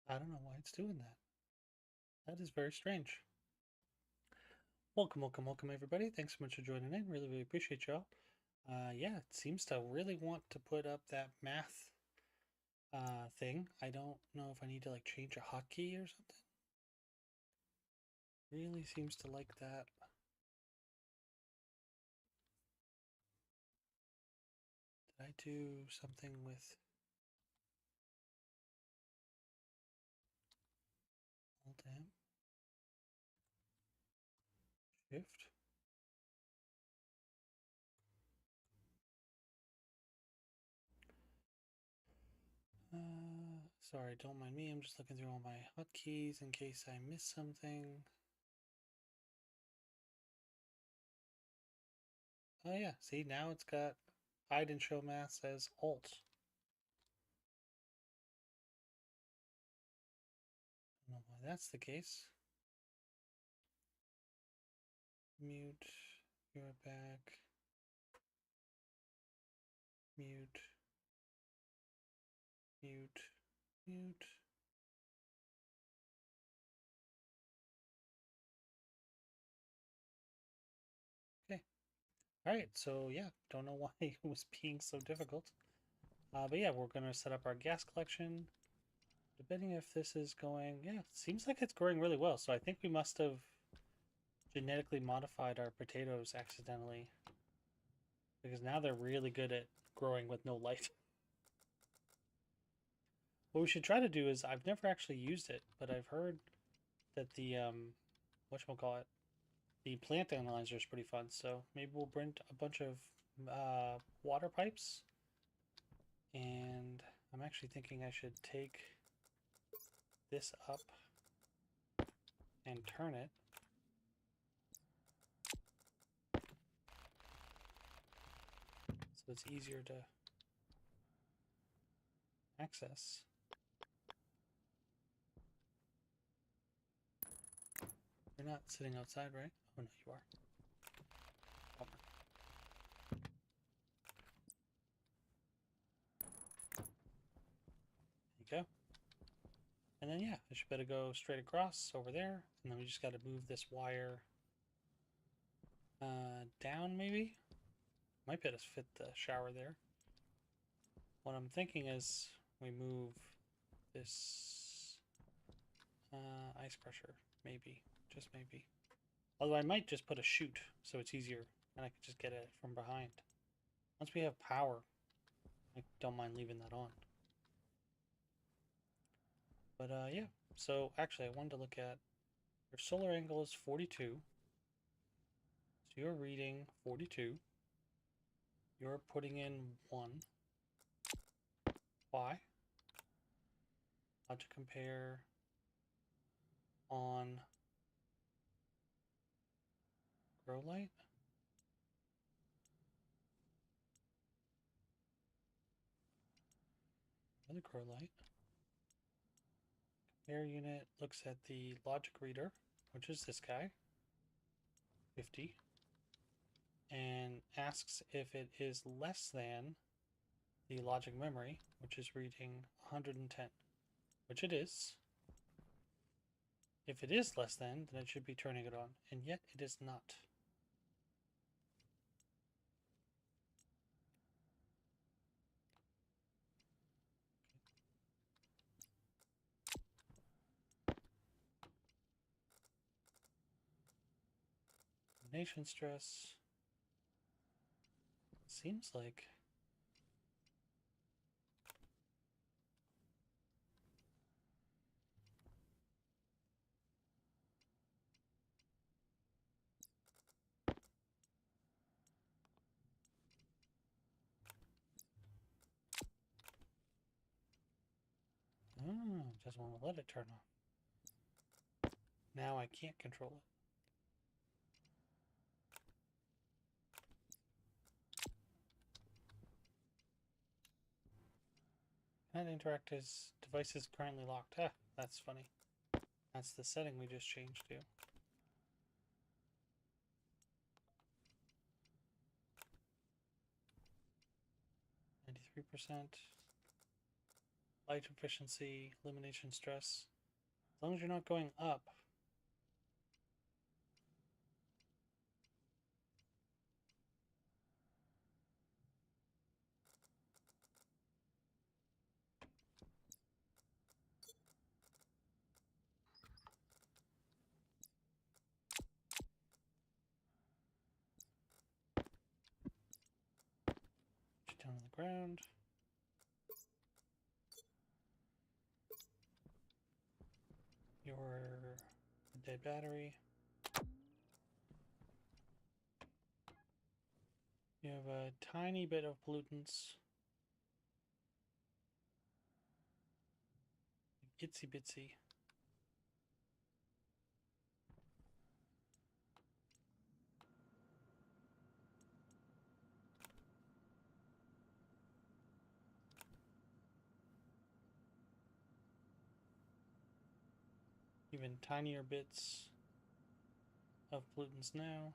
I don't know why it's doing that. That is very strange. Welcome, everybody. Thanks so much for joining in. Really appreciate y'all. Yeah, it seems to really want to put up that math thing. I don't know if I need to like change a hotkey or something. Really seems to like that. Did I do something with Alt M? Shift? Sorry, don't mind me. I'm just looking through all my hotkeys in case I miss something. Oh yeah, see now it's got hide and show math as Alt. I don't know why that's the case. Mute, you're back. Mute, mute, mute. Okay. All right. So yeah, don't know why it was being so difficult. But yeah, we're gonna set up our gas collection. Depending if this is going, yeah, it seems like it's growing really well. So I think we must have genetically modified our potatoes accidentally because now they're really good at growing with no light. What we should try to do is I've never actually used it, but I've heard that the whatchamacallit, the plant analyzer is pretty fun. So maybe we'll bring a bunch of water pipes, and I'm actually thinking I should take this up and turn it so it's easier to access. You're not sitting outside, right? Oh no, you are. Bummer. There you go. And then yeah, I should better go straight across over there, and then we just got to move this wire down maybe. Might be able to fit the shower there. What I'm thinking is we move this ice crusher, maybe, just maybe. Although I might just put a chute so it's easier and I can just get it from behind. Once we have power, I don't mind leaving that on. But yeah, so actually I wanted to look at your solar angle is 42. So you're reading 42. You're putting in 1. Why? How to compare on grow light? Another grow light. Compare unit looks at the logic reader, which is this guy, 50, and asks if it is less than the logic memory, which is reading 110, which it is. If it is less than, then it should be turning it on, and yet it is not. Combination stress seems like just want to let it turn on. Now I can't control it. Cannot interact as device is currently locked. Ah, that's funny. That's the setting we just changed to. 93%. light efficiency, illumination stress. As long as you're not going up. Down on the ground. Your dead battery. You have a tiny bit of pollutants. Itsy bitsy. Even tinier bits of pollutants now.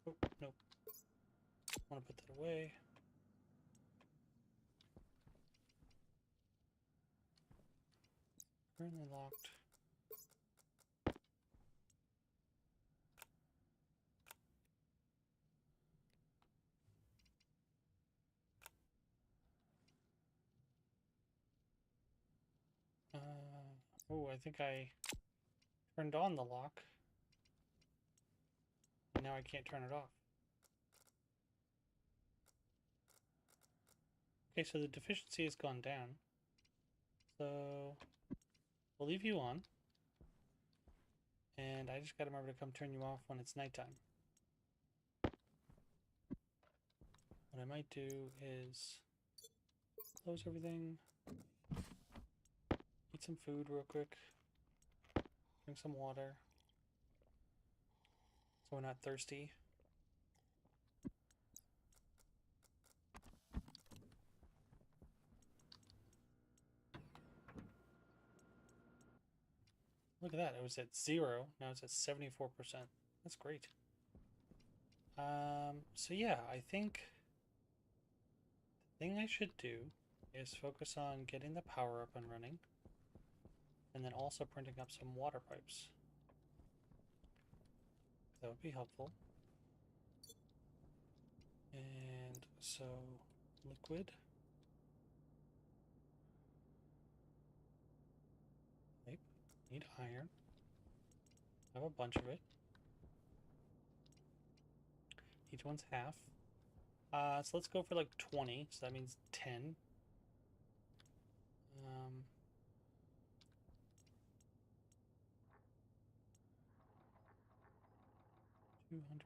Oh, nope. I want to put that away. Currently locked. Oh, I think I turned on the lock. And now I can't turn it off. Okay, so the deficiency has gone down. So we'll leave you on. And I just gotta remember to come turn you off when it's nighttime. What I might do is close everything, eat some food real quick, drink some water, so we're not thirsty. Look at that, it was at 0, now it's at 74%. That's great. So yeah, I think the thing I should do is focus on getting the power up and running, and then also printing up some water pipes. That would be helpful. And so, liquid. Nope. Need iron. I have a bunch of it. Each one's half. So let's go for like 20, so that means 10.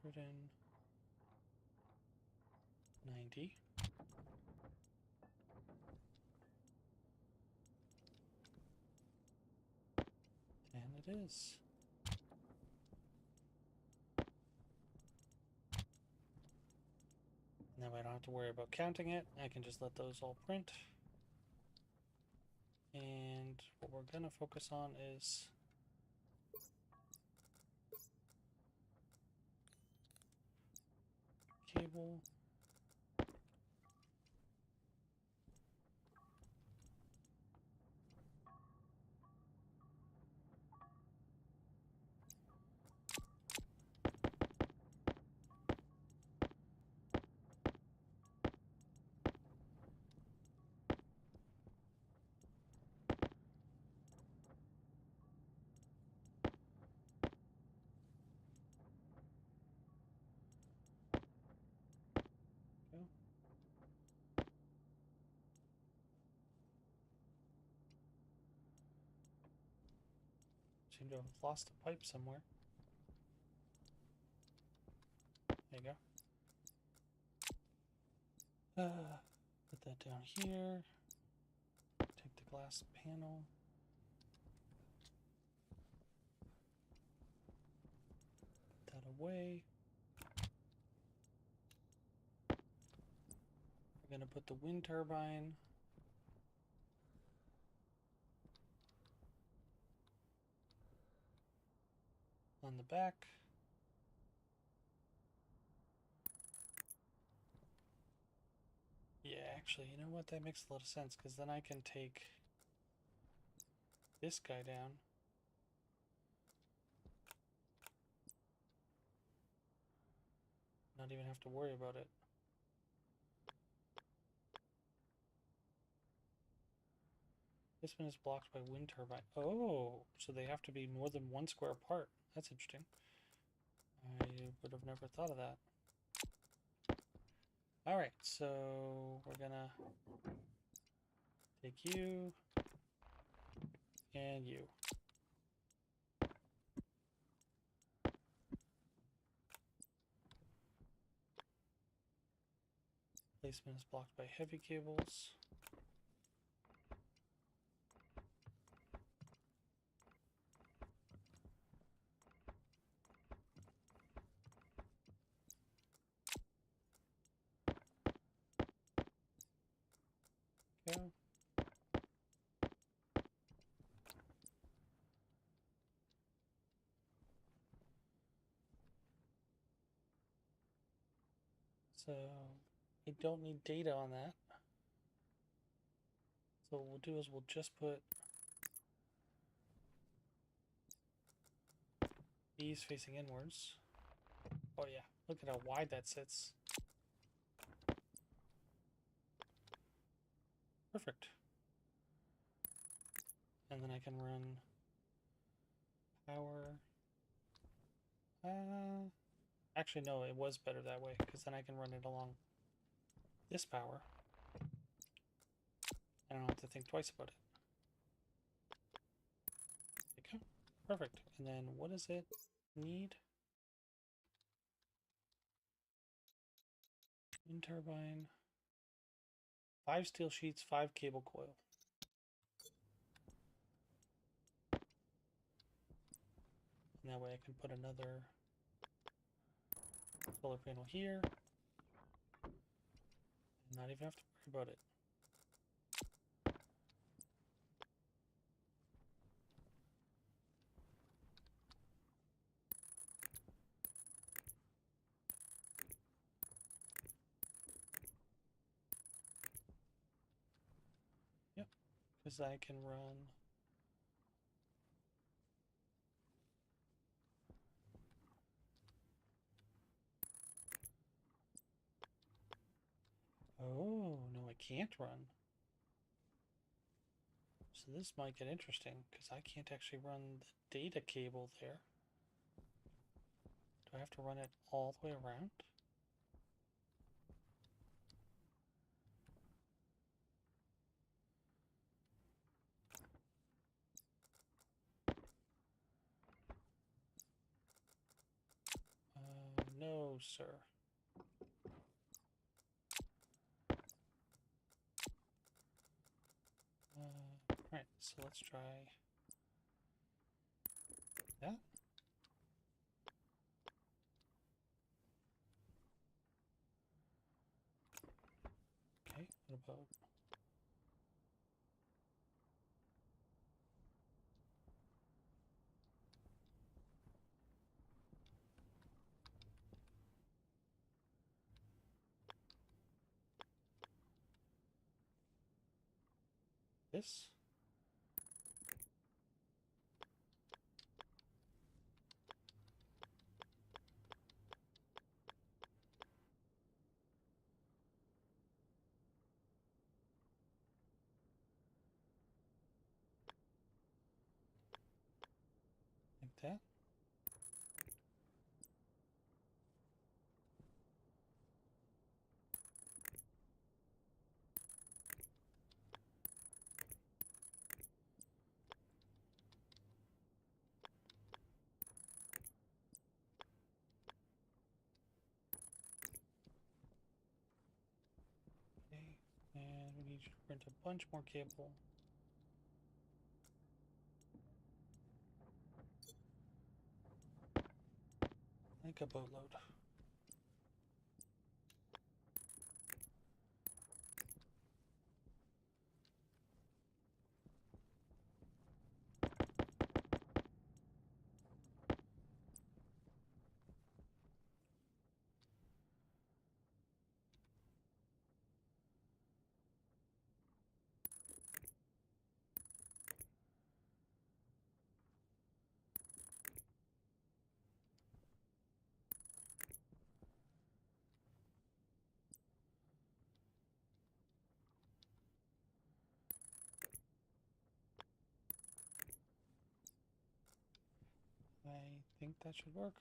290. And it is. Now I don't have to worry about counting it. I can just let those all print. And what we're going to focus on is cable. Seem to have lost a pipe somewhere. There you go. Put that down here. Take the glass panel. Put that away. We're going to put the wind turbine on the back. Actually, you know what? That makes a lot of sense, because then I can take this guy down. Not even have to worry about it. This one is blocked by wind turbine. Oh, so they have to be more than 1 square apart. That's interesting. I would have never thought of that. Alright, so we're gonna take you and you. Placement is blocked by heavy cables. Go. So I don't need data on that. So what we'll do is we'll just put these facing inwards. Oh yeah, look at how wide that sits. Perfect. And then I can run power. Actually, no, it was better that way, because then I can run it along this power. I don't have to think twice about it. There you go. Perfect. And then what does it need? Wind turbine. 5 steel sheets, 5 cable coil. And that way I can put another solar panel here. And not even have to worry about it. Yep, because I can run oh, no, I can't run. So this might get interesting, because I can't actually run the data cable there. Do I have to run it all the way around? No, sir. Alright, so let's try that. Okay, what about this? Like that? Okay, and we need to print a bunch more cable. Like a boatload. think that should work.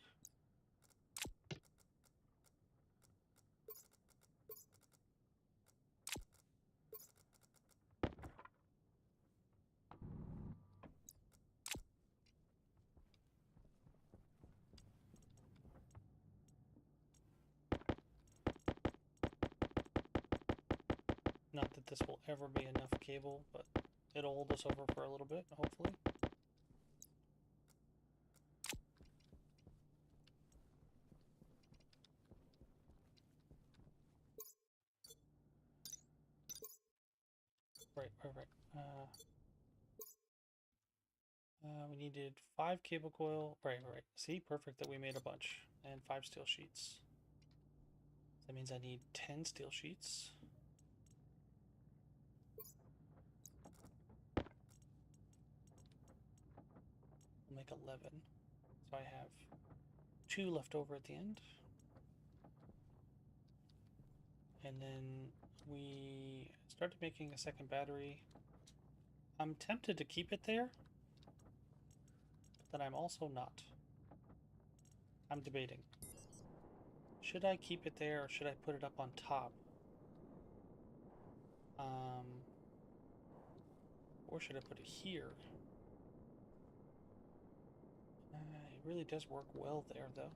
Not that this will ever be enough cable, but it'll hold us over for a little bit, hopefully. Right. We needed 5 cable coil. Right. See, perfect that we made a bunch. And 5 steel sheets. That means I need 10 steel sheets. We'll make 11. So I have 2 left over at the end. And then we started making a second battery. I'm tempted to keep it there, but I'm also not. I'm debating. Should I keep it there or should I put it up on top? Or should I put it here? It really does work well there, though.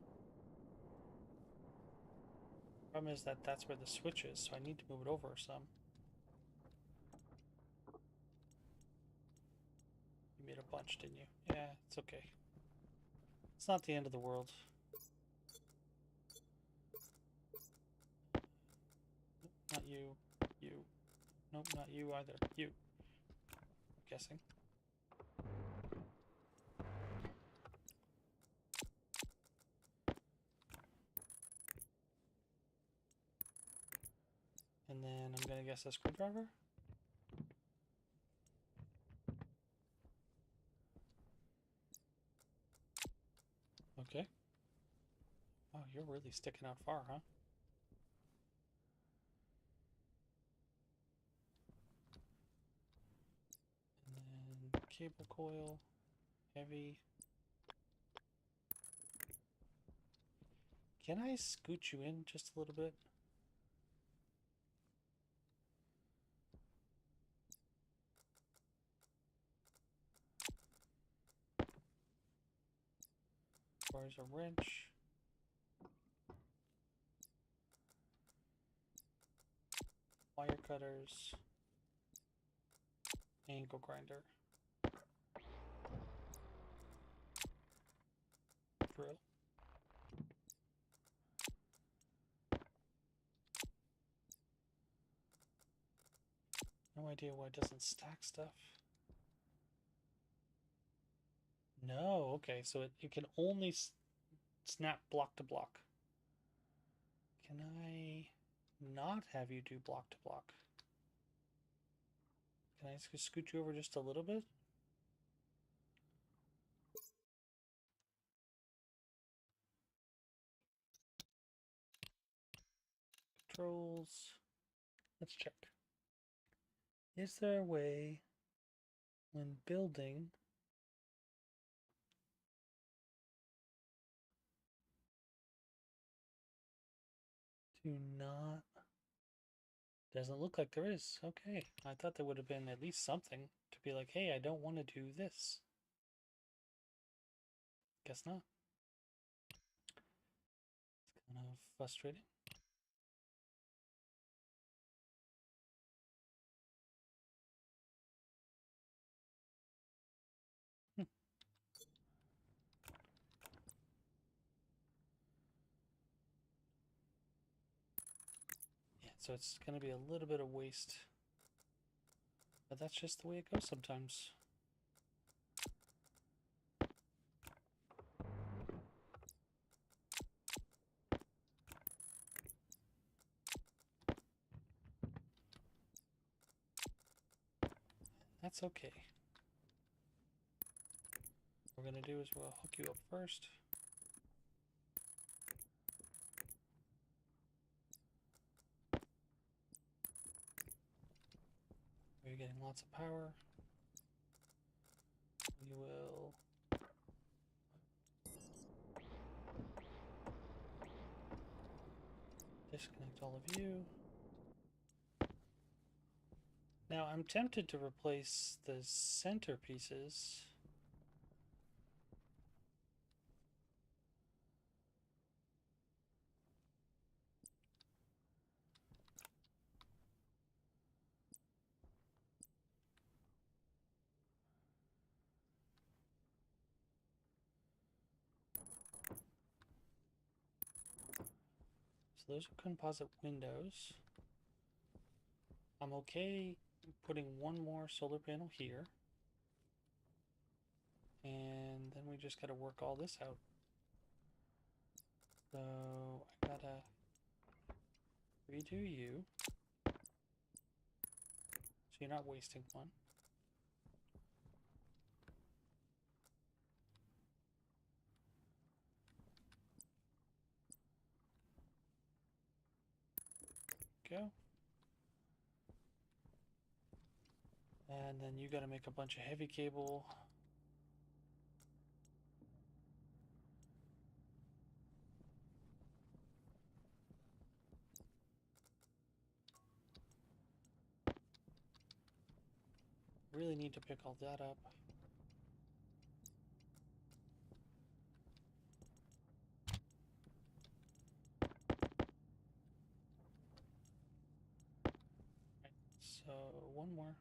Problem is that that's where the switch is, so I need to move it over some. You made a bunch, didn't you? Yeah, it's okay. It's not the end of the world. Not you. You. Nope, not you either. You. I'm guessing. And then I'm gonna guess a screwdriver. Okay. Wow, you're really sticking out far, huh? And then cable coil, heavy. Can I scoot you in just a little bit? There's a wrench. Wire cutters. Angle grinder. Drill. No idea why it doesn't stack stuff. No, okay, so it can only snap block to block. Can I not have you do block to block? Can I scoot you over just a little bit? Controls. Let's check. Is there a way when building to not... Doesn't look like there is. Okay. I thought there would have been at least something to be like, hey, I don't want to do this. Guess not. It's kind of frustrating. Yeah, so it's going to be a little bit of waste. But that's just the way it goes sometimes. That's okay. What we're going to do is we'll hook you up first. You're getting lots of power. We will All of you. Now I'm tempted to replace the centerpieces. So those are composite windows. I'm okay putting one more solar panel here. And then we just gotta work all this out. So I gotta redo you. So you're not wasting one. Go. And then you gotta make a bunch of heavy cable. Really need to pick all that up. Right, so one more.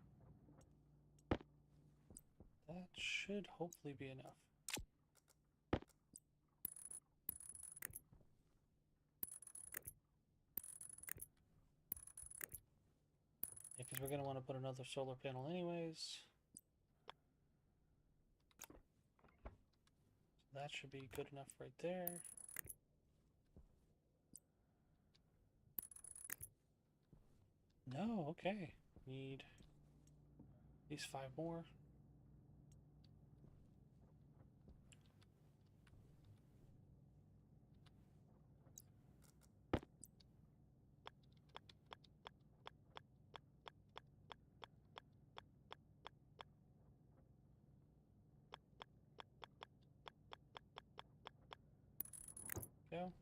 That should hopefully be enough. Yeah, because we're going to want to put another solar panel anyways. So that should be good enough right there. No, okay. Need at least 5 more. Go.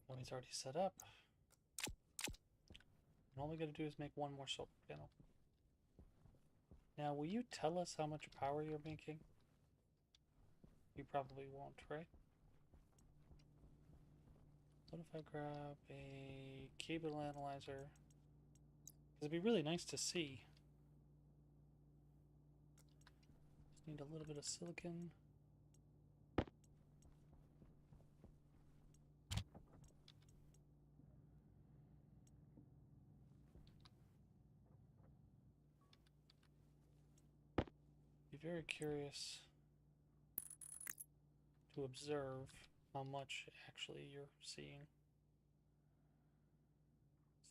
One is already set up. And all we got to do is make one more solar panel. Now, will you tell us how much power you're making? You probably won't, right? What if I grab a cable analyzer? It'd be really nice to see. Just need a little bit of silicon. Be very curious to observe how much actually you're seeing.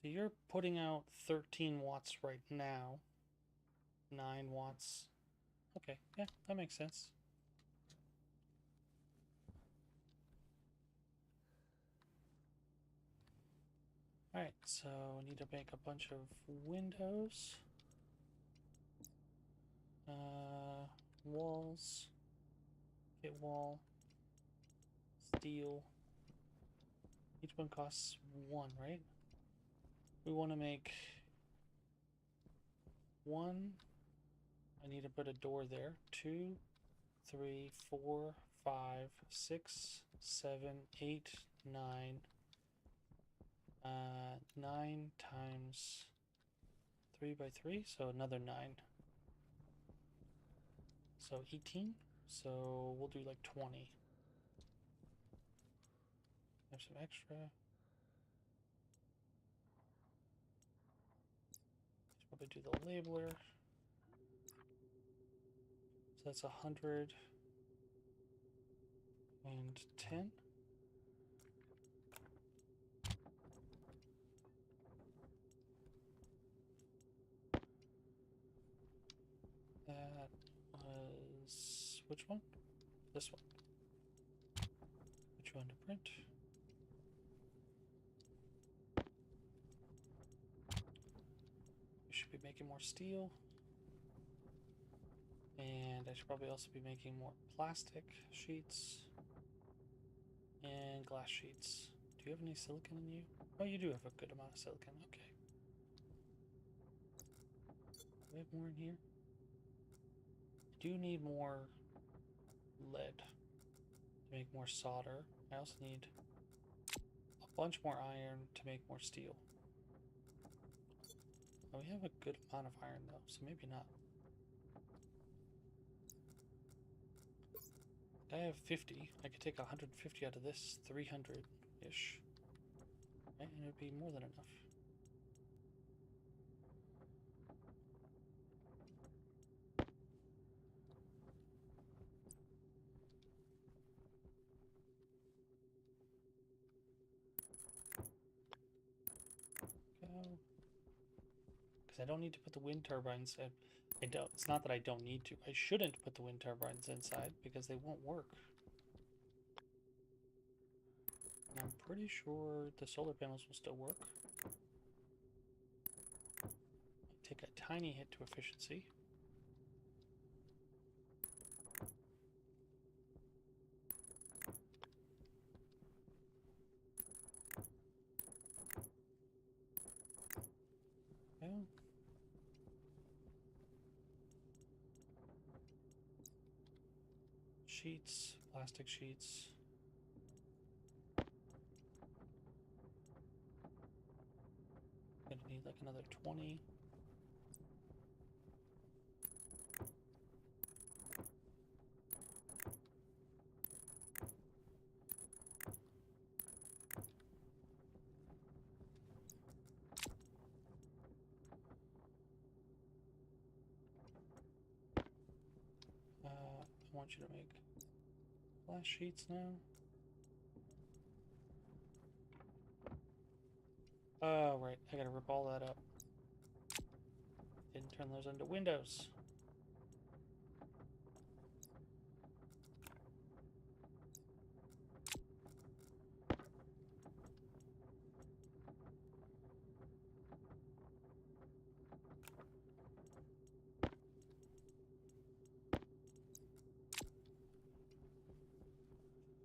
So you're putting out 13 watts right now. 9 watts. Okay, yeah, that makes sense. Alright, so we need to make a bunch of windows. Walls. Get wall. Steel. Each one costs 1, right? We want to make 1. I need to put a door there. 2, 3, 4, 5, 6, 7, 8, 9. 9 times 3 by 3, so another 9. So 18. So we'll do like 20. Have some extra. Let's probably do the labeler. So that's 110. That was which one? This one. Which one to print? should be making more steel. And I should probably also be making more plastic sheets and glass sheets. Do you have any silicon in you? Oh, you do have a good amount of silicon. Okay. Do we have more in here? I do need more lead to make more solder. I also need a bunch more iron to make more steel. Oh, we have a good amount of iron though, so maybe not. I have 50. I could take 150 out of this, 300-ish. Right, and it would be more than enough. Because I don't need to put the wind turbines in. I don't. It's not that I don't need to. I shouldn't put the wind turbines inside because they won't work. And I'm pretty sure the solar panels will still work. Take a tiny hit to efficiency. Yeah. Sheets, plastic sheets. Gonna need like another 20. I want you to make glass sheets now. Oh, right. I gotta rip all that up. Didn't turn those into windows.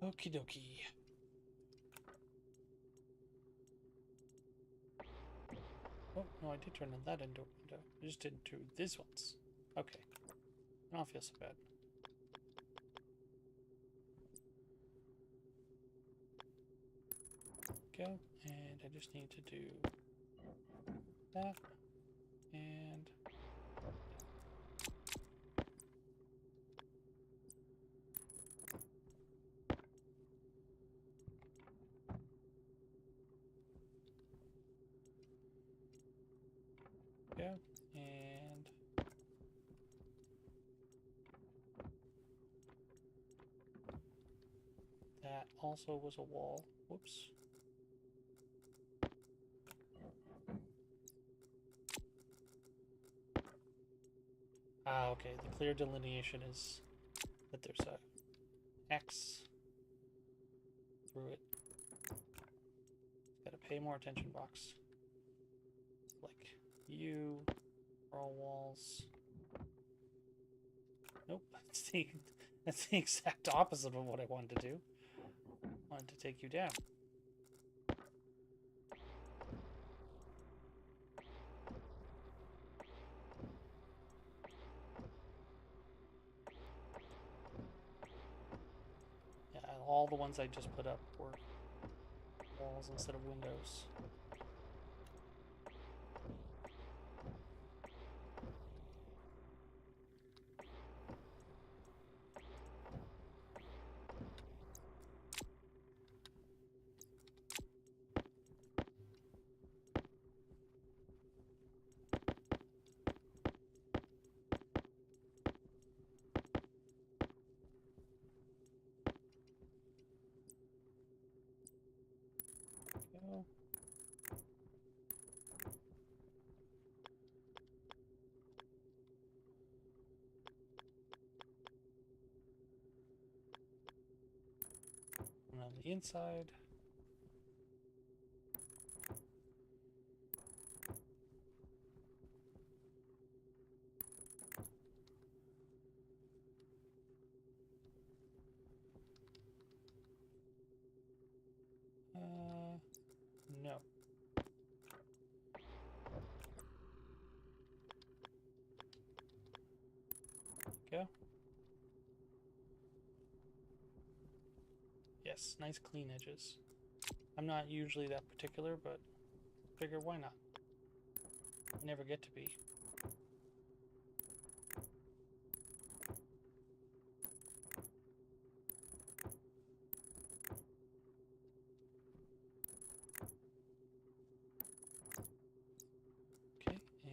Okie dokie. Oh, no, I did turn that into a window. I just didn't do these ones. Okay. I don't feel so bad. Go, and I just need to do that, and go, and that also was a wall. Whoops. Ah, okay. The clear delineation is that there's a X through it. Gotta pay more attention, box. Like you for all walls. Nope. That's the exact opposite of what I wanted to do. I wanted to take you down. Yeah, all the ones I just put up were walls instead of windows. Go. And on the inside, Yes, nice clean edges. I'm not usually that particular, but figure why not? I never get to be. Okay, and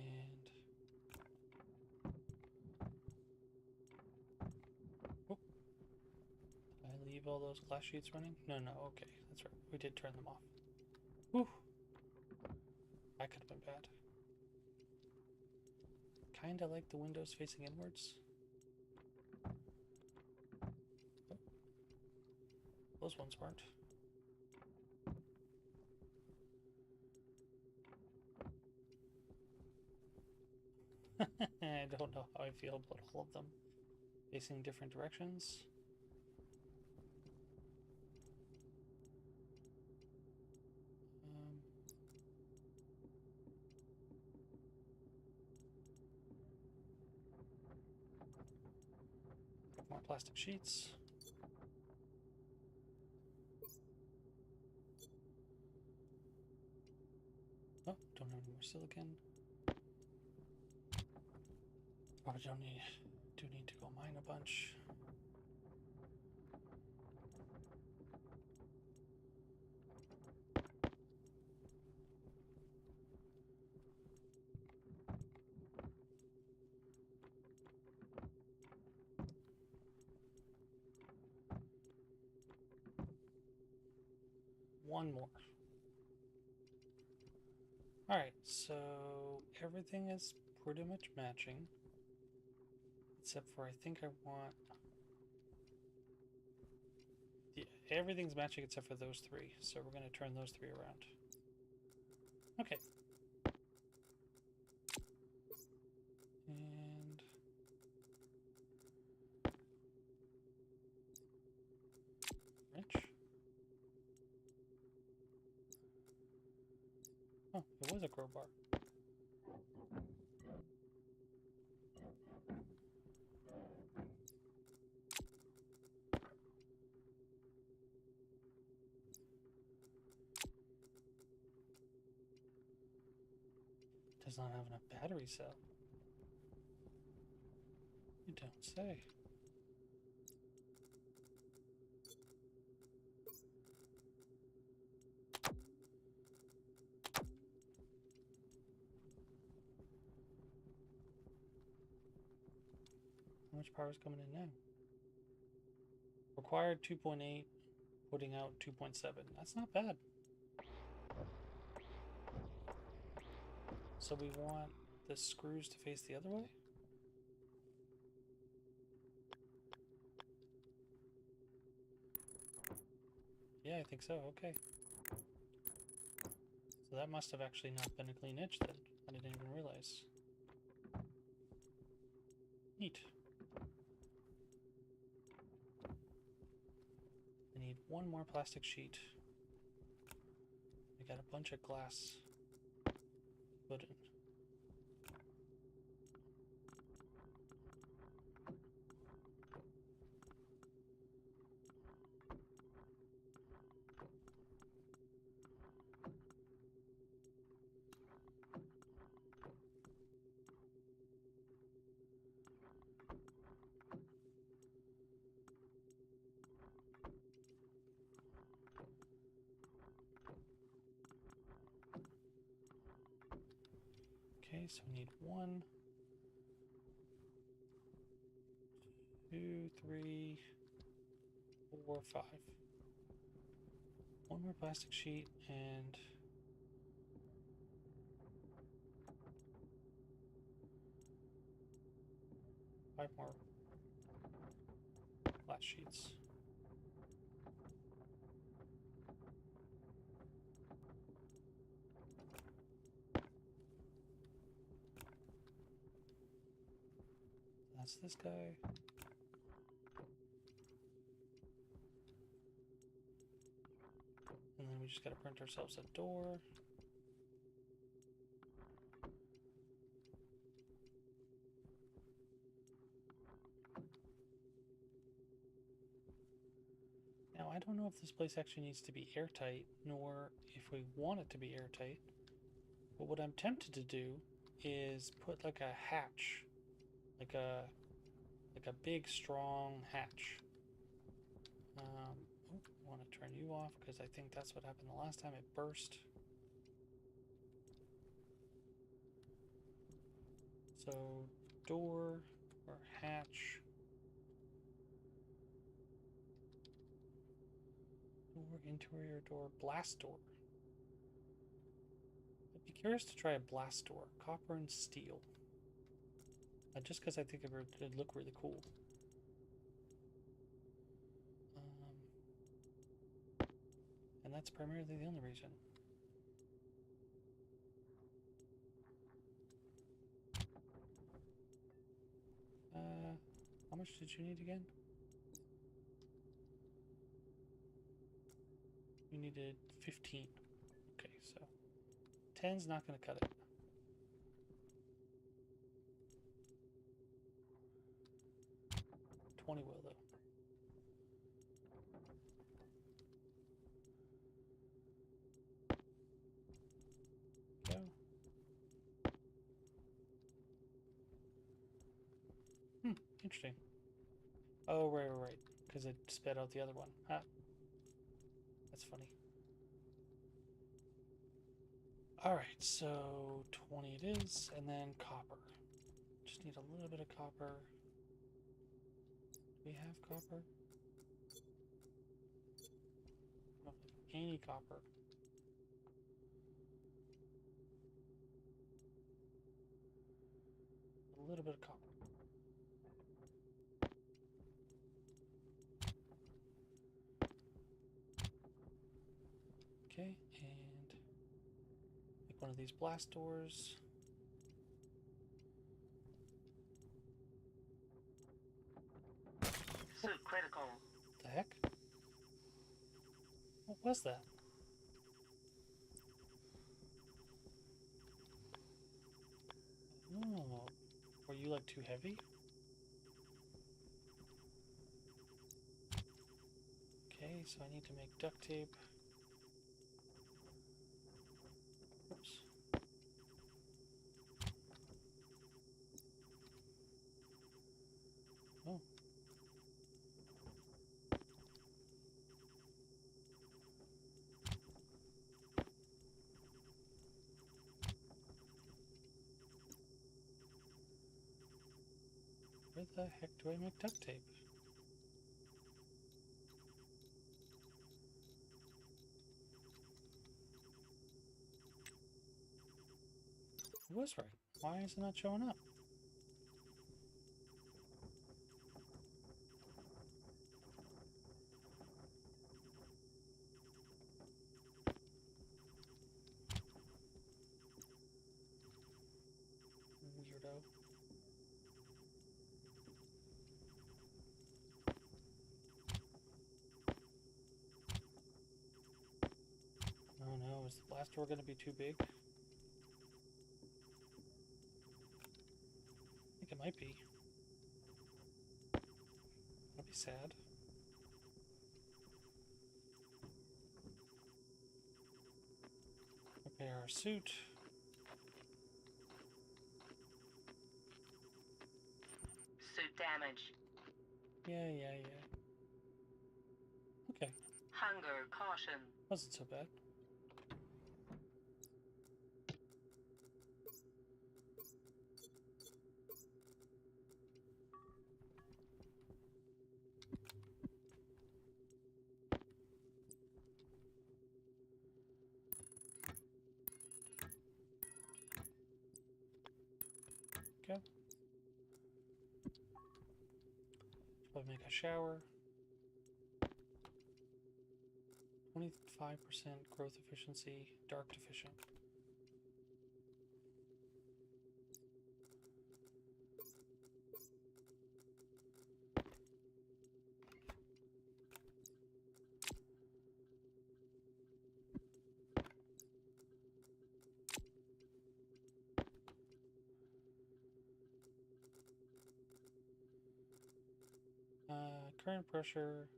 oh, did I leave all those glass sheets running? No, okay, that's right. We did turn them off. Whew. That could have been bad. Kinda like the windows facing inwards. Oh, those ones weren't. I don't know how I feel about all of them facing different directions. More plastic sheets. Oh, don't have any more silicon. Probably do need to go mine a bunch. One more. Alright, so everything is pretty much matching. Except for I think I want... Yeah, everything's matching except for those three. So we're going to turn those three around. Okay. And... Rich. Oh, it was a crowbar. Does not have enough battery cell. You don't say. How much power is coming in now? Required 2.8, putting out 2.7. That's not bad. So we want the screws to face the other way? Yeah, I think so. Okay. So that must have actually not been a clean edge then. I didn't even realize. Neat. I need one more plastic sheet. I got a bunch of glass to put in. Okay, so we need 1, 2, 3, 4, 5. One more plastic sheet and 5 more glass sheets. That's this guy. And then we just gotta print ourselves a door. Now I don't know if this place actually needs to be airtight, nor if we want it to be airtight. But what I'm tempted to do is put like a hatch, like a big strong hatch. I want to turn you off because I think that's what happened the last time it burst. So door or hatch. Door, interior door, blast door. I'd be curious to try a blast door, copper and steel. Just because I think it'd look really cool. And that's primarily the only reason. How much did you need again? You needed 15. Okay, so 10's not going to cut it. $20 will, though. Go. Interesting. Oh, right. Because it sped out the other one. Ah. That's funny. Alright, so 20 it is, and then copper. Just need a little bit of copper. Do we have copper? Don't have any copper. A little bit of copper. Okay, and make one of these blast doors. So critical. The heck? What was that? Oh, were you like too heavy? Okay, so I need to make duct tape. Oops. Oh. Where the heck do I make duct tape? It was right. Why is it not showing up? Weirdo. Oh no, is the blast door going to be too big? I think it might be. That'd be sad. Repair our suit. Suit damage. Yeah. Okay. Hunger caution. Wasn't so bad. Go. Probably make a shower. 25% growth efficiency, dark deficient. Current pressure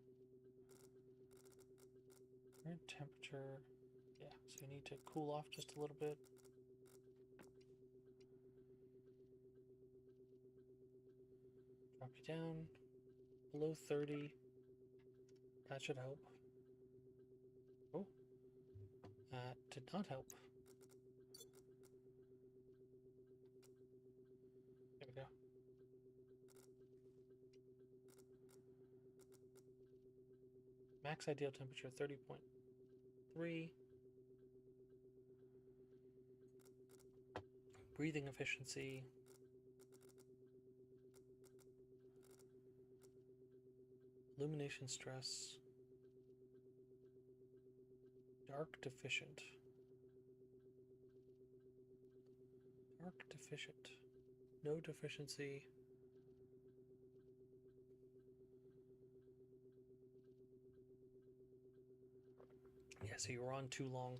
Current temperature. Yeah, so you need to cool off just a little bit. Drop you down below 30. That should help. Oh, that did not help. There we go. Max ideal temperature 30.3. Breathing efficiency. Illumination stress. Dark deficient. Dark deficient. No deficiency. Yeah, so you were on too long.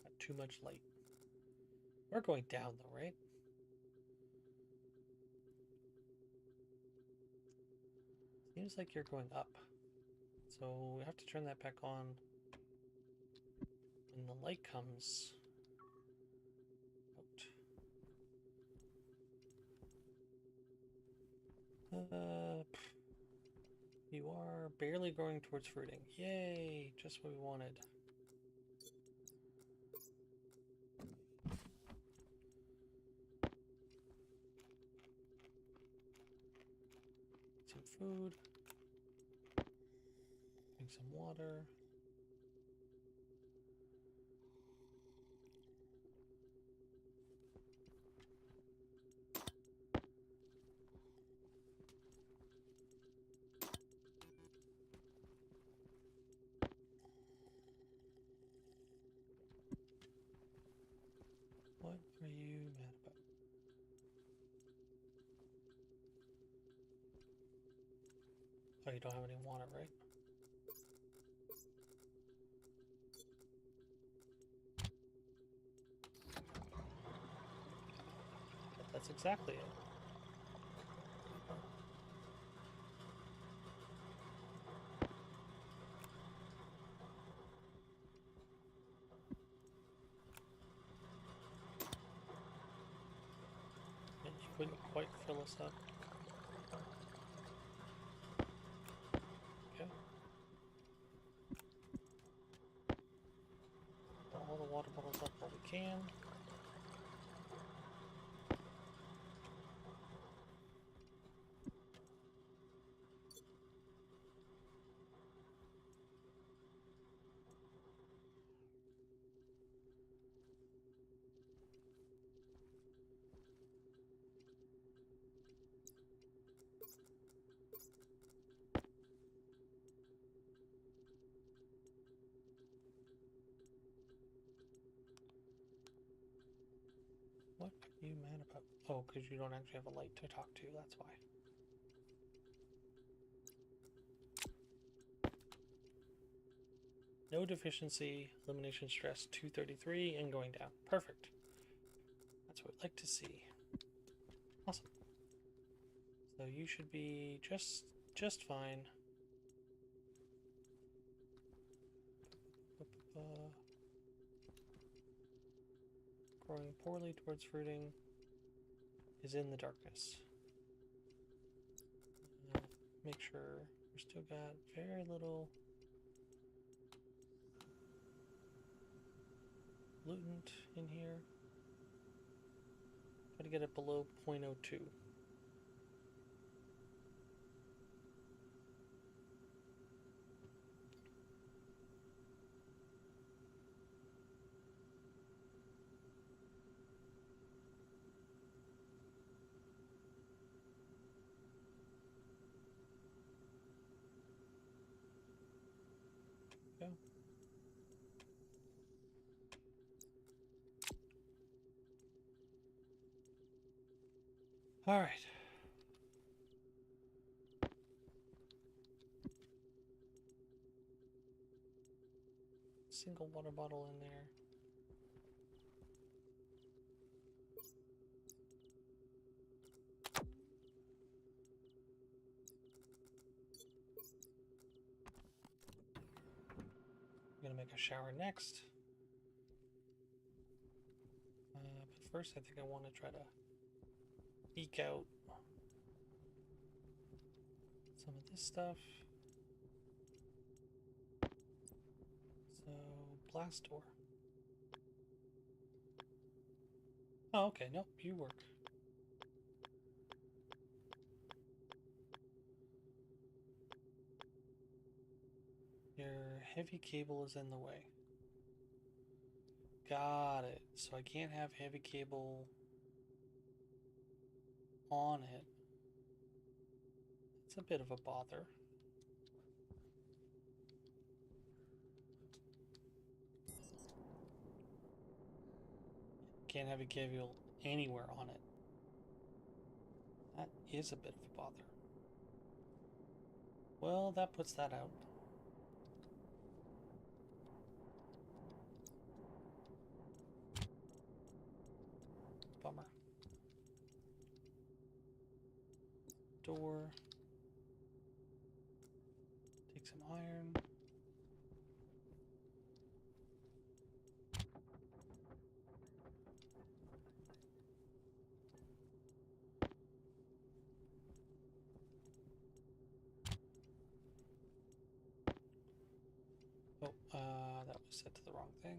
Got too much light. We're going down though, right? Seems like you're going up. So we have to turn that back on when the light comes out. You are barely growing towards fruiting. Yay! Just what we wanted. Some food. Drink some water. What are you mad about? Oh, you don't have any water, right? But that's exactly it. And you couldn't quite fill us up. Okay. Fill all the water bottles up while we can. What are you mad about? Oh, because you don't actually have a light to talk to, that's why. No deficiency, elimination stress 233, and going down. Perfect. That's what we'd like to see. Awesome. So you should be just fine. Growing poorly towards fruiting is in the darkness. Make sure we're still got very little pollutant in here. Try to get it below 0.02. Go. All right. Single water bottle in there. gonna make a shower next. But first I think I want to try to eke out some of this stuff. So, blast door. Oh, okay, nope, you work. Your heavy cable is in the way. Got it. So I can't have heavy cable on it. It's a bit of a bother. Can't have a cable anywhere on it. That is a bit of a bother. Well, that puts that out. Bummer. Door. Take some iron. Oh, that was set to the wrong thing.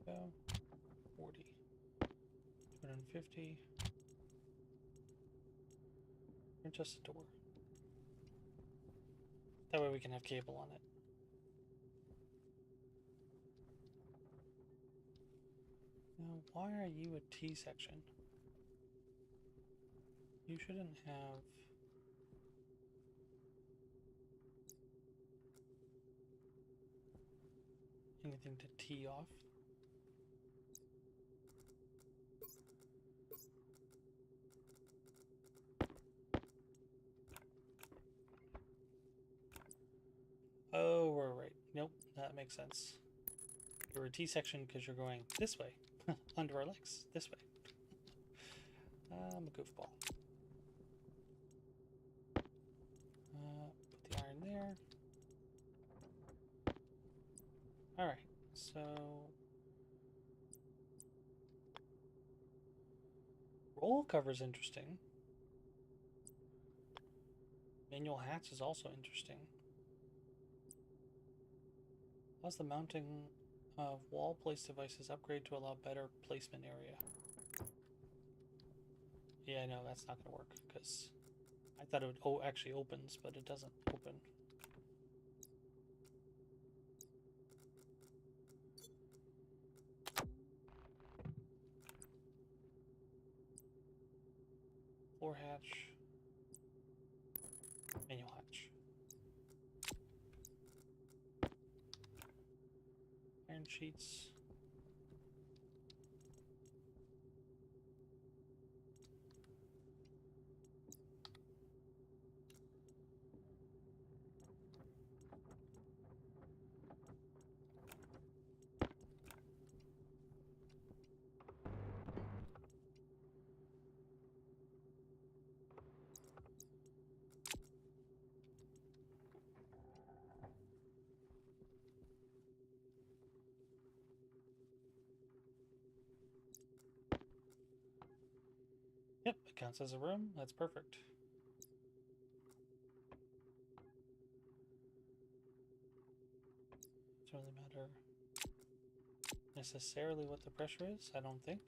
Go. 40. 250. Or just a door. That way we can have cable on it. Now, why are you a T section? You shouldn't have... anything to tee off. Oh, we're right. Nope, that makes sense. You're a T section because you're going this way. Under our legs. This way. I'm a goofball. Put the iron there. Alright, so... roll cover's interesting. Manual hatch is also interesting. How's the mounting of wall-placed devices upgrade to allow better placement area? Yeah, no, that's not going to work, because I thought it would actually opens, but it doesn't open. Floor hatch. Manual hatch. Iron sheets. Yep, it counts as a room. That's perfect. Doesn't really matter necessarily what the pressure is, I don't think.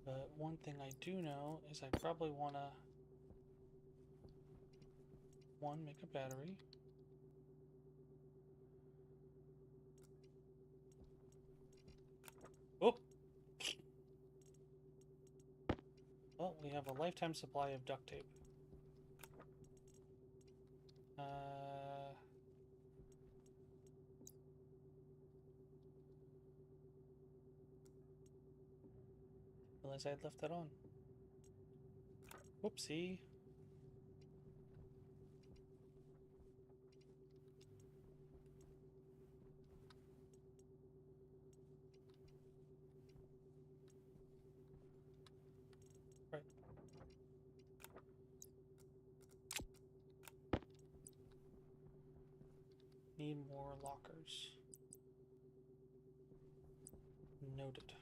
But one thing I do know is I probably want to, one, make a battery. Oh! Well, we have a lifetime supply of duct tape. realize I had left that on. Whoopsie. Right. Need more lockers. Noted.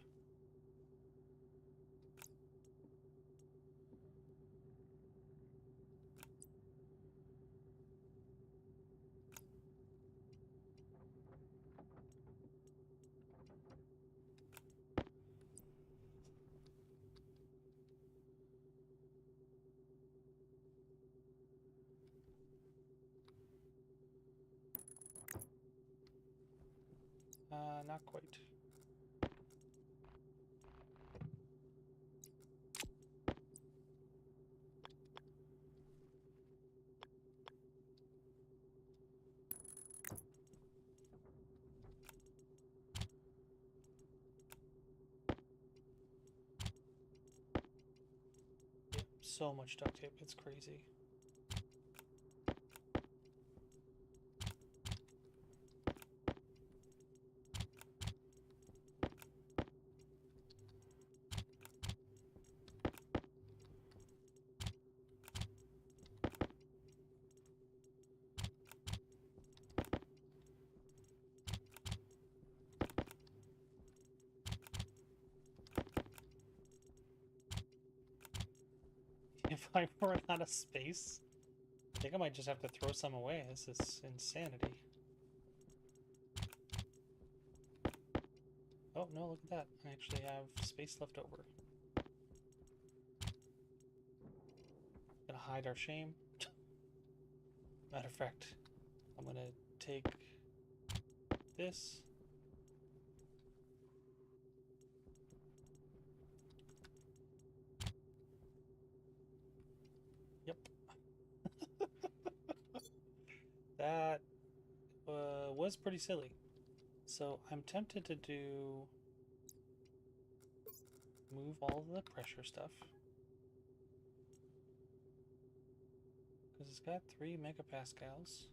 Not quite. Yep, so much duct tape, it's crazy. If I run out of space, I think I might just have to throw some away. This is insanity. Oh, no, look at that. I actually have space left over. Gonna hide our shame. Matter of fact, I'm gonna take this. Yep. That was pretty silly. So I'm tempted to move all the pressure stuff. Because it's got 3 megapascals.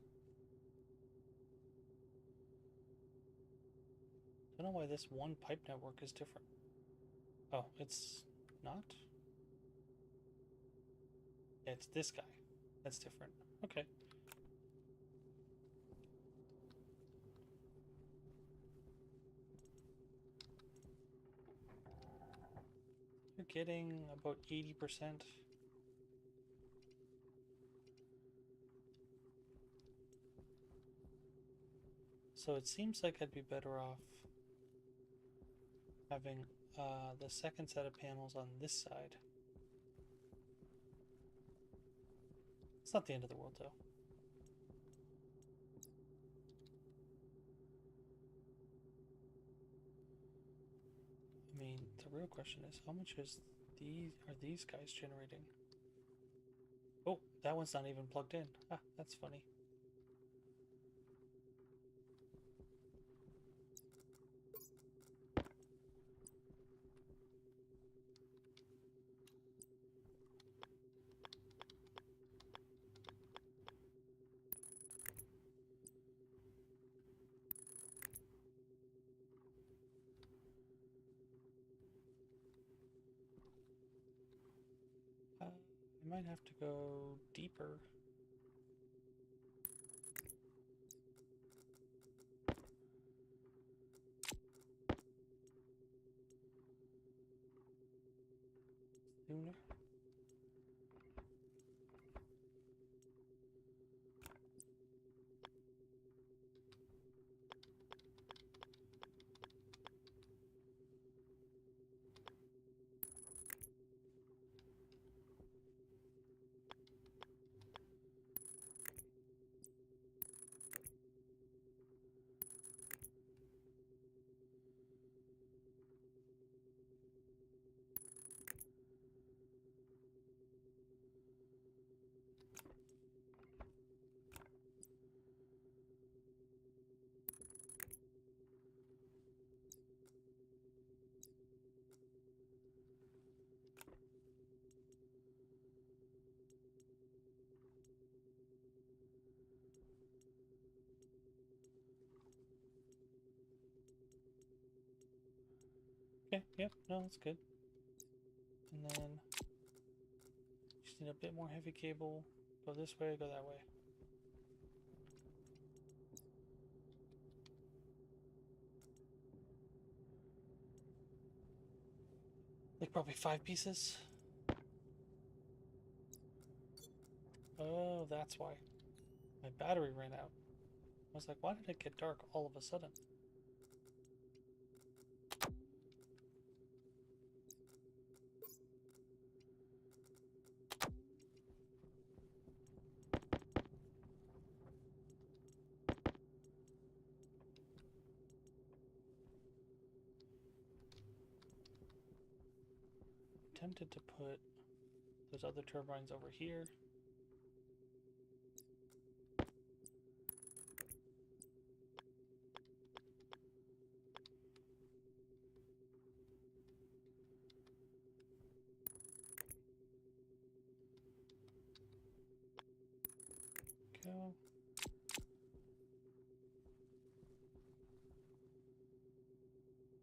Don't know why this one pipe network is different. Oh, it's not? Yeah, it's this guy. That's different. Okay. You're getting about 80%. So it seems like I'd be better off having the second set of panels on this side. It's not the end of the world, though. I mean, the real question is, how much are these guys generating? Oh, that one's not even plugged in. Ah, that's funny. I might have to go deeper. Sooner. Okay, yep, no, that's good. And then just need a bit more heavy cable. Go this way, go that way. Like probably 5 pieces. Oh, that's why. My battery ran out. I was like, why did it get dark all of a sudden? Tempted to put those other turbines over here. Go.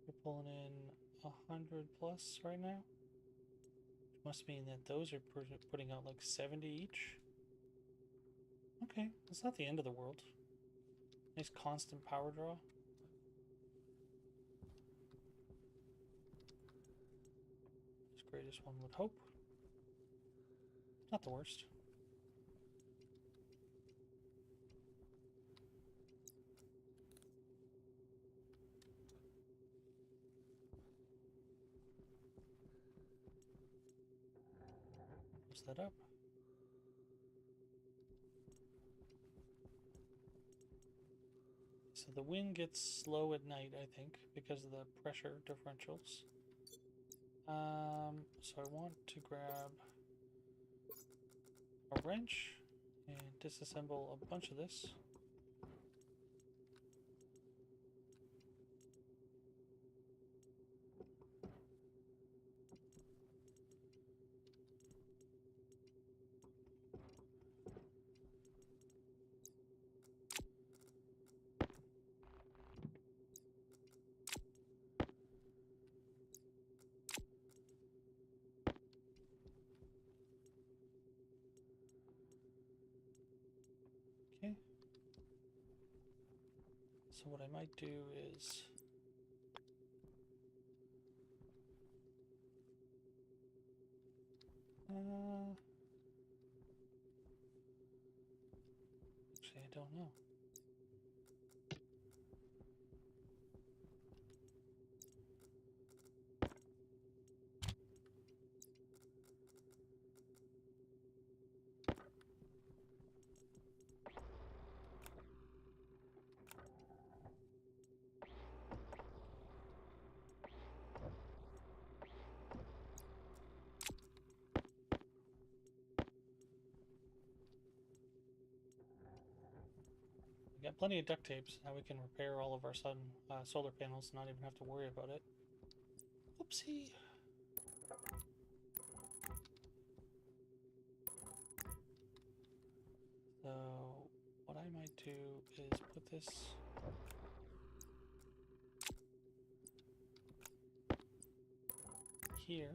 We're pulling in 100 plus right now. Must mean that those are putting out like 70 each. Okay, that's not the end of the world. Nice constant power draw. As great as one would hope. Not the worst. Close that up. So the wind gets slow at night, I think, because of the pressure differentials. So I want to grab a wrench and disassemble a bunch of this. Okay. So what I might do is actually I don't know. We got plenty of duct tapes. Now we can repair all of our solar panels, not even have to worry about it. Oopsie. So what I might do is put this here.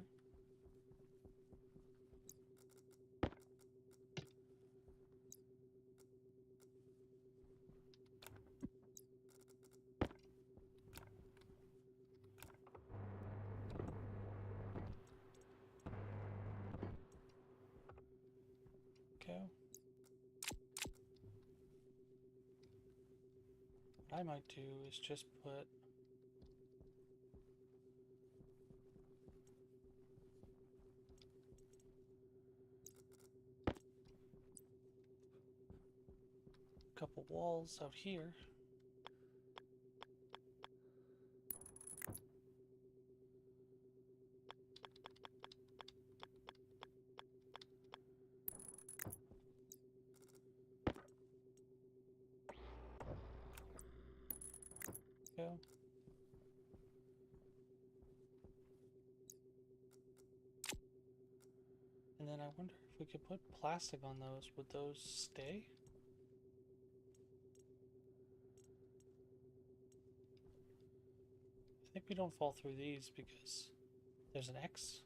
Go. What I might do is just put a couple walls out here. Go. And then I wonder if we could put plastic on those. Would those stay? I Maybe don't fall through these because there's an X.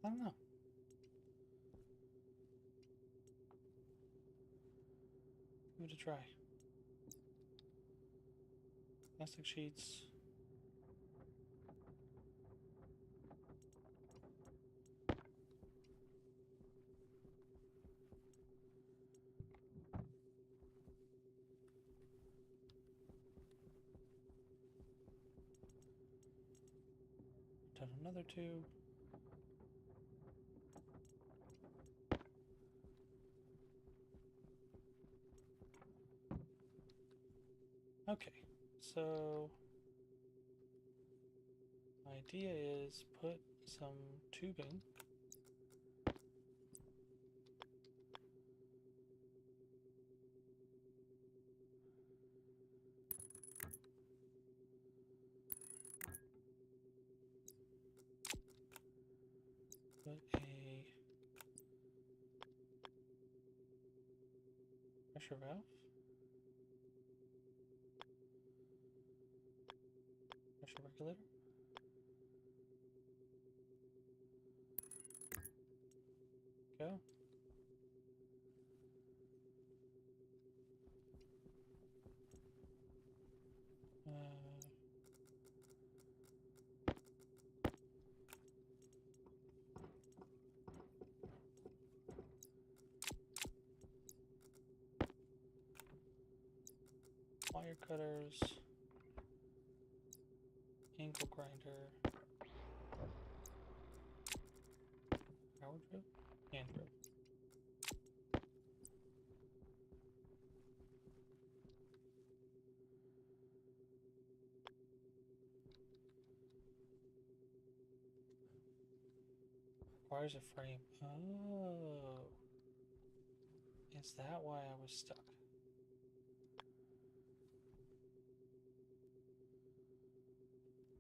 I don't know. Give it a try. Plastic sheets. Done another two. Okay, so idea is put some tubing put a pressure valve, pressure regulator, go. Wire cutters, angle grinder, power drill, hand drill. Requires a frame. Oh. Is that why I was stuck?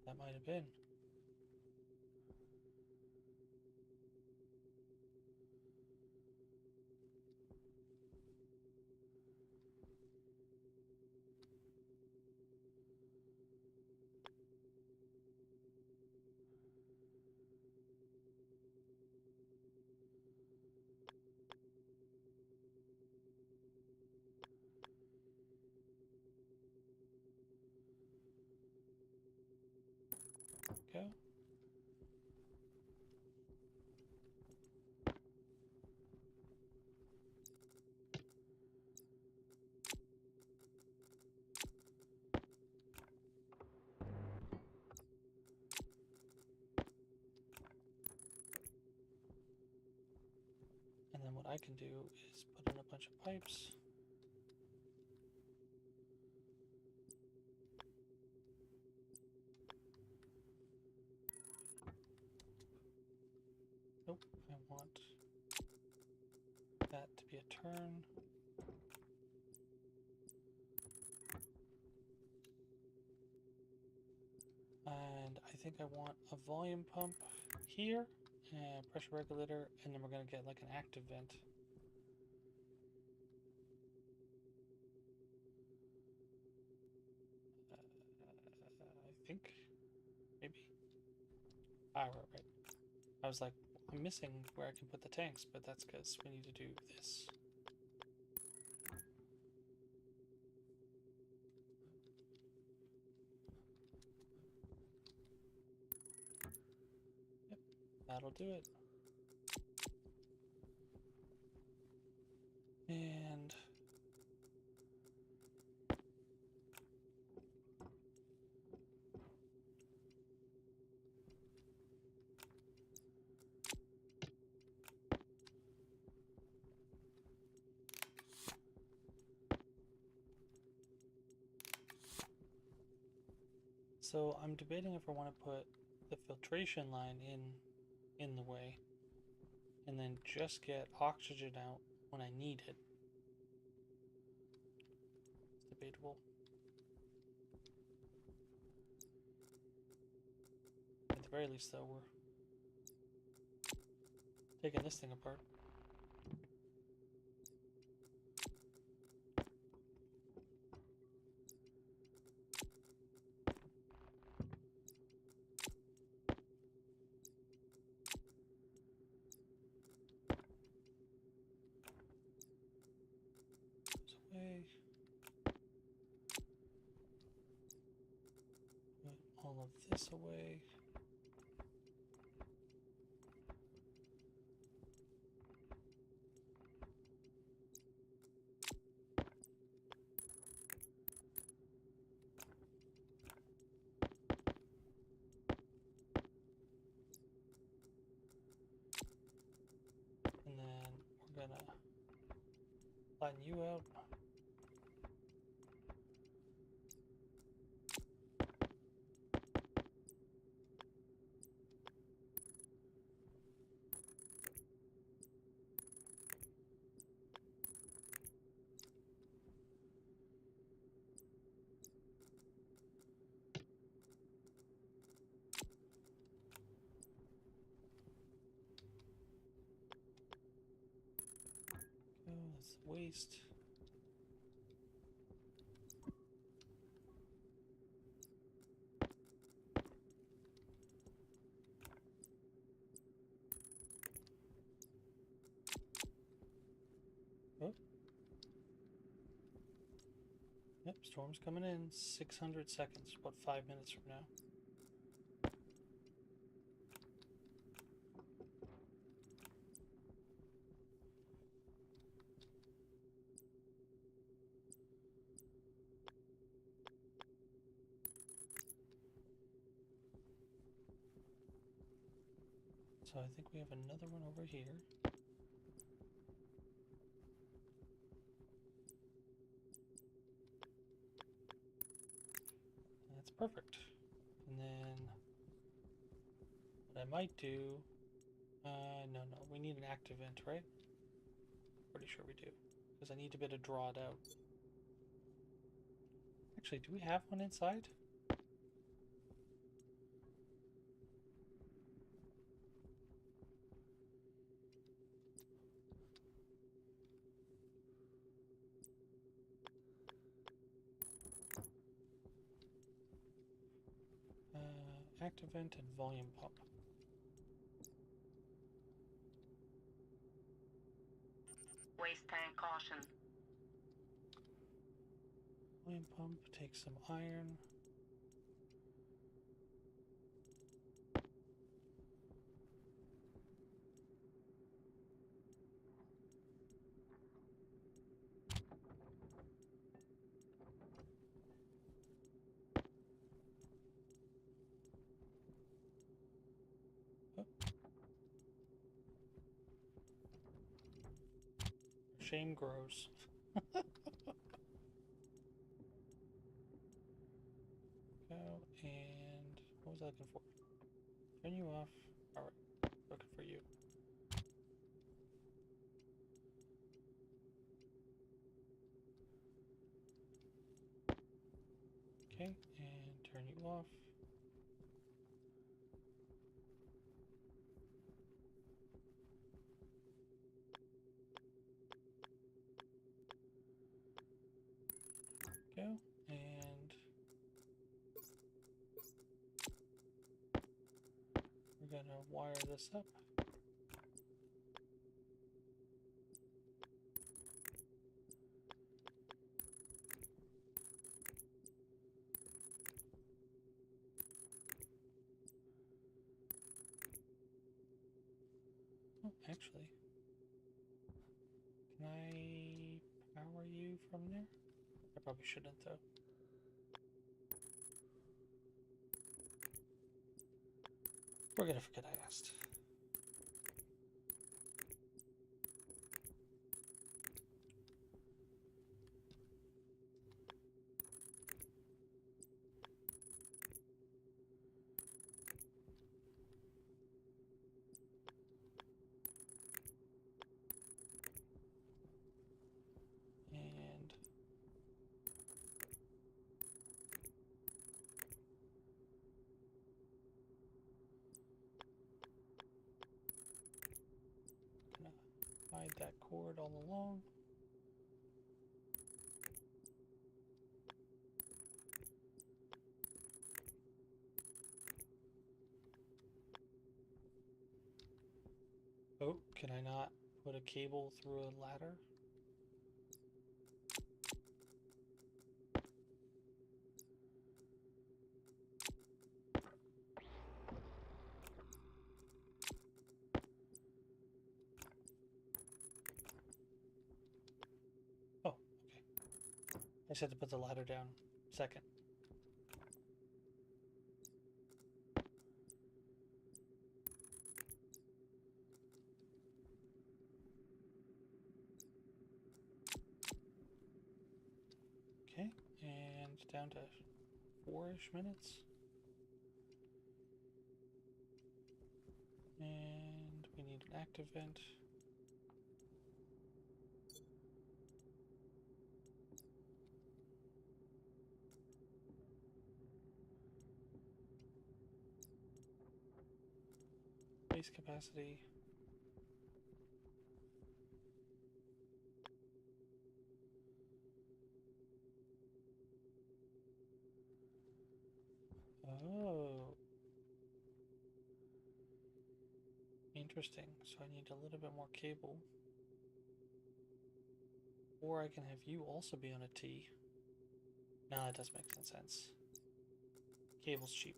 That might have been. Go. And then what I can do is put in a bunch of pipes. Nope, I want that to be a turn. And I think I want a volume pump here, and pressure regulator, and then we're going to get like an active vent. I think, maybe. Ah, right. I was like, I'm missing where I can put the tanks, but that's because we need to do this. Yep, that'll do it. And so I'm debating if I want to put the filtration line in the way and then just get oxygen out when I need it. It's debatable. At the very least though, we're taking this thing apart. away. Put all of this away. And then we're gonna flatten you out. Oh, that's waste. Oh. Yep, storm's coming in. 600 seconds. What, 5 minutes from now? So I think we have another one over here. That's perfect. And then what I might do, no, we need an active vent, right? Pretty sure we do, because I need to be able to draw it out. Actually, do we have one inside? Active vent and volume pump. Waste tank caution. Volume pump, take some iron. Oh. Shame grows. Go, and what was I looking for? Turn you off. Alright, looking for you. Okay, and turn you off. Go, and we're gonna wire this up. Oh, actually, can I power you from there? I probably shouldn't, though. We're gonna forget I asked. And gonna hide that cord all along. Oh, can I not put a cable through a ladder? I just had to put the ladder down second. Okay, and down to 4-ish minutes. And we need an active vent. Base capacity. Oh. Interesting. So I need a little bit more cable. Or I can have you also be on a T. No, that does make sense. Cable's cheap.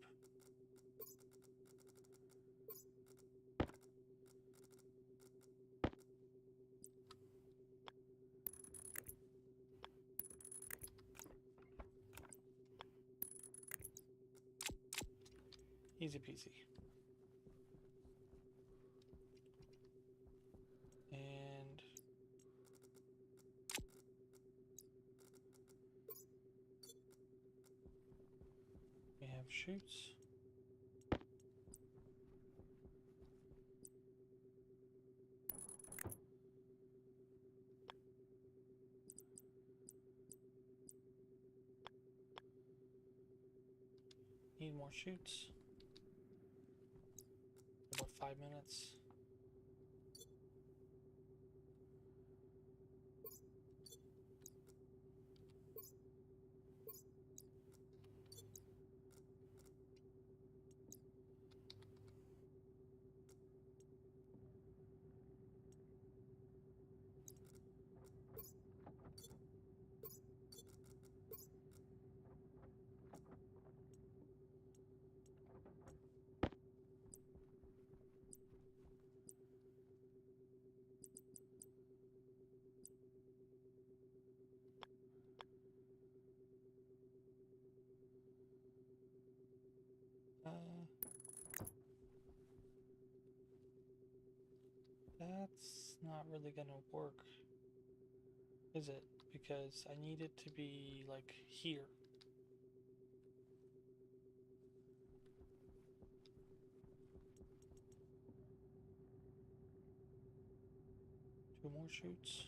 Easy peasy. And we have chutes. Need more chutes. About 5 minutes. That's not really gonna work, is it? Because I need it to be like here. Two more chutes.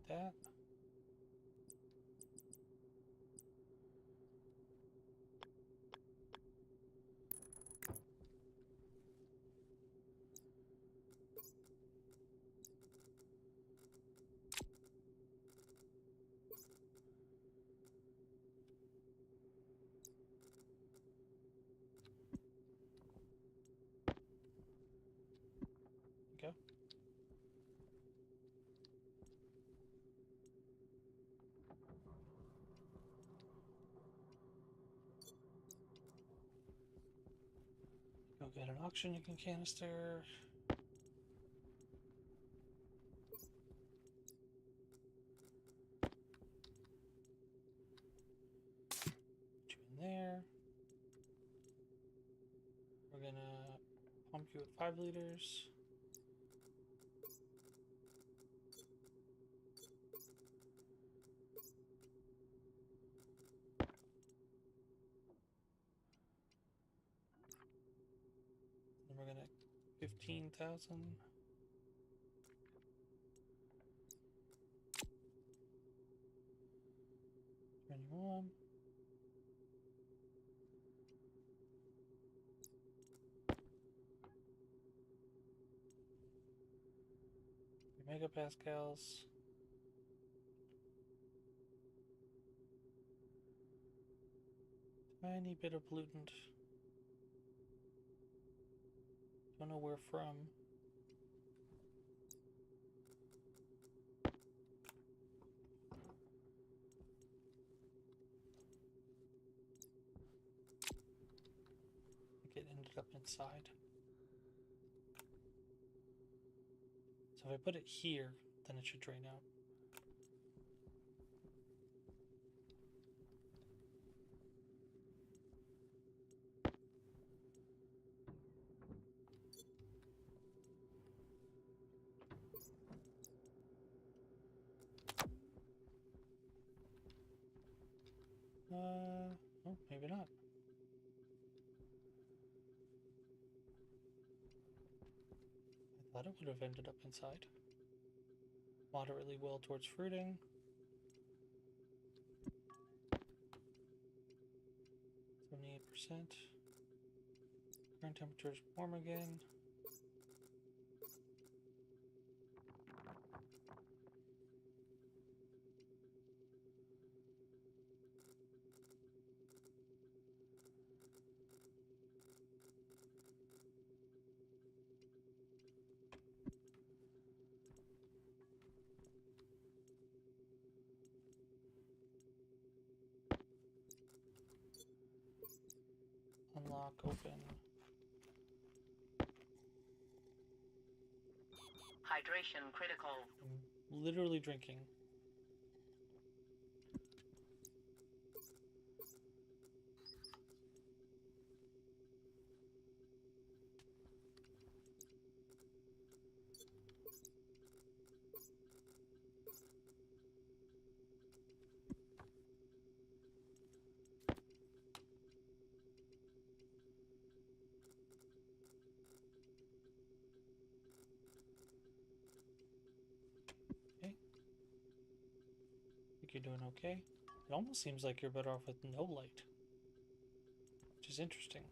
That. Go. Go get an oxygen canister. Two in there. We're gonna pump you at 5 liters. And we're gonna 15,000. One. Megapascals. Tiny bit of pollutant. Don't know where from. I think it ended up inside. So if I put it here, then it should drain out. Oh, maybe not. I thought it would have ended up inside. Moderately well towards fruiting. 78%. Current temperature is warm again. Unlock, open. Hydration critical. I'm literally drinking. Okay. Think you're doing okay? It almost seems like you're better off with no light, which is interesting.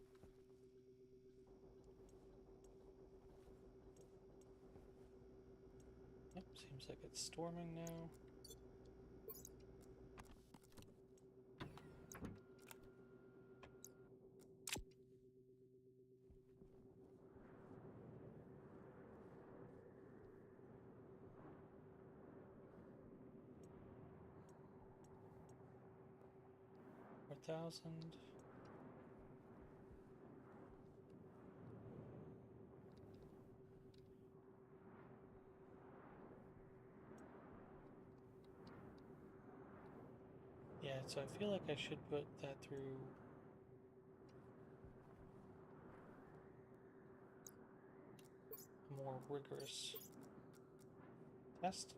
Yep, seems like it's storming now. $4,000. Yeah, so I feel like I should put that through a more rigorous test.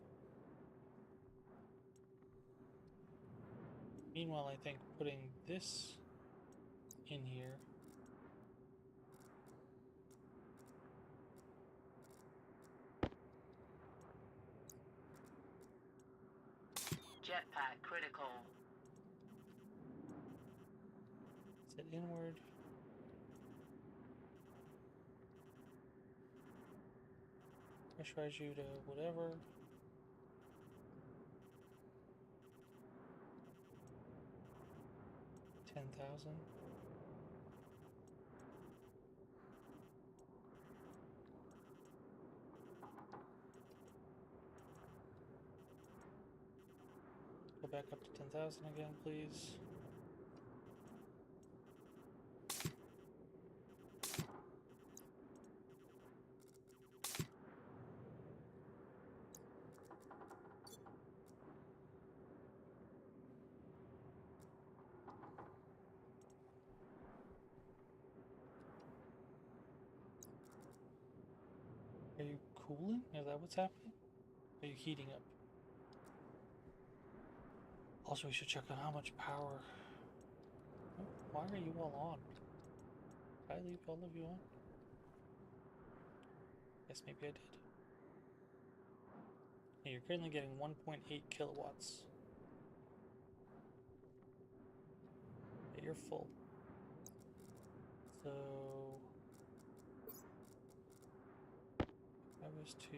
Meanwhile, I think putting this in here Jetpack critical. set inward. Pressurize you to whatever. $10,000. Go back up to 10,000 again, please. Are you cooling? Is that what's happening? Are you heating up? Also, we should check on how much power. Oh, why are you all on? Did I leave all of you on? Yes, maybe I did. Yeah, you're currently getting 1.8 kilowatts. Yeah, you're full. So I was to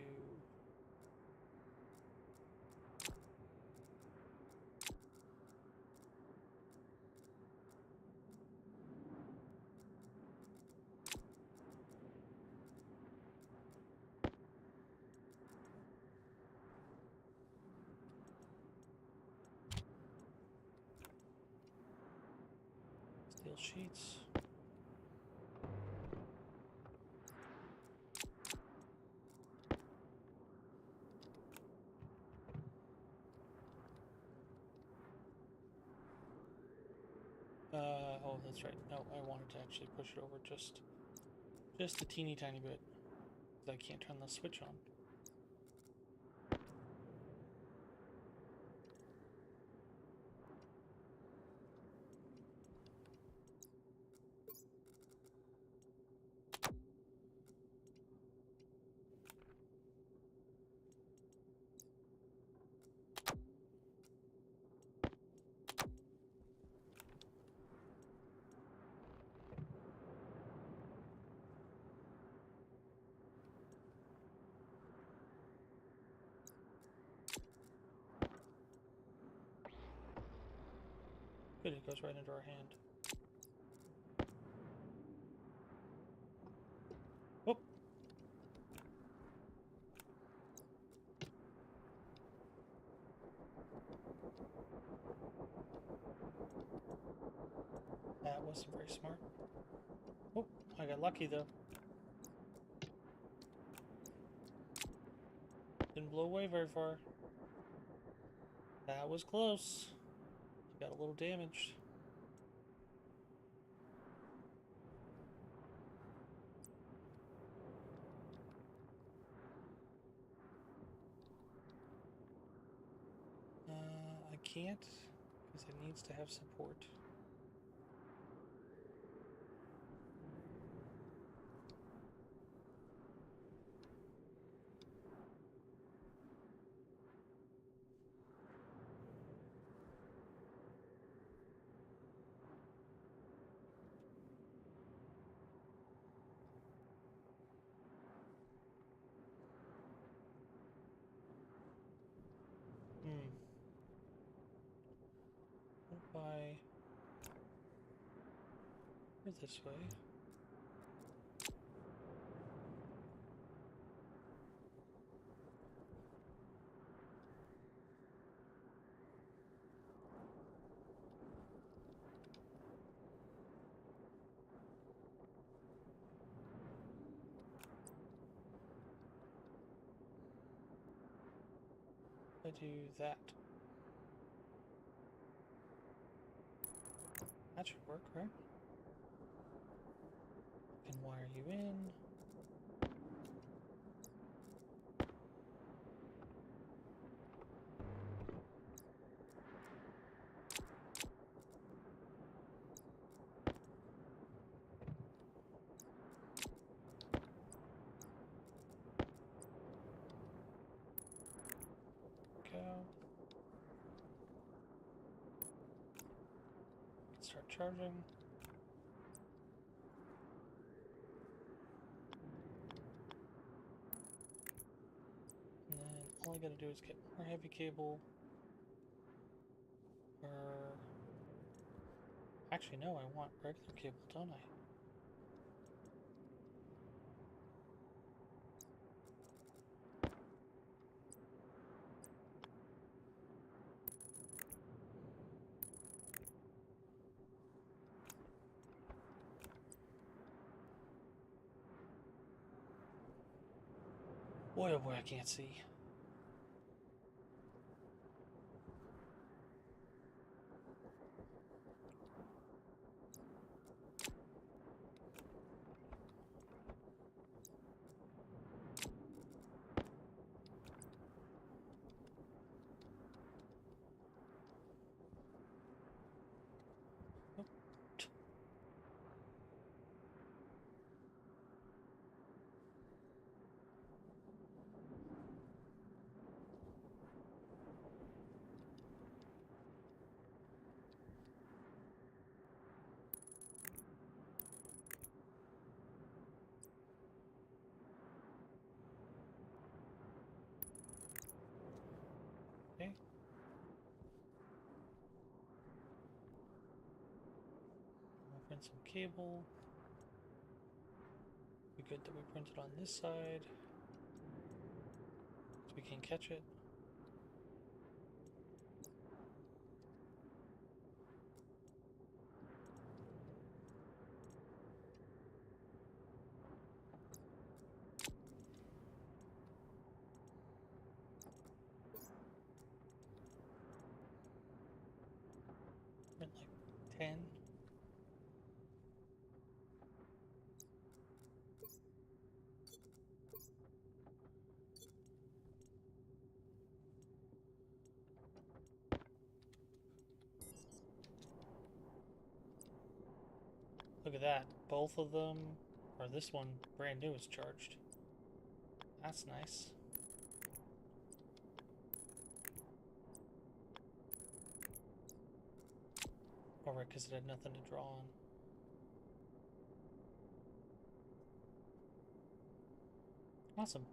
Steel sheets. Oh, that's right. No, I wanted to actually push it over just a teeny tiny bit. I can't turn the switch on. Good, it goes right into our hand. Whoop! That wasn't very smart. Oh, I got lucky though. Didn't blow away very far. That was close. Got a little damaged. I can't because it needs to have support. What if I go this way? I do that. That should work, right? Can wire you in. Go. Start charging. And then all I gotta do is get more heavy cable. Or actually no, I want regular cable, don't I? Boy, oh boy, I can't see. Nope. Okay. I'll print some cable. Be good that we print it on this side, so we can catch it. Look at that. Both of them, or this one, brand new, is charged. That's nice. Alright, because it had nothing to draw on. Awesome.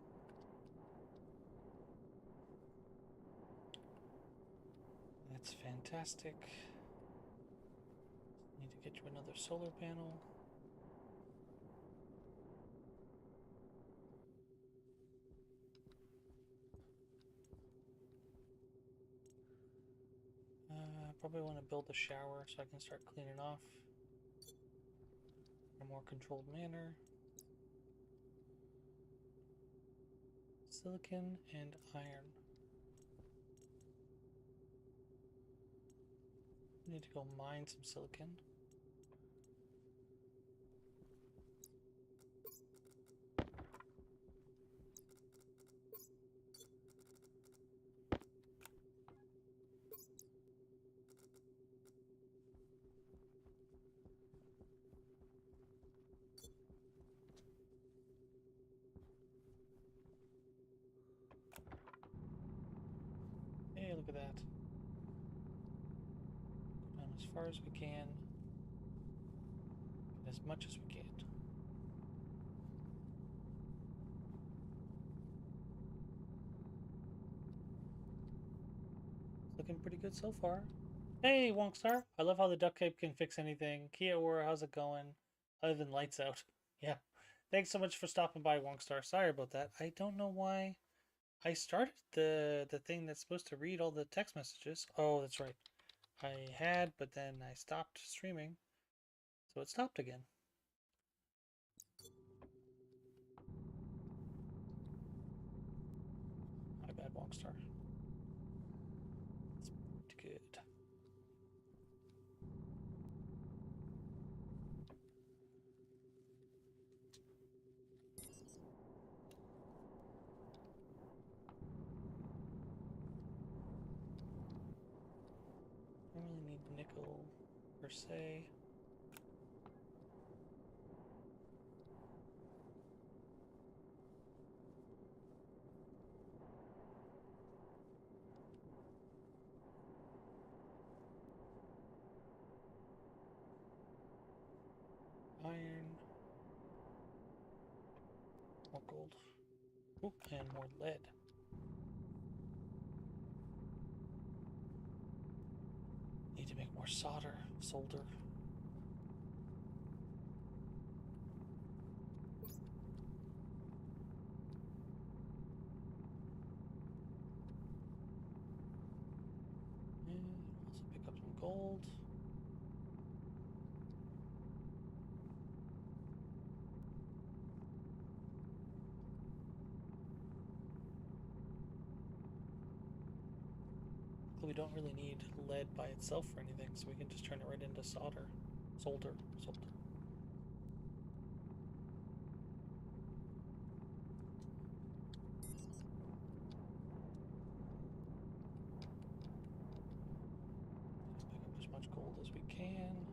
That's fantastic. Need to get you another solar panel. Probably want to build a shower so I can start cleaning off in a more controlled manner. Silicon and iron. Need to go mine some silicon. Hey, look at that. Go down as far as we can. Get as much as we can. Looking pretty good so far. Hey, Wonkstar. I love how the duct tape can fix anything. Kia Ora, how's it going? Other than lights out. Yeah. Thanks so much for stopping by, Wonkstar. Sorry about that. I don't know why I started the thing that's supposed to read all the text messages. Oh, that's right. I had, but then I stopped streaming. So it stopped again. My bad, Wonkstar. It's good. I don't really need nickel per se. Iron. More gold. Oop, and more lead. Need to make more solder. And also pick up some gold. We don't really need lead by itself for anything, so we can just turn it right into solder. Solder. Pick up as much gold as we can.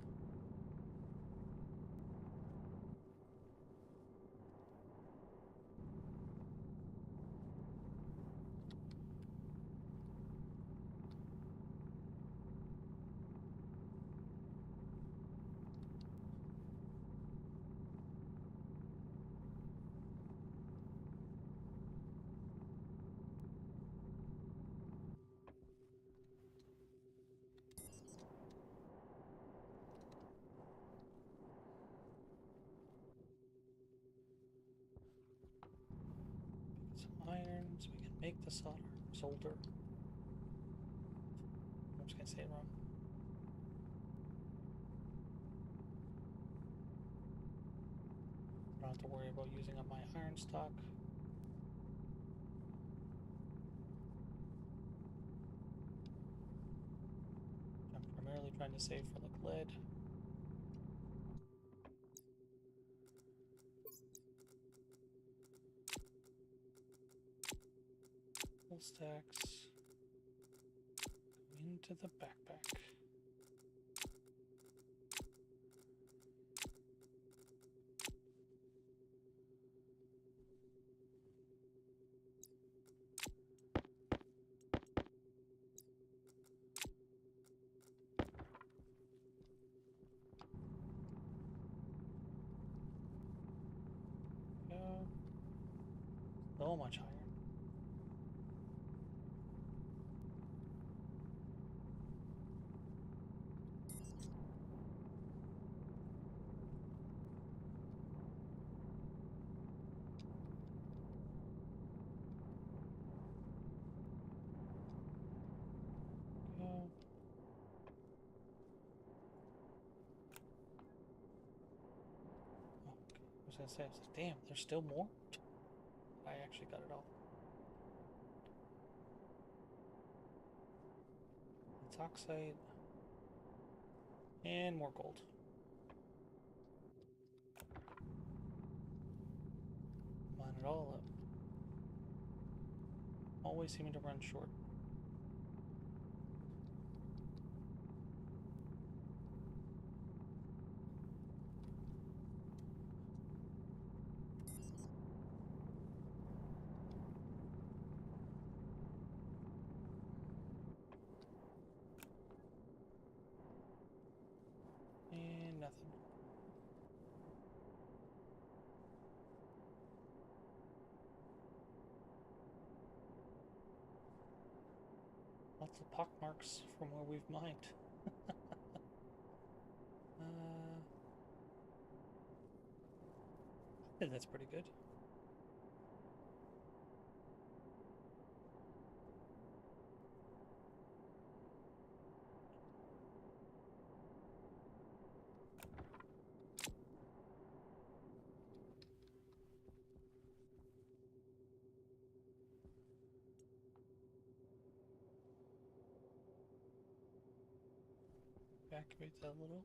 Some iron so we can make the solder. I'm just gonna say it wrong. I don't have to worry about using up my iron stock. I'm primarily trying to save for like lead. Full stacks. Into the backpack. so much iron. Go. Oh, I was gonna say, I was like, damn, there's still more? I actually got it all. It's oxide. And more gold. Line it all up. Always seeming to run short. And nothing. Lots of pock marks from where we've mined. I think that's pretty good. Activate that a little.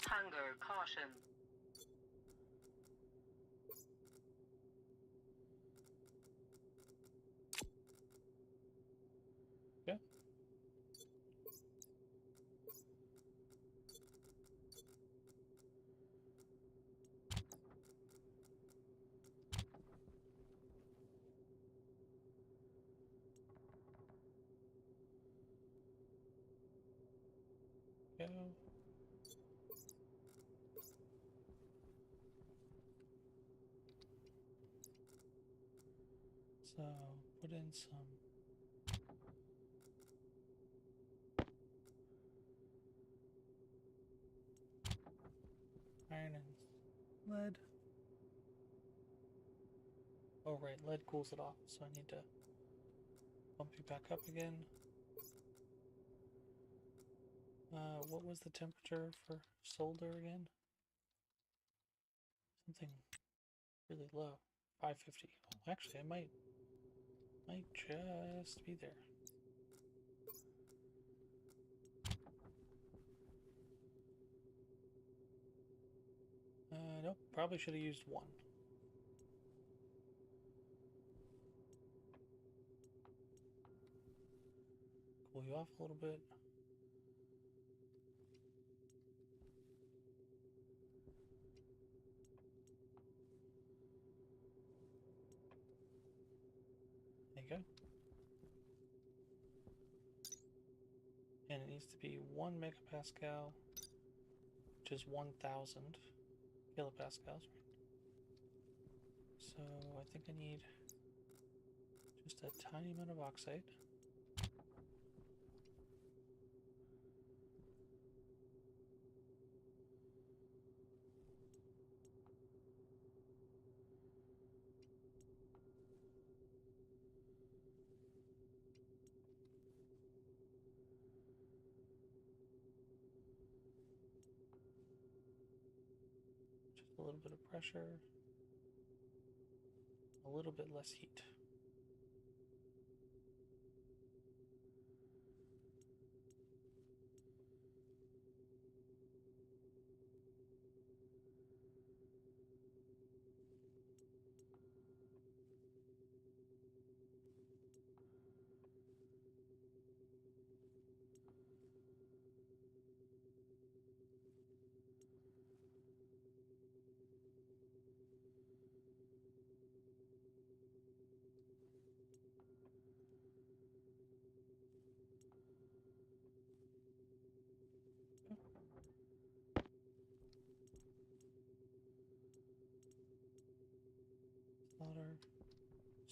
Hunger caution. Yeah. Go. So put in some iron and lead. Oh right, lead cools it off, so I need to bump you back up again. What was the temperature for solder again? Something really low. 550. Oh, actually, I might just be there. Nope, probably should have used 1. Cool you off a little bit. There you go. And it needs to be 1 megapascal, which is 1,000 kilopascals. So I think I need just a tiny amount of oxide. Just a little bit of pressure, a little bit less heat.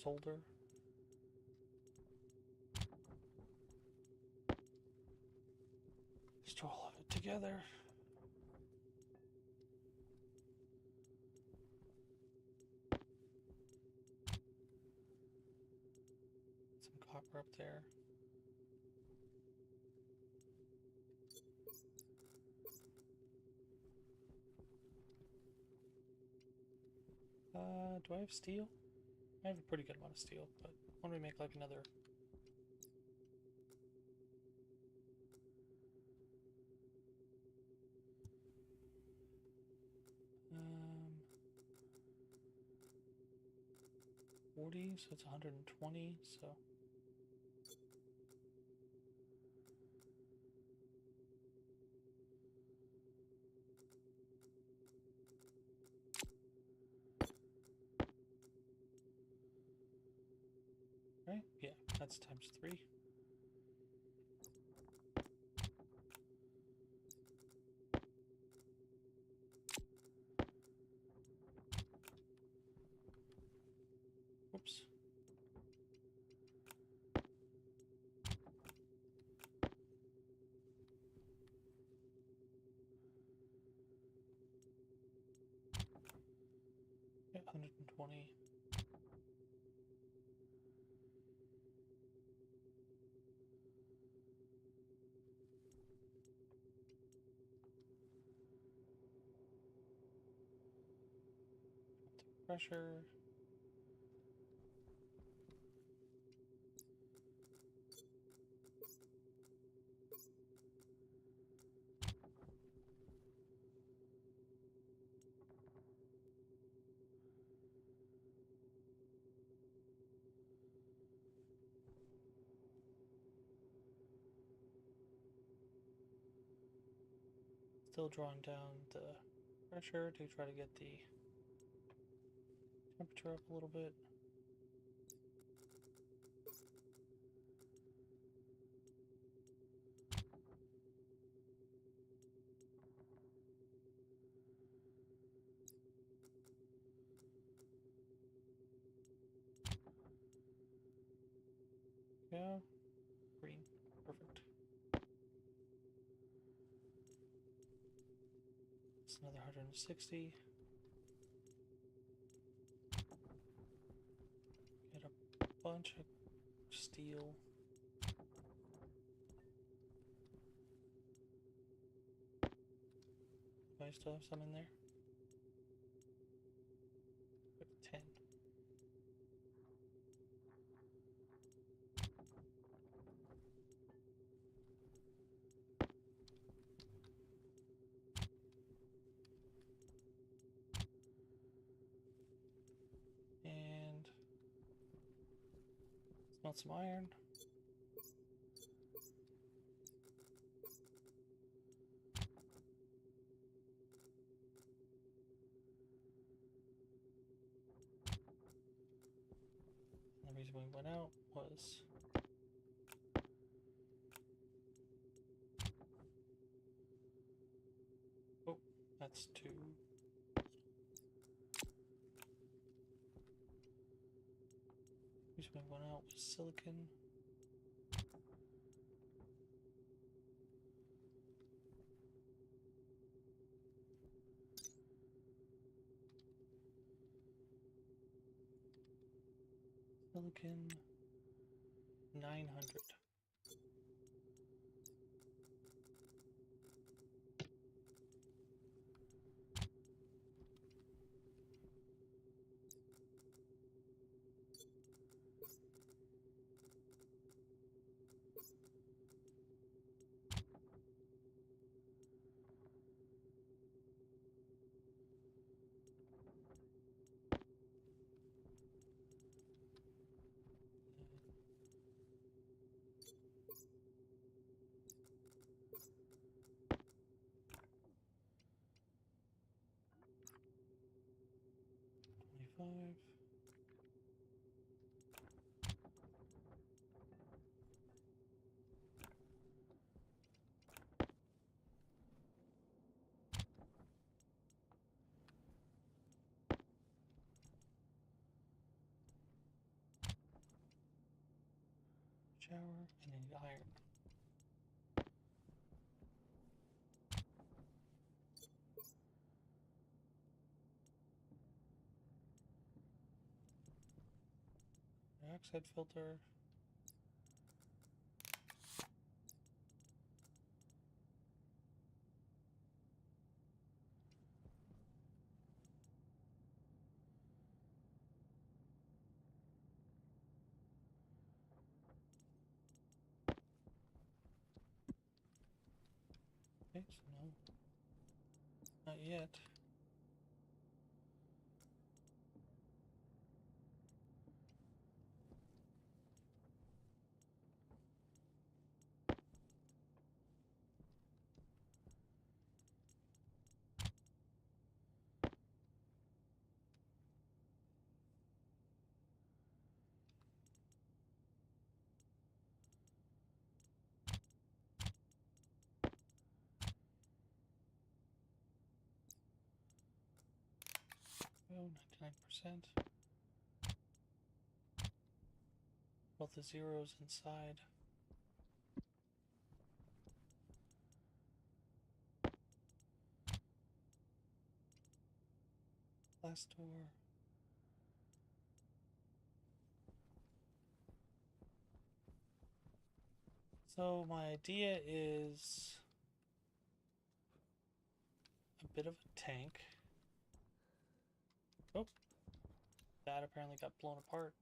solder. Just all of it together. Some copper up there. Do I have steel? I have a pretty good amount of steel, but why don't we make like another? Um, 40, so it's 120, so. Right? Yeah, that's times 3. Whoops. Yeah, 120. Pressure. Still drawing down the pressure to try to get the temperature up a little bit. Yeah, green, perfect. It's another 160. Get a bunch of steel. Do I still have some in there? 10. And smelt some iron. And the reason we went out was oh, that's 2. The reason we went out was silicon. Silicon 900. Shower, and I need iron. Dioxide filter. Okay, so no. Not yet. Oh, 99%. Both the zeros inside. Last door. So my idea is a bit of a tank. Oh, that apparently got blown apart.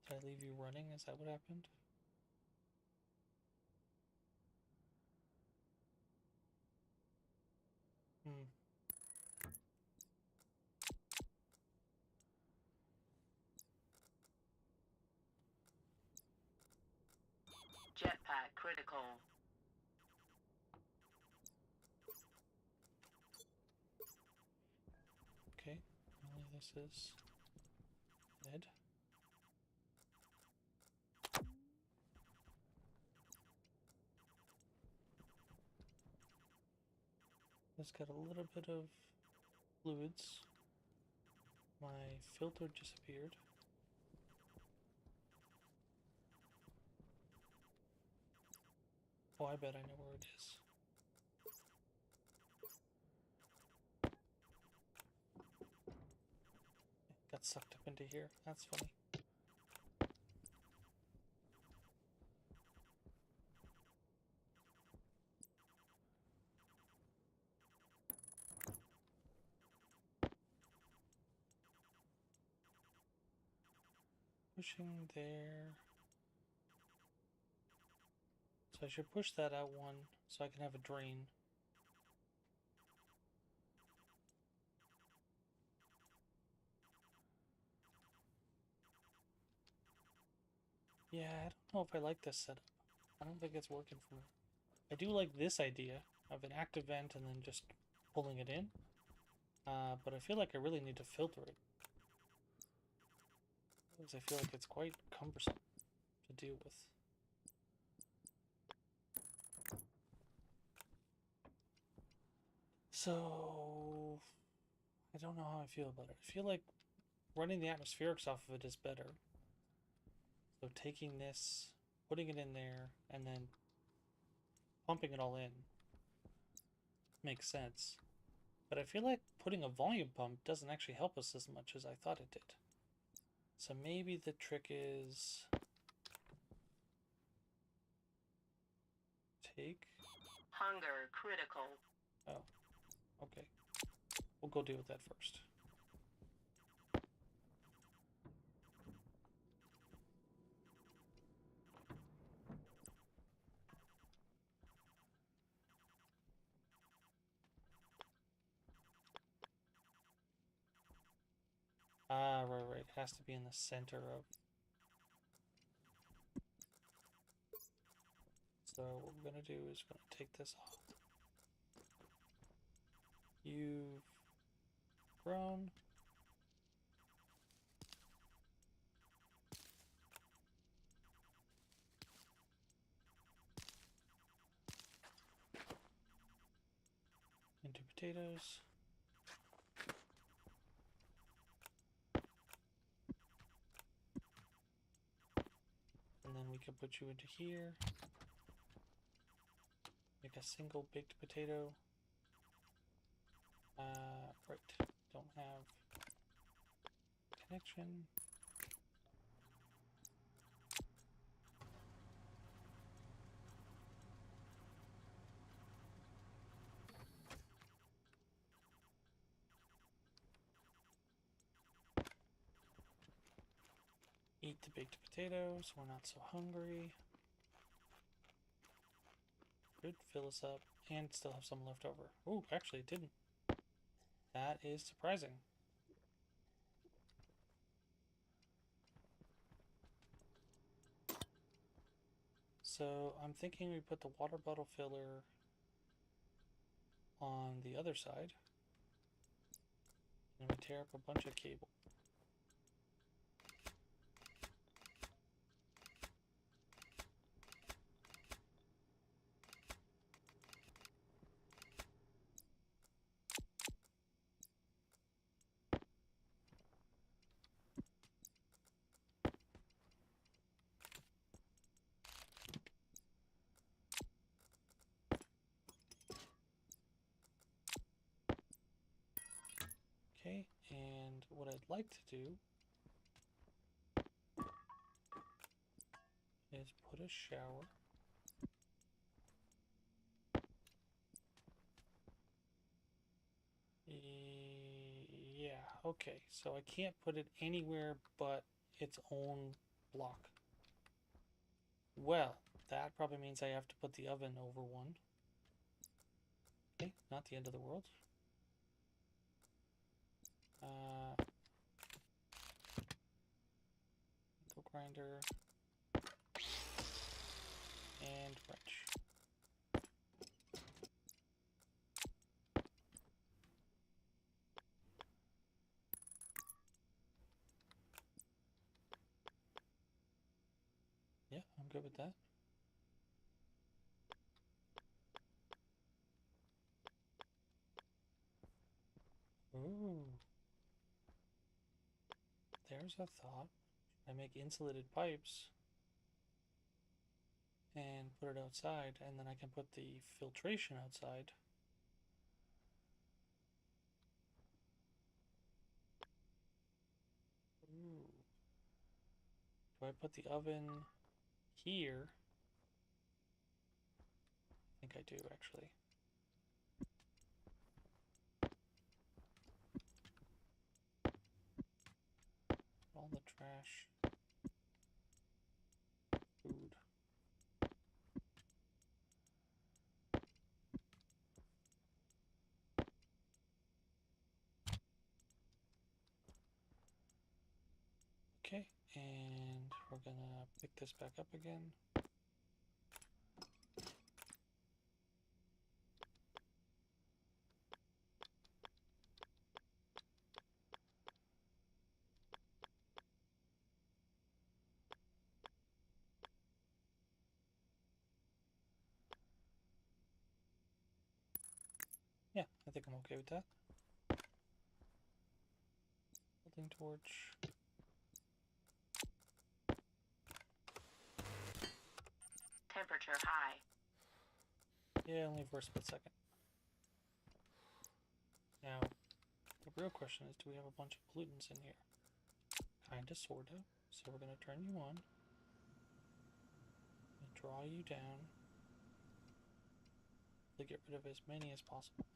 Did I leave you running? Is that what happened? Hmm. Jetpack critical. Okay. Only this is dead. It's got a little bit of fluids. My filter disappeared. Oh, I bet I know where it is. Got sucked up into here. That's funny. Pushing there. So I should push that out one so I can have a drain. Yeah, I don't know if I like this setup. I don't think it's working for me. I do like this idea of an active vent and then just pulling it in. But I feel like I really need to filter it. Because I feel like it's quite cumbersome to deal with. So, I don't know how I feel about it. I feel like running the atmospherics off of it is better. So taking this, putting it in there, and then pumping it all in makes sense. But I feel like putting a volume pump doesn't actually help us as much as I thought it did. So maybe the trick is take. Hunger critical. Oh, okay. We'll go deal with that first. Ah, right. It has to be in the center of. So what we're gonna do is we're gonna take this off. You've grown. Into potatoes. can put you into here. Make a single baked potato. Right. Don't have connection. Eat the baked potatoes, so we're not so hungry. Could fill us up and still have some left over. Oh, actually it didn't. That is surprising. So I'm thinking we put the water bottle filler on the other side. And we tear up a bunch of cable. Okay, and what I'd like to do is put a shower. Yeah, okay, so I can't put it anywhere but its own block. Well, that probably means I have to put the oven over one. Okay, not the end of the world. Go grinder and wrench. Yeah, I'm good with that. Ooh. There's a thought. I make insulated pipes and put it outside, and then I can put the filtration outside. Ooh. Do I put the oven here? I think I do, actually. All the trash. Food. Okay, and we're gonna pick this back up again. Yeah, I think I'm okay with that. Building torch. Temperature high. Yeah, only for a split second. Now, the real question is, do we have a bunch of pollutants in here? Kinda, sorta. So we're gonna turn you on. And draw you down. To get rid of as many as possible.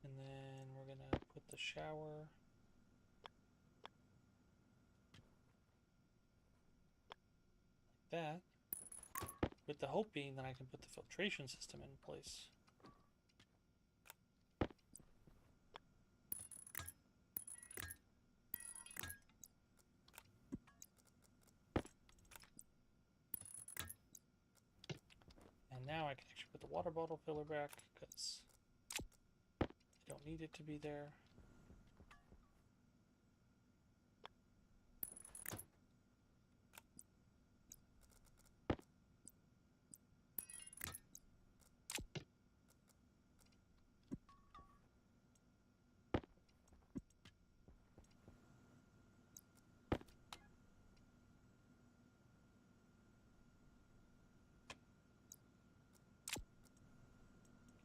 And then we're gonna put the shower like that, with the hope being that I can put the filtration system in place. And now I can actually put the water bottle filler back because I don't need it to be there.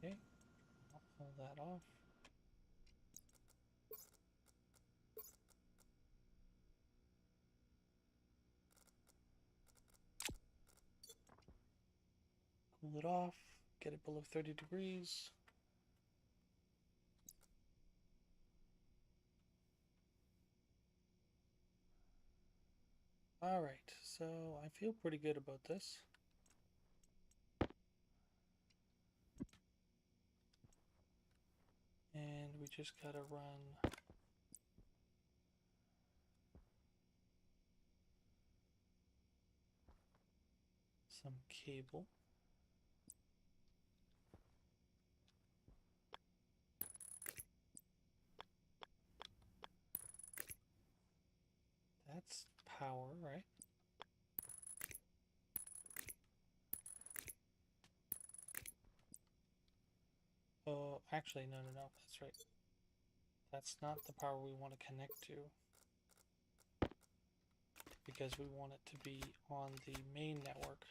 Okay, I'll pull that off. Cool it off, get it below 30 degrees. Alright, so I feel pretty good about this. And we just gotta run some cable. That's power, right? Oh, actually, no, that's right. That's not the power we want to connect to, because we want it to be on the main network.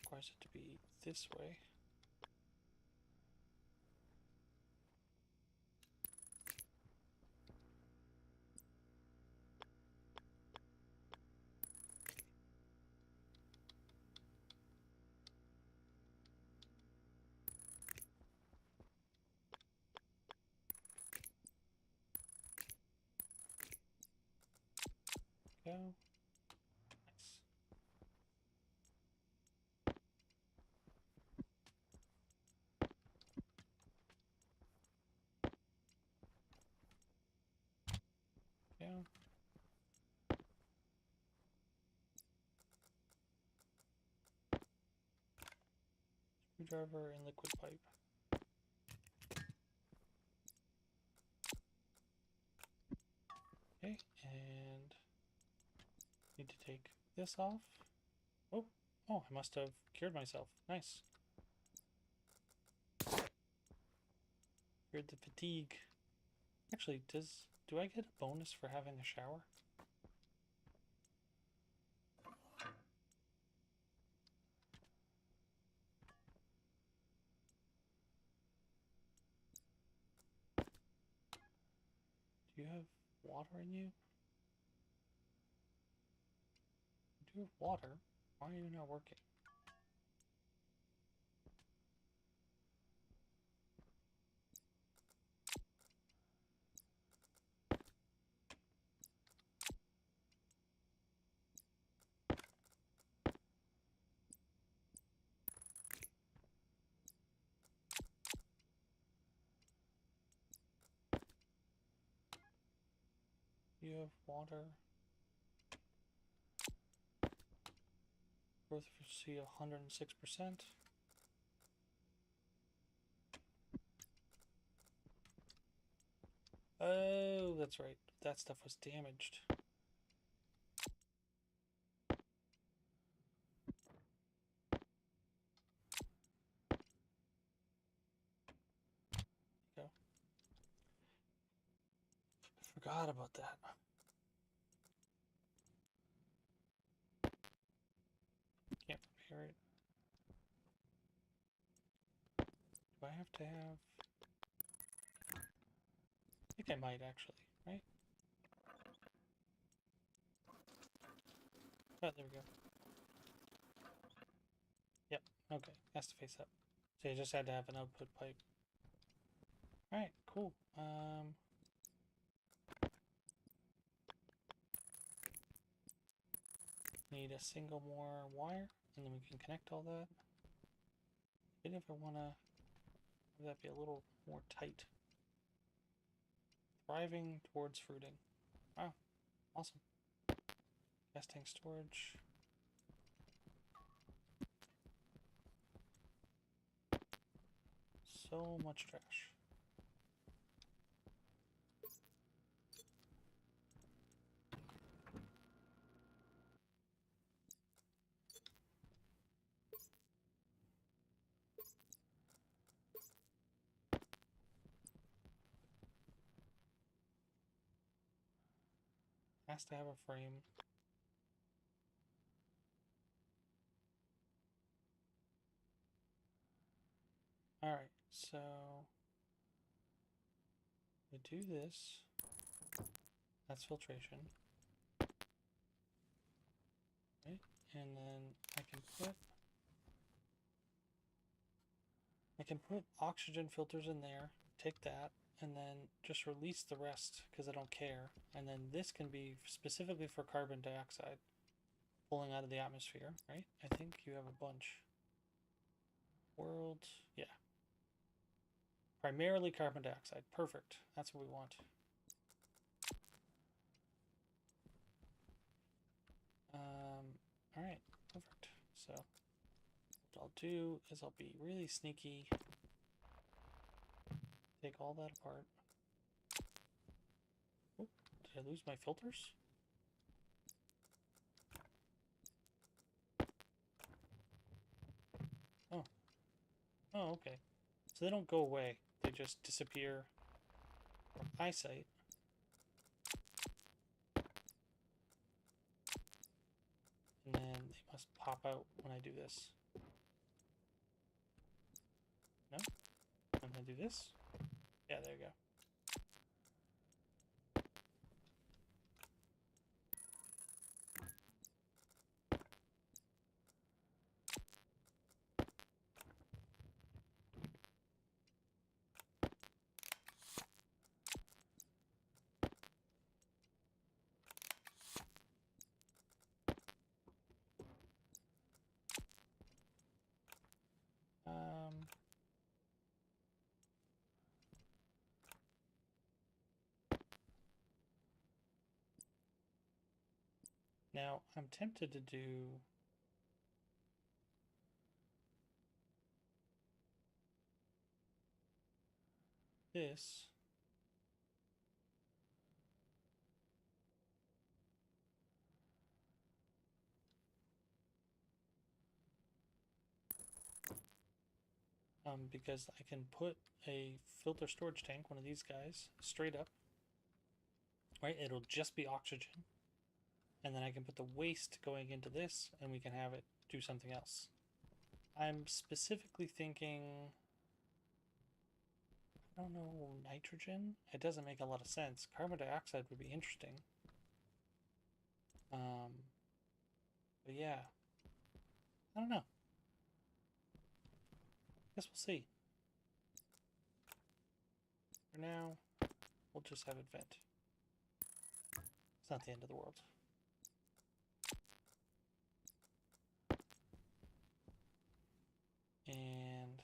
Requires it to be this way. Go. Nice. Go. Screwdriver and liquid pipe. Okay, and need to take this off. Oh, I must have cured myself. Nice. Cured the fatigue. Actually, do I get a bonus for having a shower? Do you have water in you? You do have water. Why are you not working? You have water. Growth efficiency 106%. Oh, that's right. That stuff was damaged. Go. Forgot about that. Can't prepare it. Do I have to have... I think I might actually, right? Oh, there we go. Yep, okay. Has to face up. So you just had to have an output pipe. Alright, cool. Need a single more wire, and then we can connect all that. Maybe if I want to have that be a little more tight. Thriving towards fruiting. Wow, awesome. Gas tank storage. So much trash. Has to have a frame. Alright, so we do this. That's filtration. Right? And then I can put oxygen filters in there, take that, and then just release the rest because I don't care. And then this can be specifically for carbon dioxide pulling out of the atmosphere, right? I think you have a bunch. World, yeah. Primarily carbon dioxide. Perfect. That's what we want. All right, perfect. So what I'll do is I'll be really sneaky. Take all that apart. Oop, did I lose my filters? Oh. Oh, okay. So they don't go away. They just disappear from eyesight. And then they must pop out when I do this. No? When I do this? Yeah, there you go. Now, I'm tempted to do this. Because I can put a filter storage tank, one of these guys, straight up. Right? It'll just be oxygen. And then I can put the waste going into this, and we can have it do something else. I'm specifically thinking, I don't know, nitrogen? It doesn't make a lot of sense. Carbon dioxide would be interesting. But yeah, I don't know. Guess we'll see. For now, we'll just have it vent. It's not the end of the world. And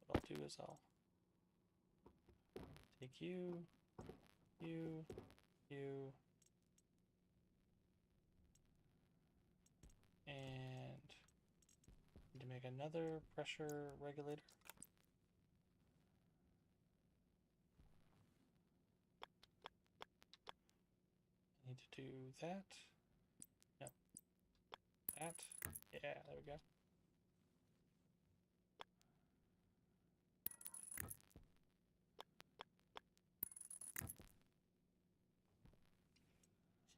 what I'll do is I'll take you, you, and need to make another pressure regulator. I need to do that. No. That. Yeah, there we go.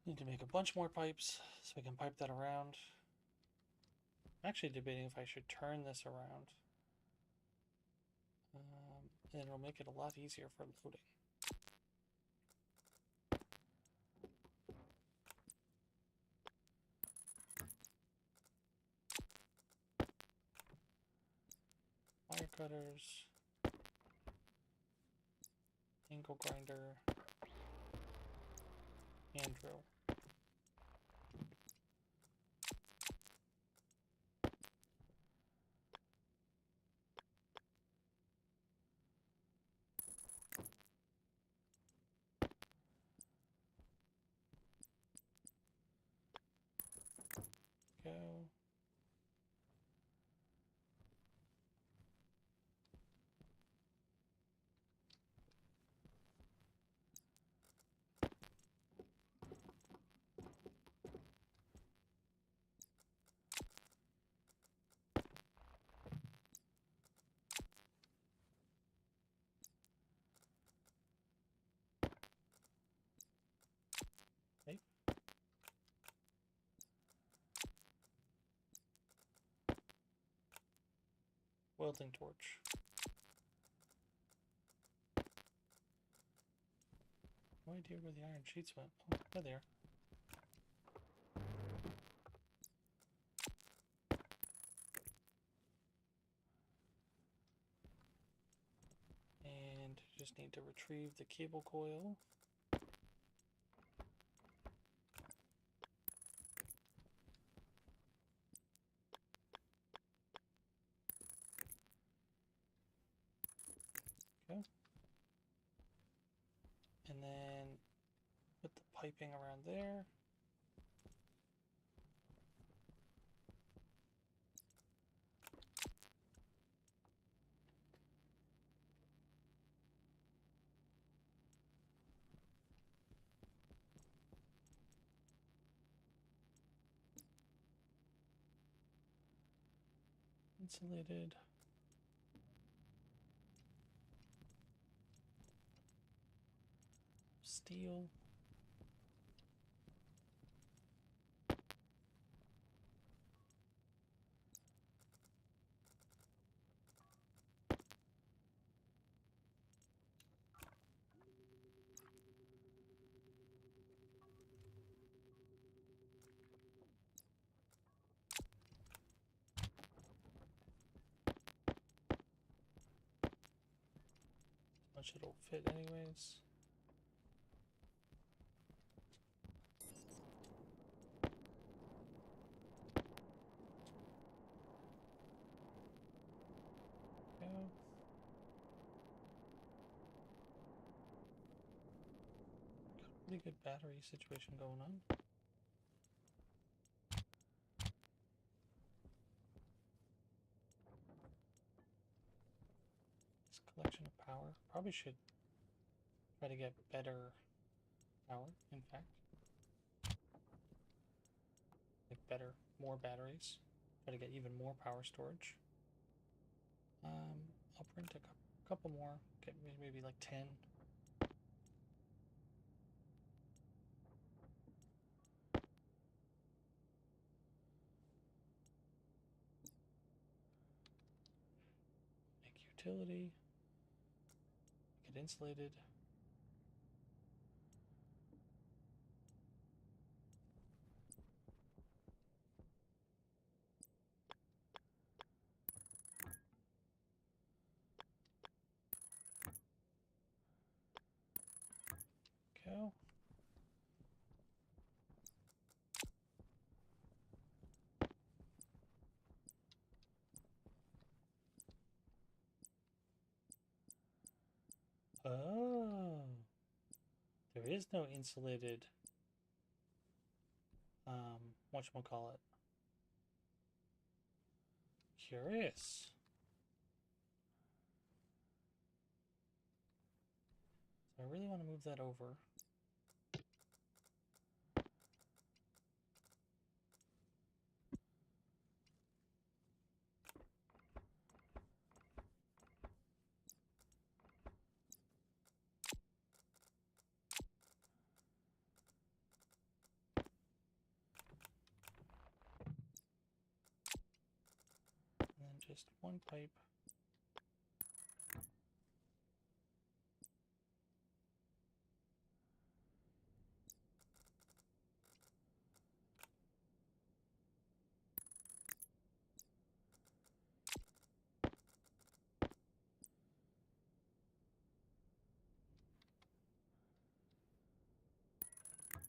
Need to make a bunch more pipes so we can pipe that around. I'm actually debating if I should turn this around. And it'll make it a lot easier for loading. Wire cutters, angle grinder, hand drill. Go. welding torch. No idea where the iron sheets went. Oh, there they are. And just need to retrieve the cable coil. Okay. And then put the piping around there. Insulated. Steel. Much it'll fit anyways. Yeah. Pretty good battery situation going on. This collection of power. Probably should try to get better power, in fact. Like better, more batteries. Try to get even more power storage. I'll print a couple more. Get maybe like 10. Make utility. Get insulated. Go. Oh, there is no insulated, whatchamacallit. Curious. So I really want to move that over. And then just one pipe.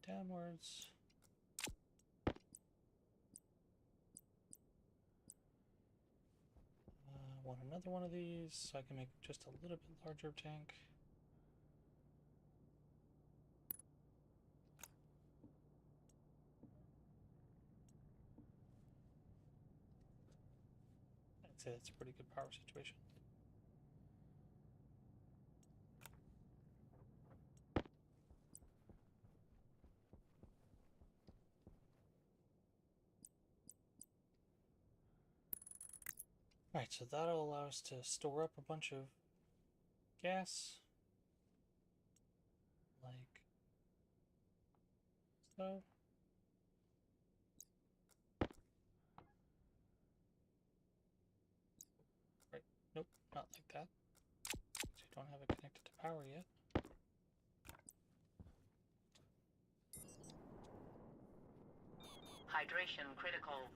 Downwards. Want another one of these so I can make just a little bit larger tank. I'd say that's a pretty good power situation. Alright, so that'll allow us to store up a bunch of gas. Like so. Right, not like that. So you don't have it connected to power yet. Hydration critical.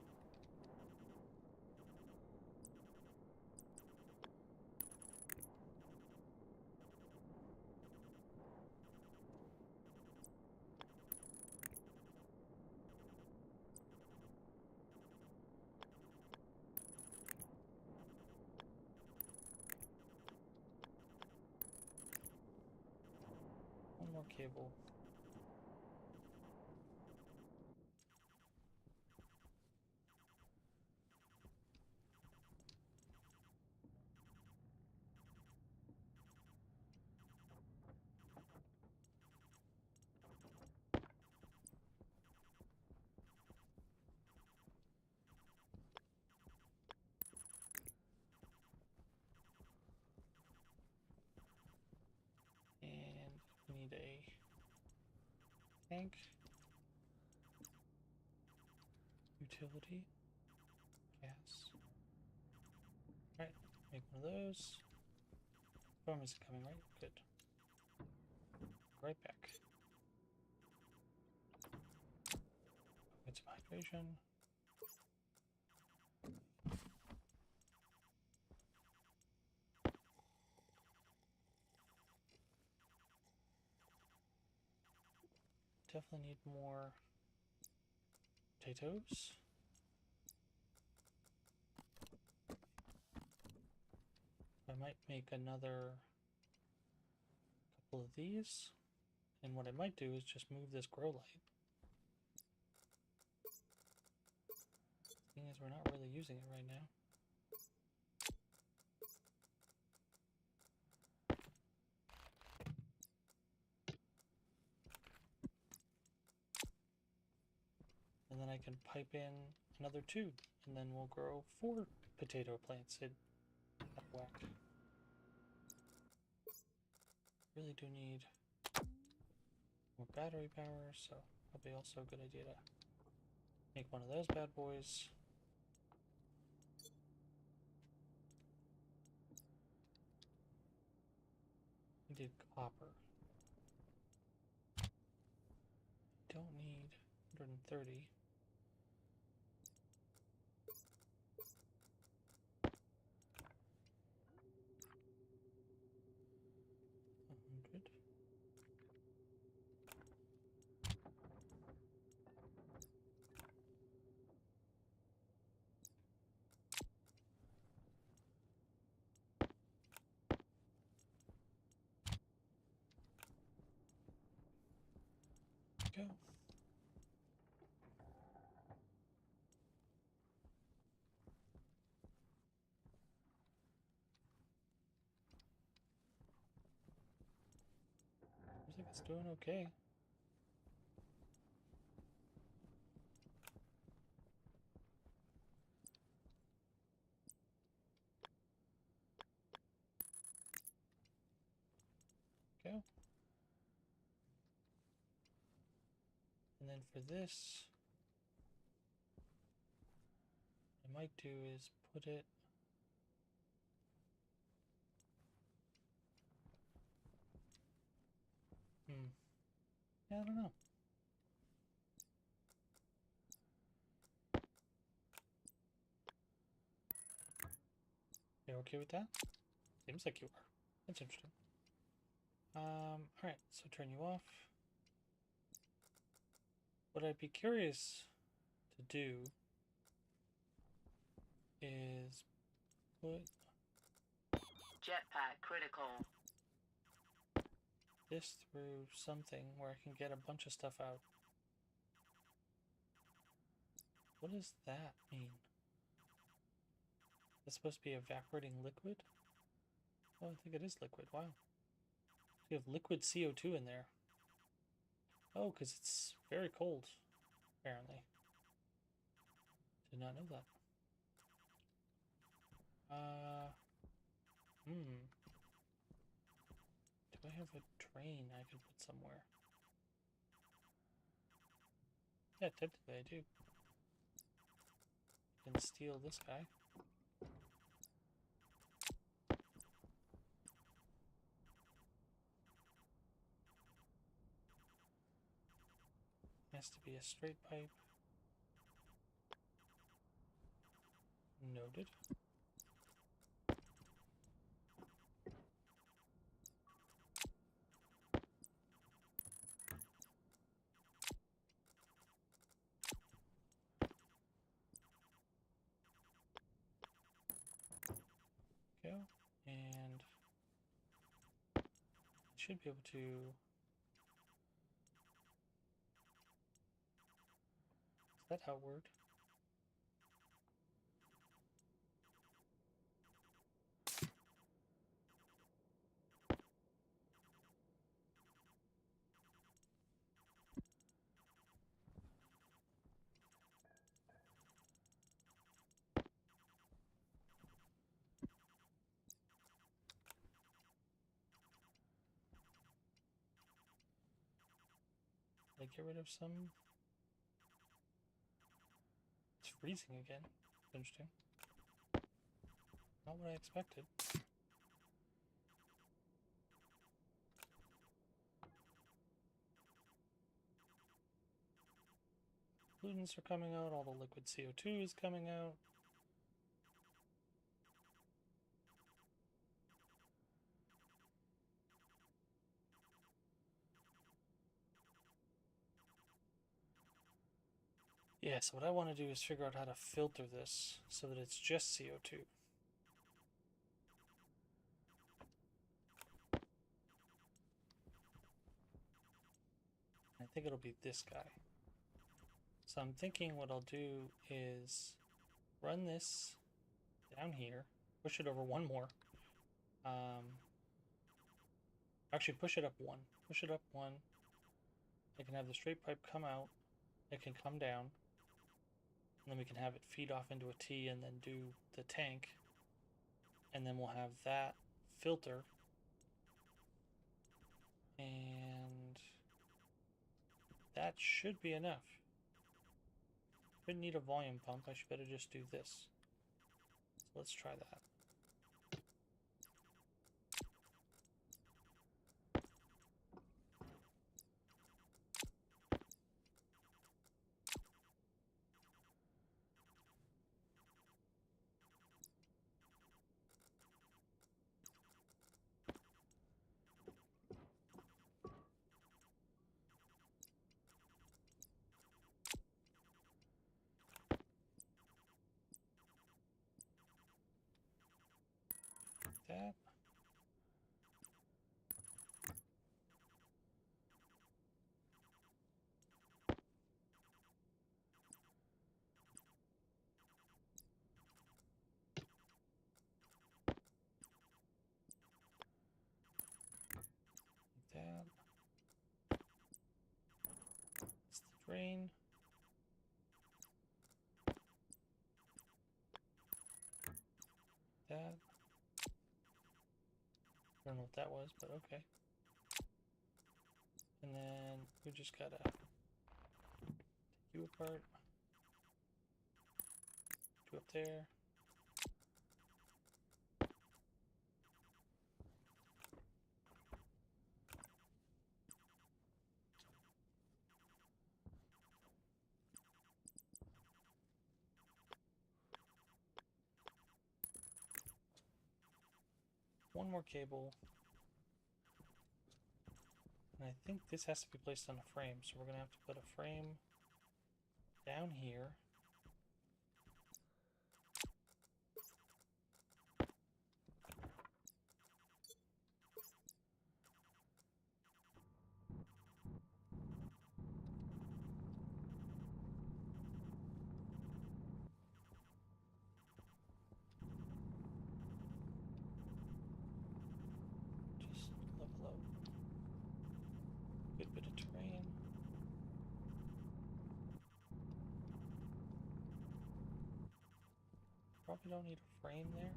One more cable. And we need a tank. Utility. Gas. Alright, make one of those. Storm isn't coming, right? Good. Right back. Get some hydration. Definitely need more potatoes. I might make another couple of these. And what I might do is just move this grow light. Thing is, we're not really using it right now. And then I can pipe in another tube, and then we'll grow 4 potato plants in that whack. Really do need more battery power, so probably also a good idea to make one of those bad boys. We did copper. Don't need 130. Go. Looks like it's doing okay. Go. And then for this, what I might do is put it yeah, I don't know. You're okay with that? Seems like you are. That's interesting. Alright, so turn you off. What I'd be curious to do is put Jetpack critical. this through something where I can get a bunch of stuff out. What does that mean? That's supposed to be evaporating liquid? Oh, I think it is liquid. Wow. You have liquid CO2 in there. Oh, because it's very cold, apparently. Did not know that. Do I have a drain I can put somewhere? Yeah, technically I do. I can steal this guy. has to be a straight pipe. Noted. Go. And I should be able to... Is that outward? Did I get rid of some? It's freezing again. Interesting. Not what I expected. Pollutants are coming out, all the liquid CO2 is coming out. Yeah, so what I want to do is figure out how to filter this so that it's just CO2. I think it'll be this guy. So I'm thinking what I'll do is run this down here, push it over one more. Actually, push it up one. Push it up one. I can have the straight pipe come out. It can come down. And then we can have it feed off into a T and then do the tank. And then we'll have that filter. And that should be enough. Shouldn't need a volume pump. I should better just do this. So let's try that. That. That. It's the drain. That. I don't know what that was, but okay. And then we just gotta take you apart. Two up there. One more cable. And I think this has to be placed on a frame, so we're going to have to put a frame down here. Just level out. Good bit of terrain. Probably don't need a frame there.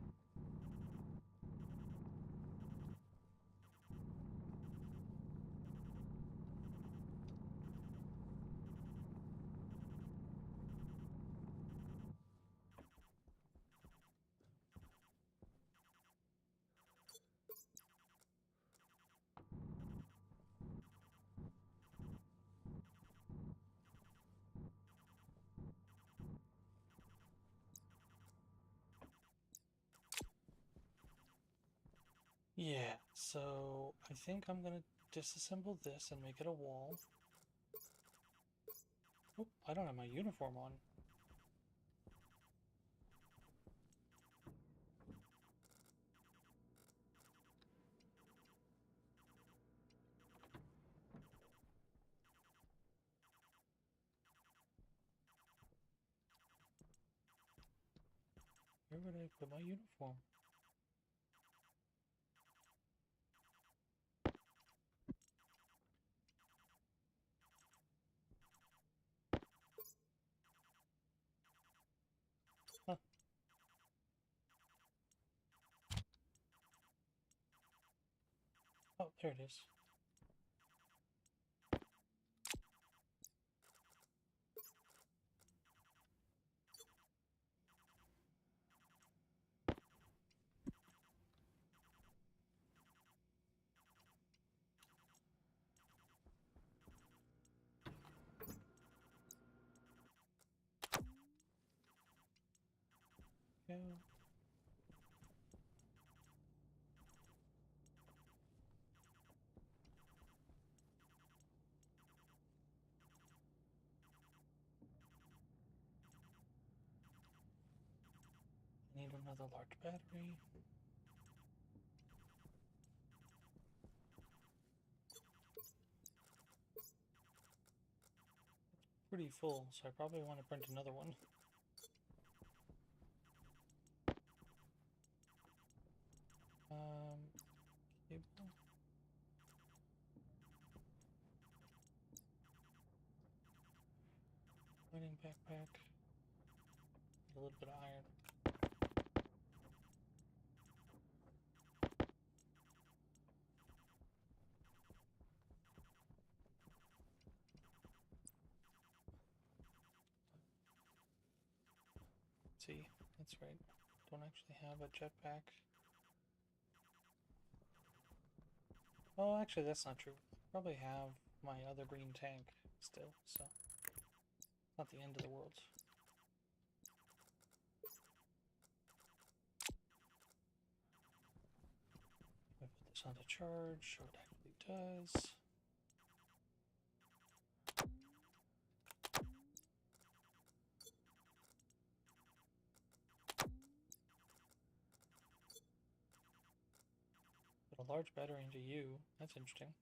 Yeah, so I think I'm gonna disassemble this and make it a wall. Oh, I don't have my uniform on. Where would I put my uniform? Huh. Oh, there it is. Yeah. I need another large battery. Pretty full, so I probably want to print another one. Cable. Mining backpack. A little bit of iron. See, that's right. Don't actually have a jetpack. Oh, actually, that's not true. I probably have my other green tank still, so not the end of the world. I put this on the charge, so it actually does. Put a large battery into you. That's interesting.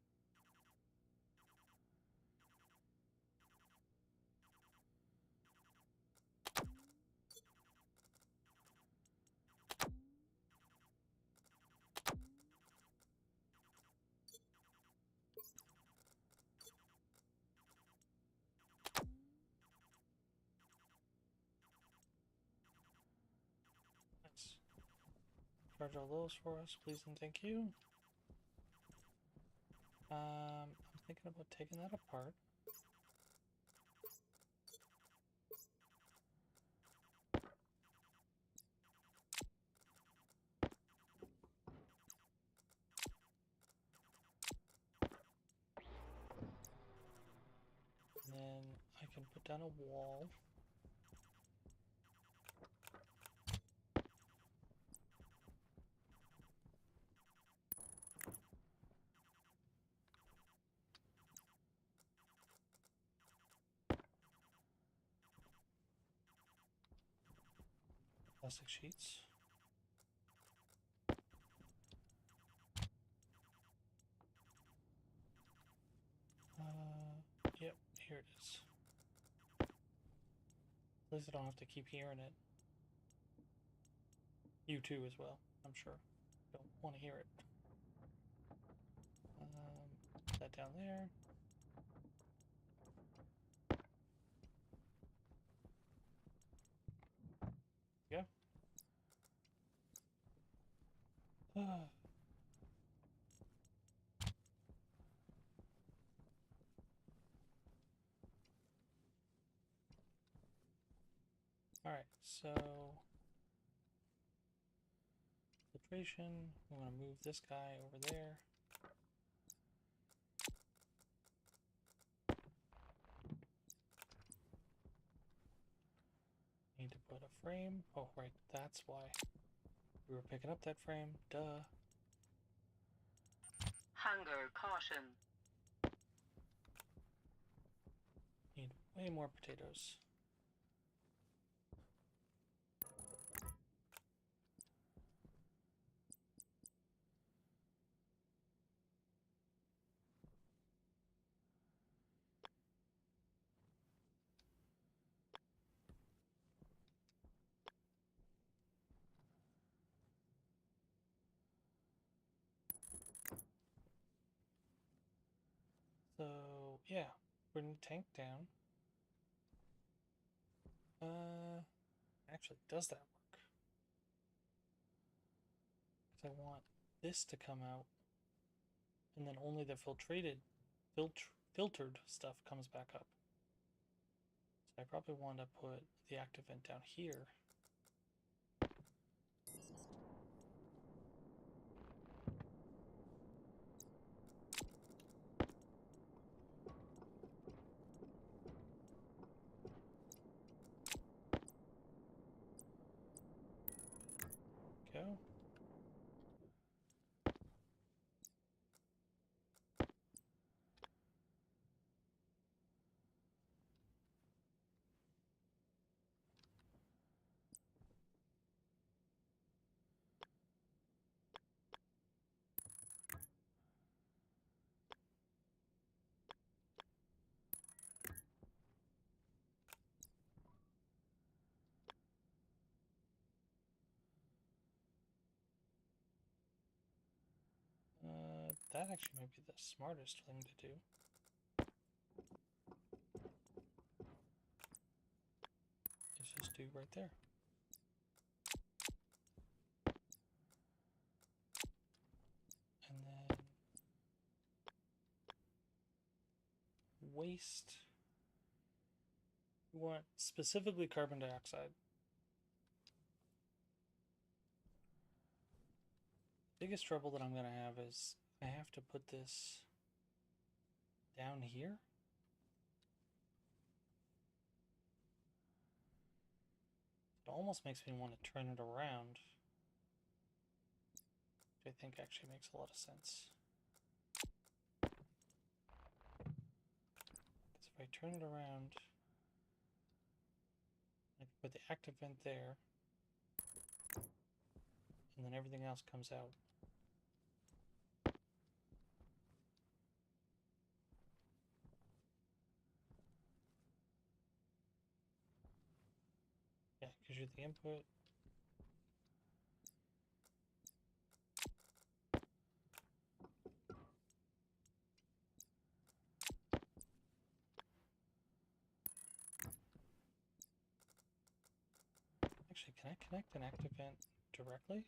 Nice. Charge all those for us, please and thank you. I'm thinking about taking that apart. And then I can put down a wall. Plastic sheets. Yep, here it is. At least I don't have to keep hearing it. You too as well, I'm sure. Don't want to hear it. Put that down there. Yeah. Alright, so filtration, we want to move this guy over there. Need to put a frame. Oh, right, that's why we were picking up that frame. Duh. Driver caution. Need way more potatoes. So yeah, bring the tank down. Actually, does that work? Because I want this to come out, and then only the filtered stuff comes back up. So I probably want to put the active vent down here. Go. That actually might be the smartest thing to do. Is just do right there. And then waste. We want specifically carbon dioxide. Biggest trouble that I'm going to have is I have to put this down here. It almost makes me want to turn it around, which I think actually makes a lot of sense. Because if I turn it around, I can put the active vent there, and then everything else comes out. Yeah, gives you the input. Actually, can I connect an active vent directly?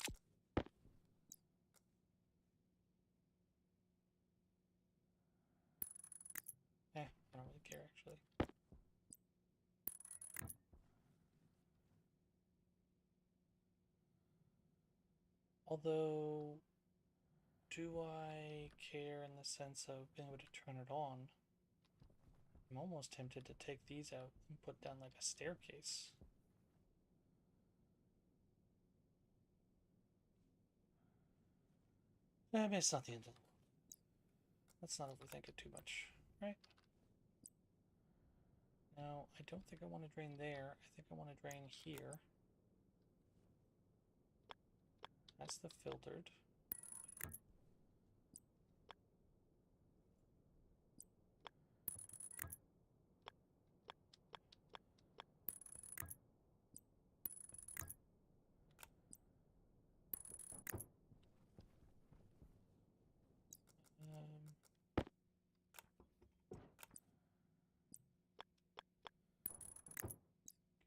I don't really care actually. Although, do I care in the sense of being able to turn it on? I'm almost tempted to take these out and put down like a staircase. I mean, it's not the end of the world. Let's not overthink it too much, right? No, I don't think I want to drain there. I think I want to drain here. That's the filtered.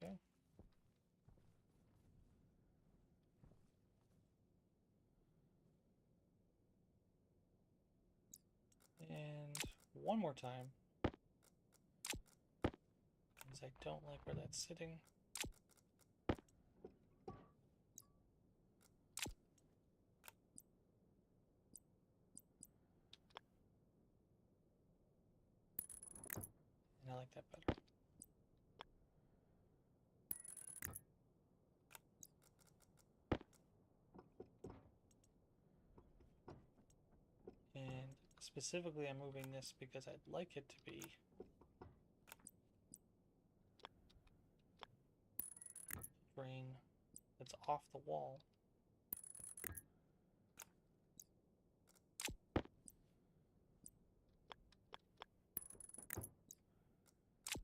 Okay. And one more time, because I don't like where that's sitting. And I like that better. And Specifically, I'm moving this because I'd like it to be drain that's off the wall.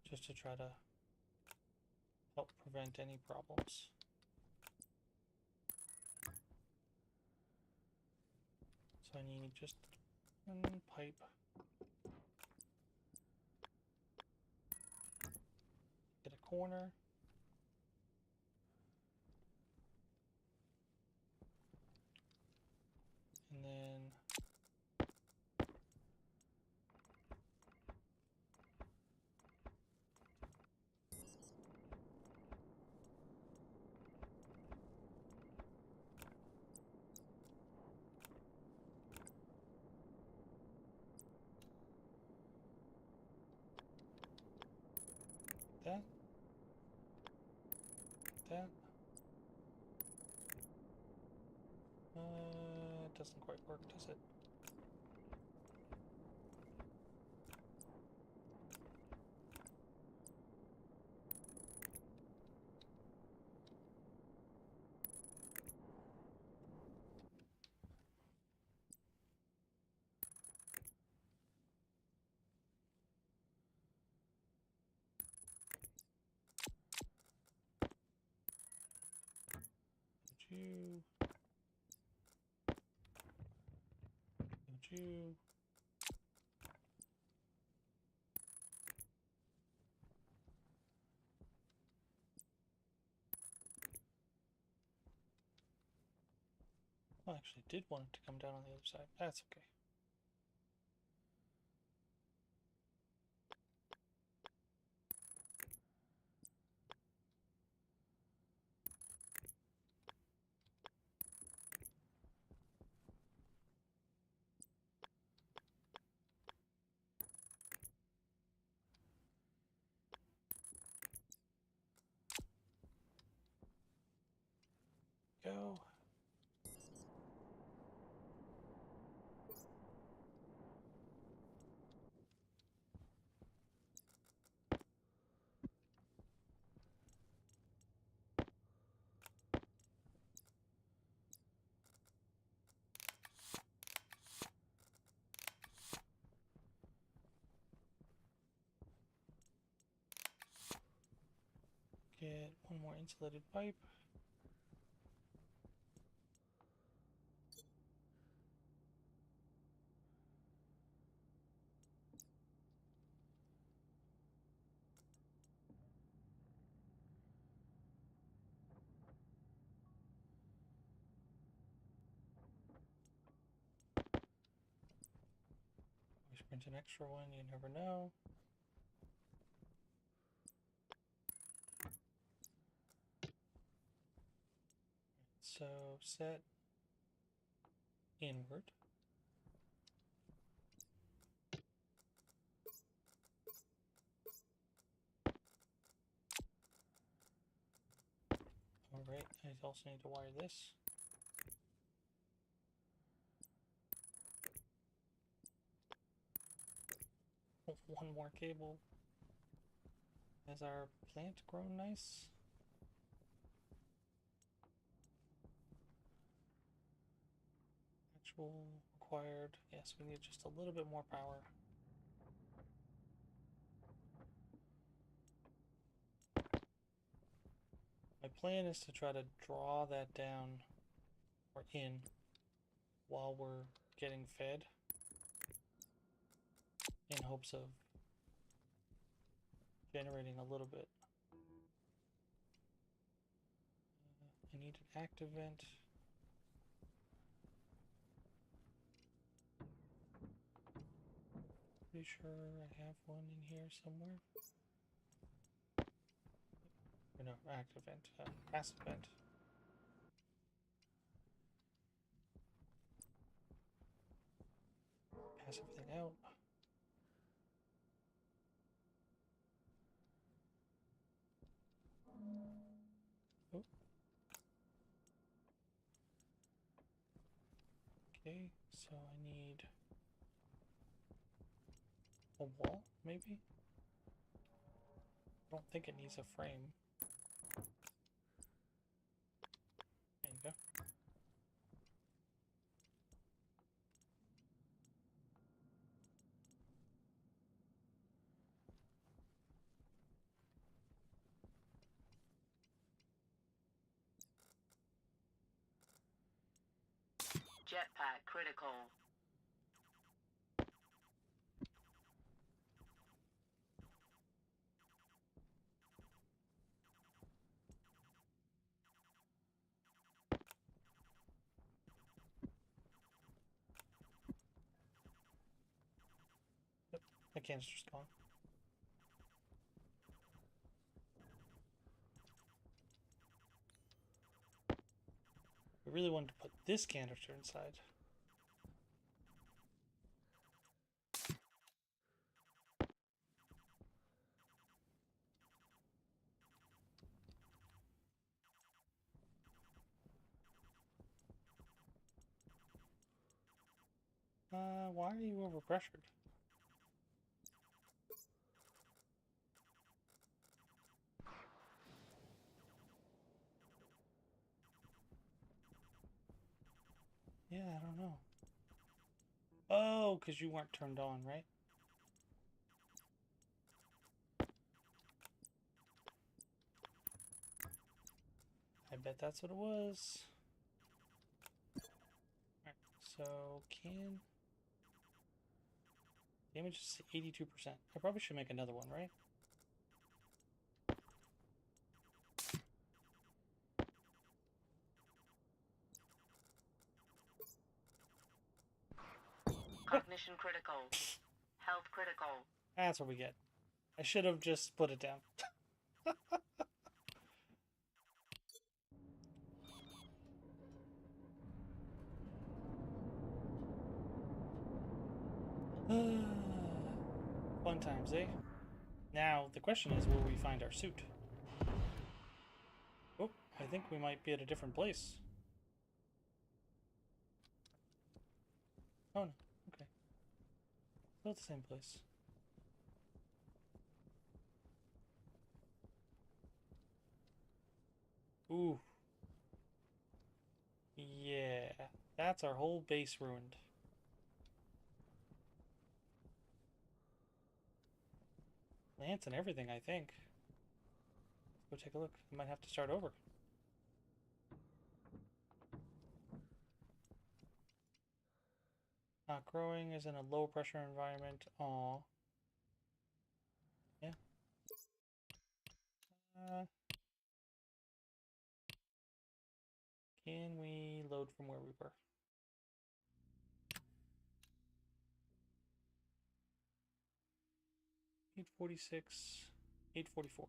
Just to try to help prevent any problems. So I need just one pipe. Get a corner. And then that. That. It doesn't quite work, does it? You. I actually did want it to come down on the other side. That's okay. Go. Get one more insulated pipe. Always print an extra one, you never know. So set inward. Alright, I also need to wire this. One more cable. Has our plant grown nice? Actual required. Yes, we need just a little bit more power. My plan is to try to draw that down or in while we're getting fed in hopes of generating a little bit. I need an active vent. Pretty sure I have one in here somewhere. Or no, active vent, passive vent. Pass everything out. Oh. Okay, so I need A wall, maybe? I don't think it needs a frame. There you go. Jetpack critical. Yep, the canister's gone. We really wanted to put this canister inside. Why are you overpressured? Yeah, I don't know. Oh, because you weren't turned on, right? I bet that's what it was. Alright, so can... Damage is 82%. I probably should make another one, right? Cognition critical. Health critical. That's what we get. I should have just put it down. Fun times, eh? Now, the question is, will we find our suit? Oh, I think we might be at a different place. Oh, no. Okay. Still at the same place. Ooh. Yeah. That's our whole base ruined. Lance and everything, I think. Let's go take a look. I might have to start over. Not growing is in a low pressure environment. Aw. Yeah. Can we load from where we were? $846, $844.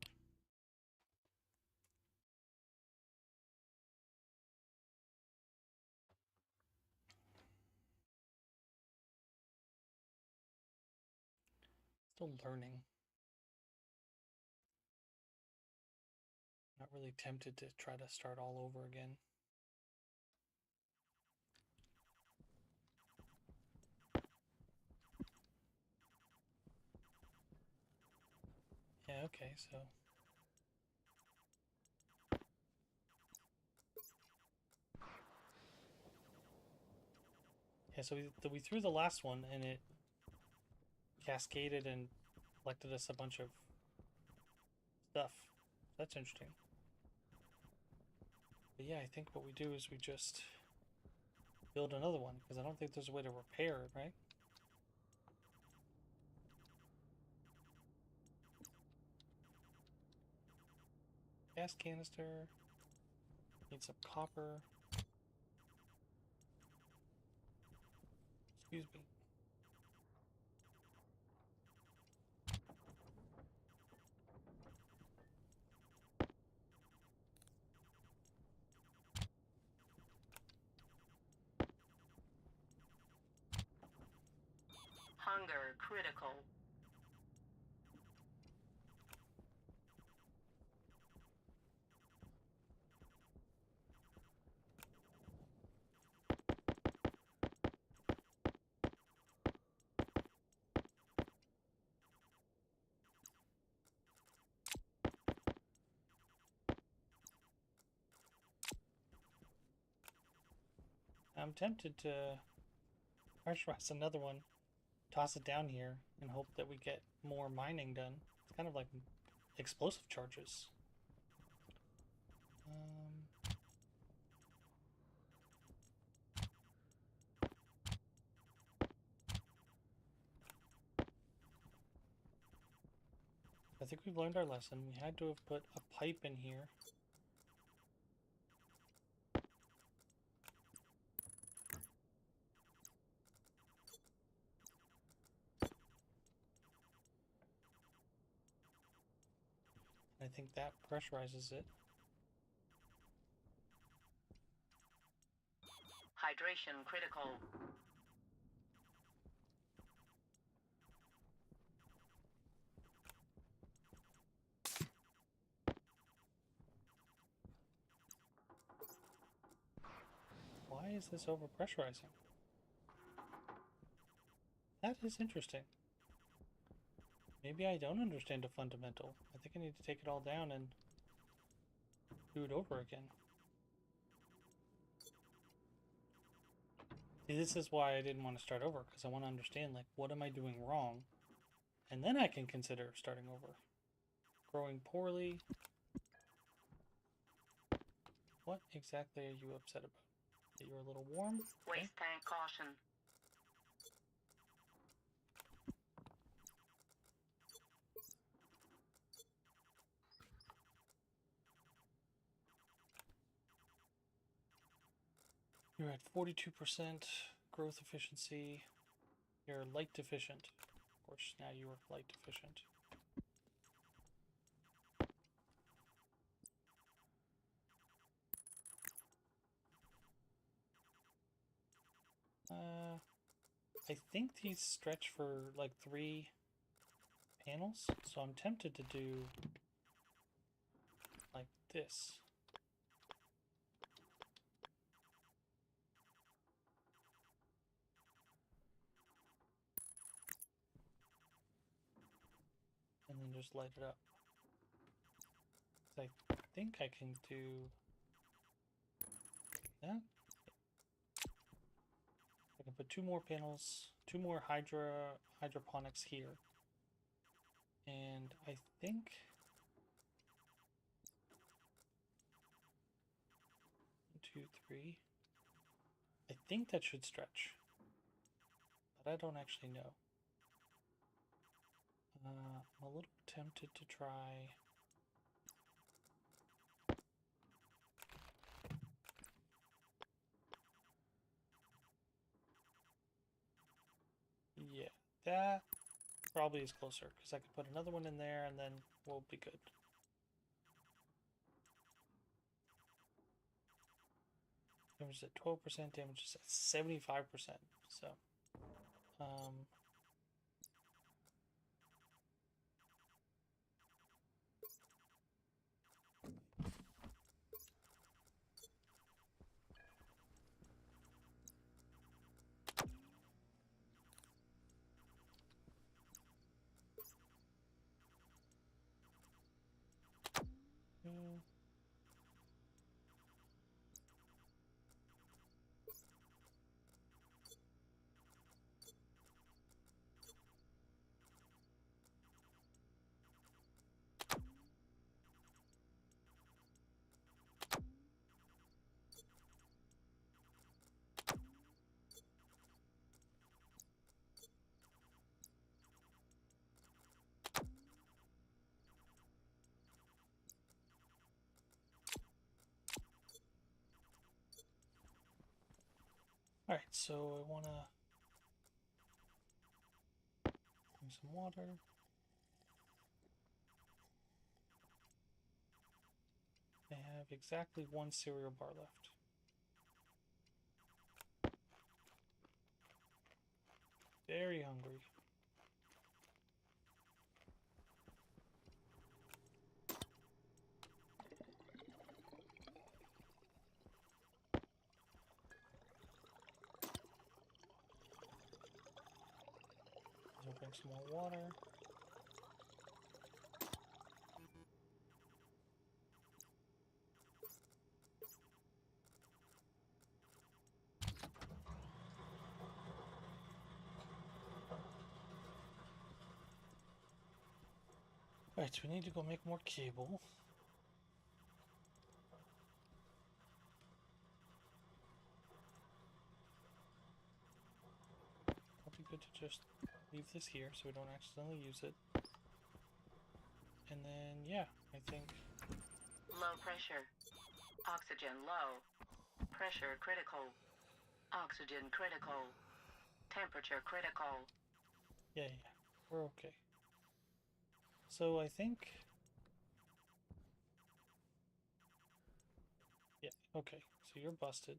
Still learning. Not really tempted to try to start all over again. Yeah, okay, so. Yeah, so we threw the last one and it cascaded and collected us a bunch of stuff. That's interesting. But yeah, I think what we do is we just build another one because I don't think there's a way to repair it, right? Gas canister. Need some copper. Excuse me. Hunger critical. I'm tempted to pressurize another one, toss it down here, and hope that we get more mining done. It's kind of like explosive charges. I think we've learned our lesson. We had to have put a pipe in here. I think that pressurizes it. Hydration critical. Why is this overpressurizing? That is interesting. Maybe I don't understand a fundamental. I think I need to take it all down and do it over again. See, this is why I didn't want to start over, because I want to understand, like, what am I doing wrong? And then I can consider starting over. Growing poorly. What exactly are you upset about? That you're a little warm? Okay. Waste tank caution. You're at 42% growth efficiency. You're light deficient. Of course, now you are light deficient. I think these stretch for like 3 panels, so I'm tempted to do like this. And then just light it up. I think I can do that. I can put 2 more panels, 2 more hydroponics here. And I think 1, 2, 3. I think that should stretch, but I don't actually know. I'm a little tempted to try. Yeah, that probably is closer, because I could put another one in there and then we'll be good. Damage is at 12%, damage is at 75%. So, alright, so I want to bring some water. I have exactly 1 cereal bar left. Very hungry. I'll bring some more water. Alright, so we need to go make more cable. Probably good to just leave this here so we don't accidentally use it. And then, yeah, I think... Low pressure. Oxygen low. Pressure critical. Oxygen critical. Temperature critical. Yeah, we're okay. So I think... Yeah, okay. So you're busted.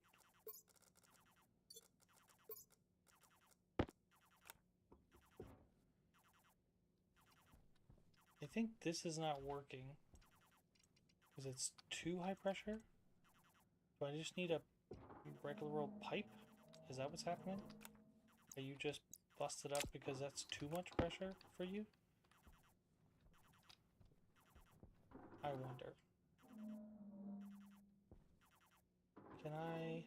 I think this is not working because it's too high pressure. Do I just need a regular old pipe? Is that what's happening? Are you just busted up because that's too much pressure for you? I wonder. Can I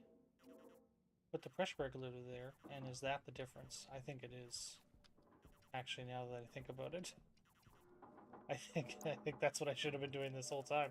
put the pressure regulator there? And is that the difference? I think it is. Actually, now that I think about it, I think that's what I should have been doing this whole time.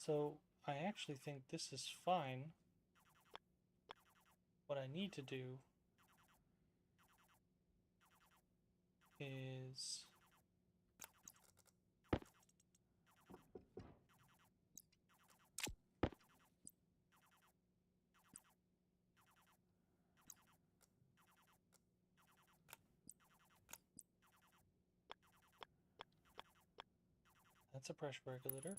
So I actually think this is fine. What I need to do is that's a pressure regulator.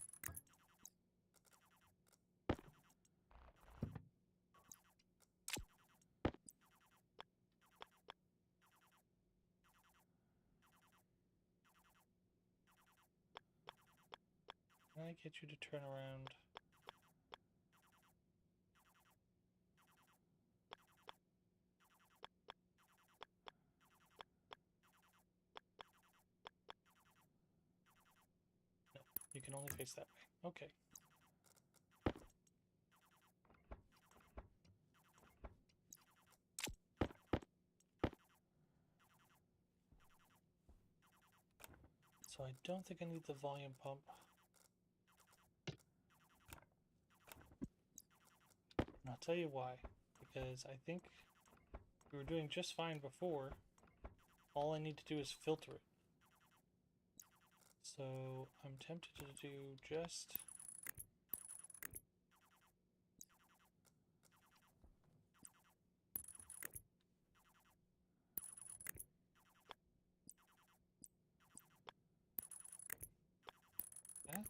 Can I get you to turn around? No, you can only face that way. Okay. So I don't think I need the volume pump. And I'll tell you why. Because I think we were doing just fine before. All I need to do is filter it. So I'm tempted to do just... that.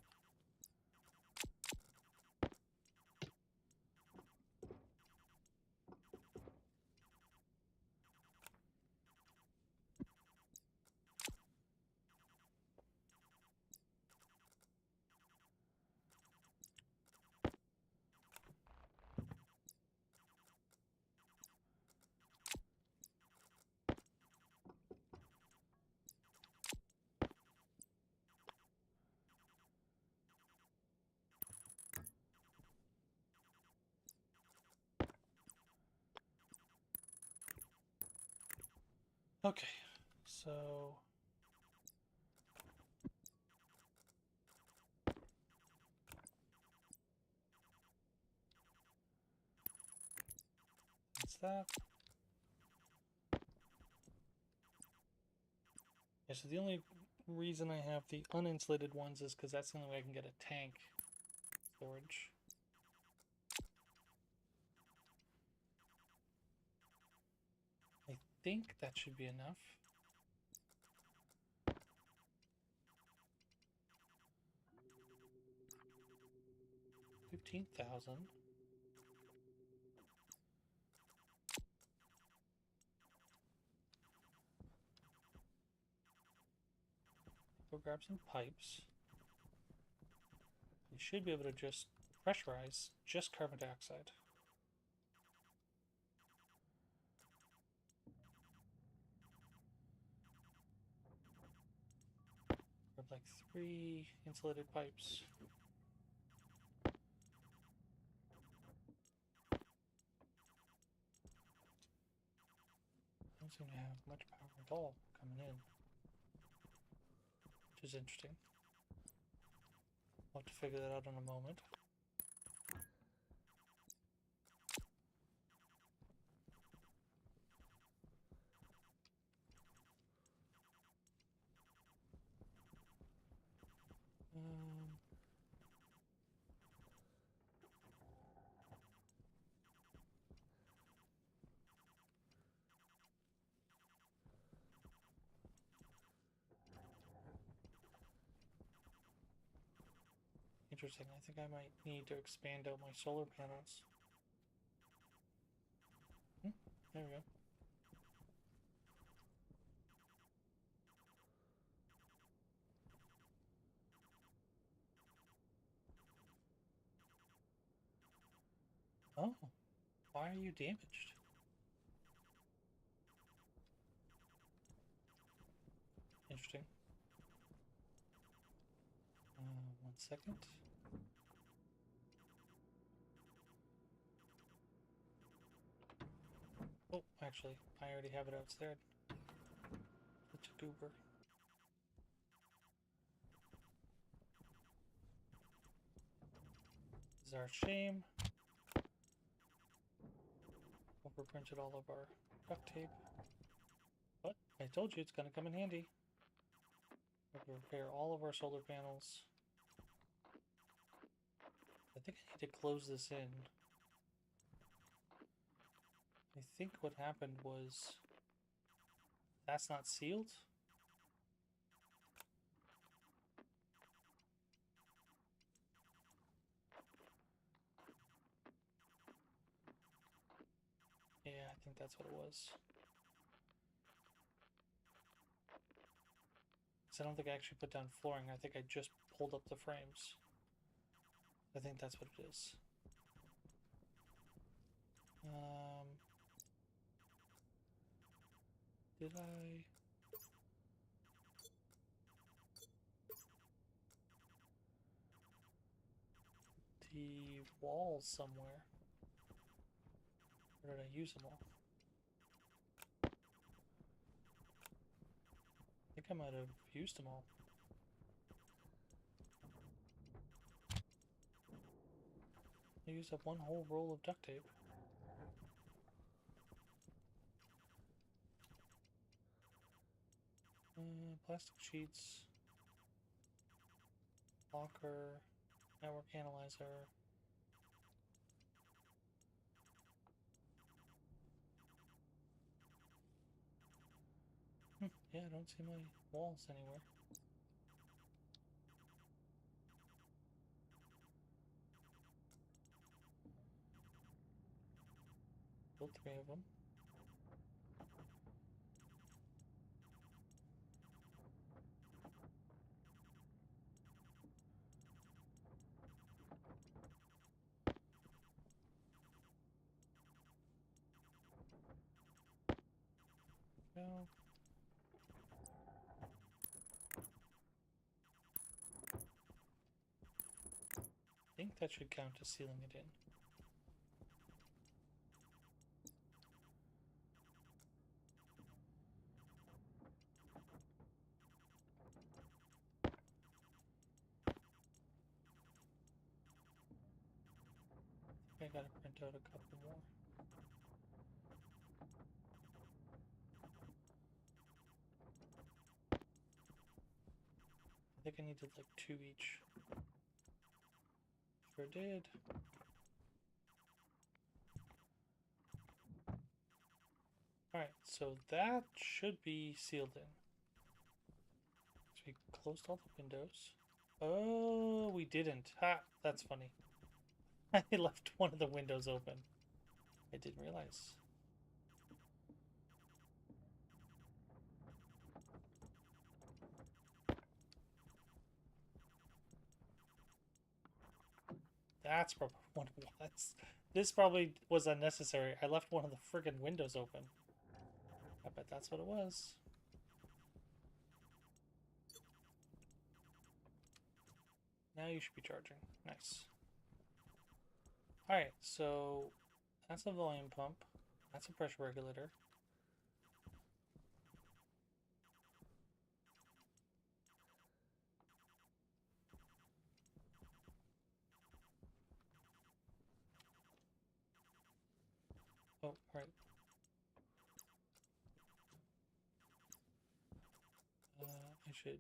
Okay, so... that's that. Yeah, so the only reason I have the uninsulated ones is because that's the only way I can get a tank storage. I think that should be enough. 15,000. Go grab some pipes. We should be able to just pressurize just carbon dioxide. Grab like 3 insulated pipes. Don't seem to have much power at all coming in, which is interesting. I'll have to figure that out in a moment. Interesting. I think I might need to expand out my solar panels. There we go. Oh, why are you damaged? Interesting. 1 second. Oh, actually, I already have it outside. Such a goober. This is our shame. Overprinted all of our duct tape. But I told you it's going to come in handy. We have to repair all of our solar panels. I think I need to close this in. I think what happened was that's not sealed. Yeah, I think that's what it was. So I don't think I actually put down flooring. I think I just pulled up the frames. I think that's what it is. Did I? The walls somewhere. Or did I use them all? I think I might have used them all. I used up one whole roll of duct tape. Plastic sheets. Locker. Network analyzer. Yeah, I don't see my walls anywhere. Built 3 of them. No. I think that should count as sealing it in. I gotta print out a couple more. I think I needed like 2 each. Sure did. Alright, so that should be sealed in. So we closed all the windows. Oh, we didn't. Ha! That's funny. I left one of the windows open. I didn't realize. That's probably what it was. This probably was unnecessary. I left one of the friggin' windows open. I bet that's what it was. Now you should be charging. Nice. Alright, so that's a volume pump. That's a pressure regulator. Oh, right. I should...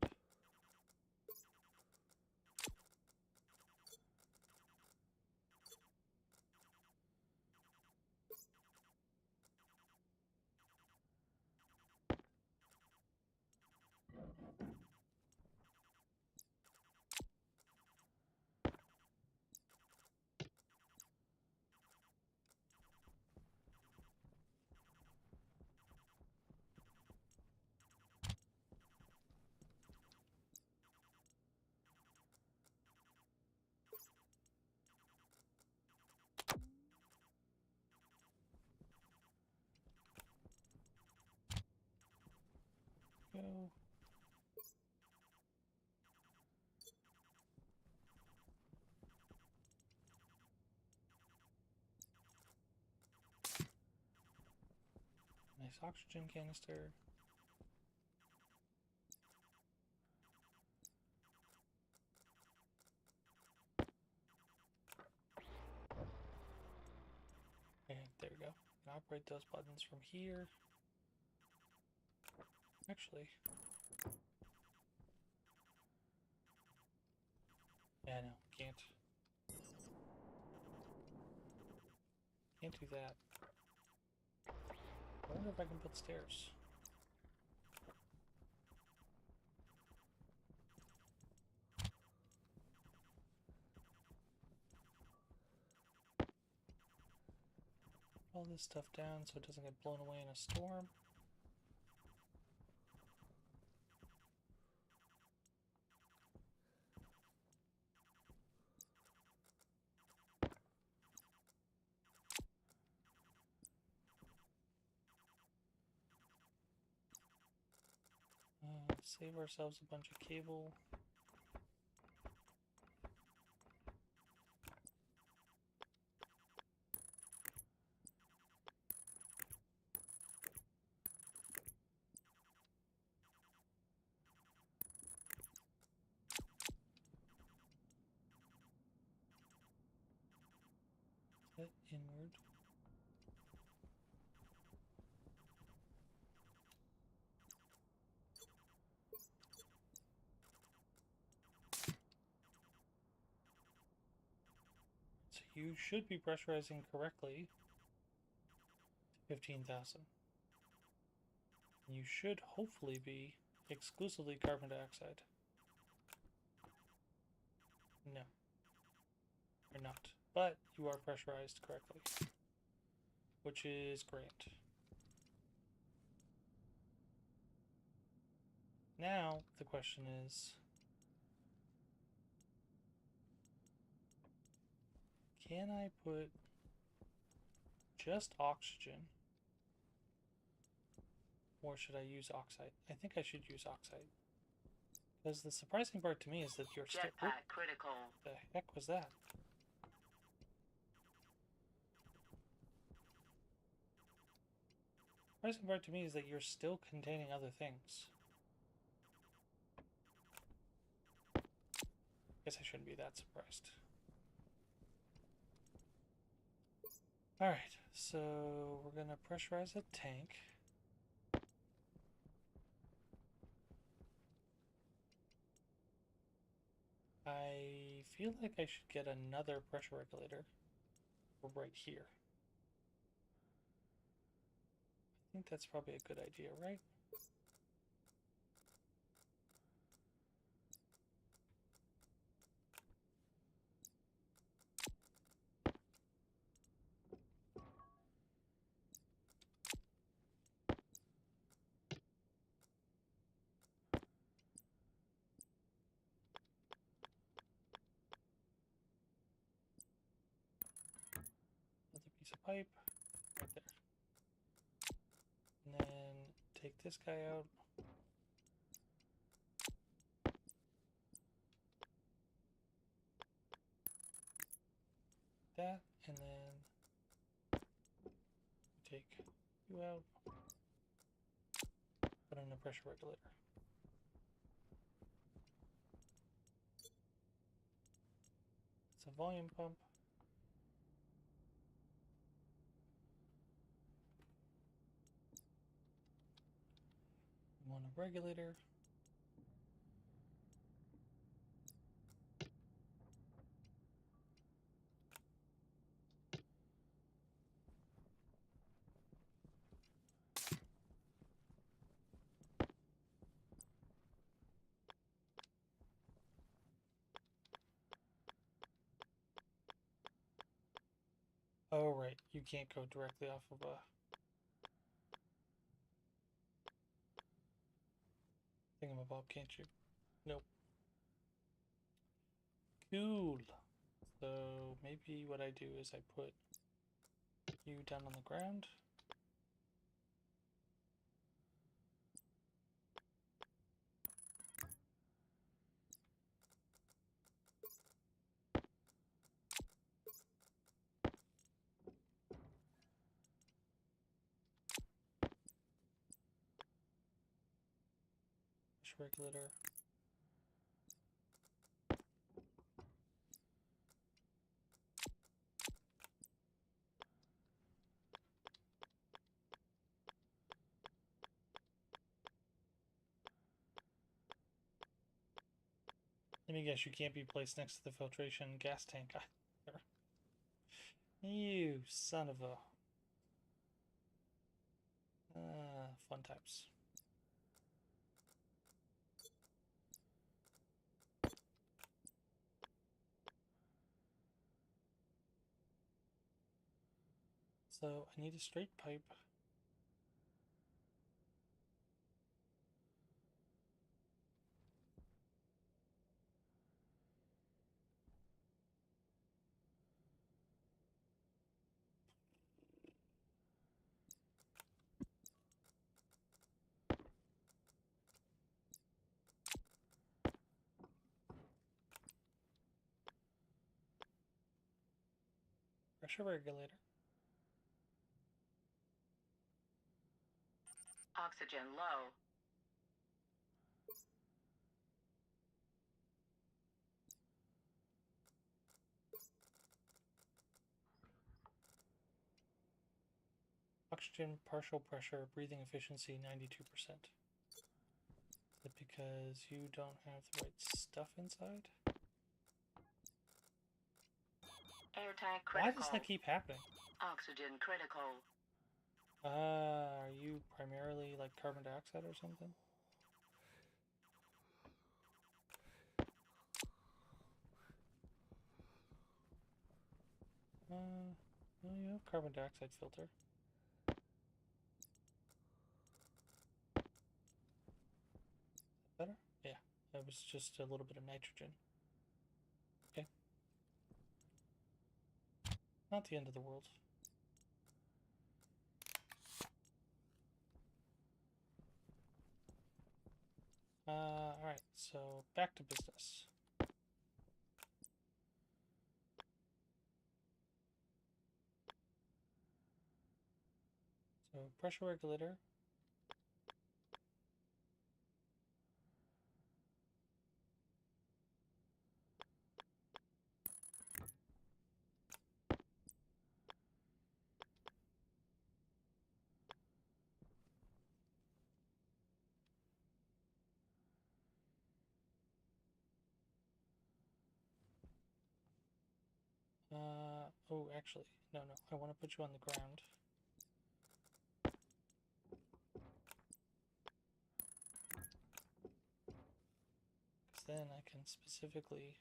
Go. Nice oxygen canister. And there we go. Can operate those buttons from here. Actually, yeah, no, can't. Can't do that. I wonder if I can put stairs. All this stuff down so it doesn't get blown away in a storm. Save ourselves a bunch of cable. Set inward. So you should be pressurizing correctly. 15,000. You should hopefully be exclusively carbon dioxide. No, you're not. But you are pressurized correctly, which is great. Now the question is, can I put just oxygen? Or should I use oxide? I think I should use oxide. Because the surprising part to me is that you're still... Jetpack critical. The heck was that? The surprising part to me is that you're still containing other things. Guess I shouldn't be that surprised. Alright, so we're gonna pressurize a tank. I feel like I should get another pressure regulator right here. I think that's probably a good idea, right? pipe right there. And then take this guy out. That, and then take you out. Put in a pressure regulator. It's a volume pump. We want a regulator. Oh, right. You can't go directly off of a thingamabob, can't you? Nope. Cool. So maybe what I do is I put you down on the ground. Regulator. Let me guess, you can't be placed next to the filtration gas tank either. You son of a... fun times. So I need a straight pipe. Pressure regulator. Oxygen low. Oxygen, partial pressure, breathing efficiency 92%. Is it because you don't have the right stuff inside? Air tank Why critical. does that keep happening? Oxygen critical. Are you primarily like carbon dioxide or something? No, you have carbon dioxide filter. Better? Yeah, that was just a little bit of nitrogen. Okay. Not the end of the world. Alright, so back to business. So pressure regulator. Oh, actually, no, I want to put you on the ground. Because then I can specifically...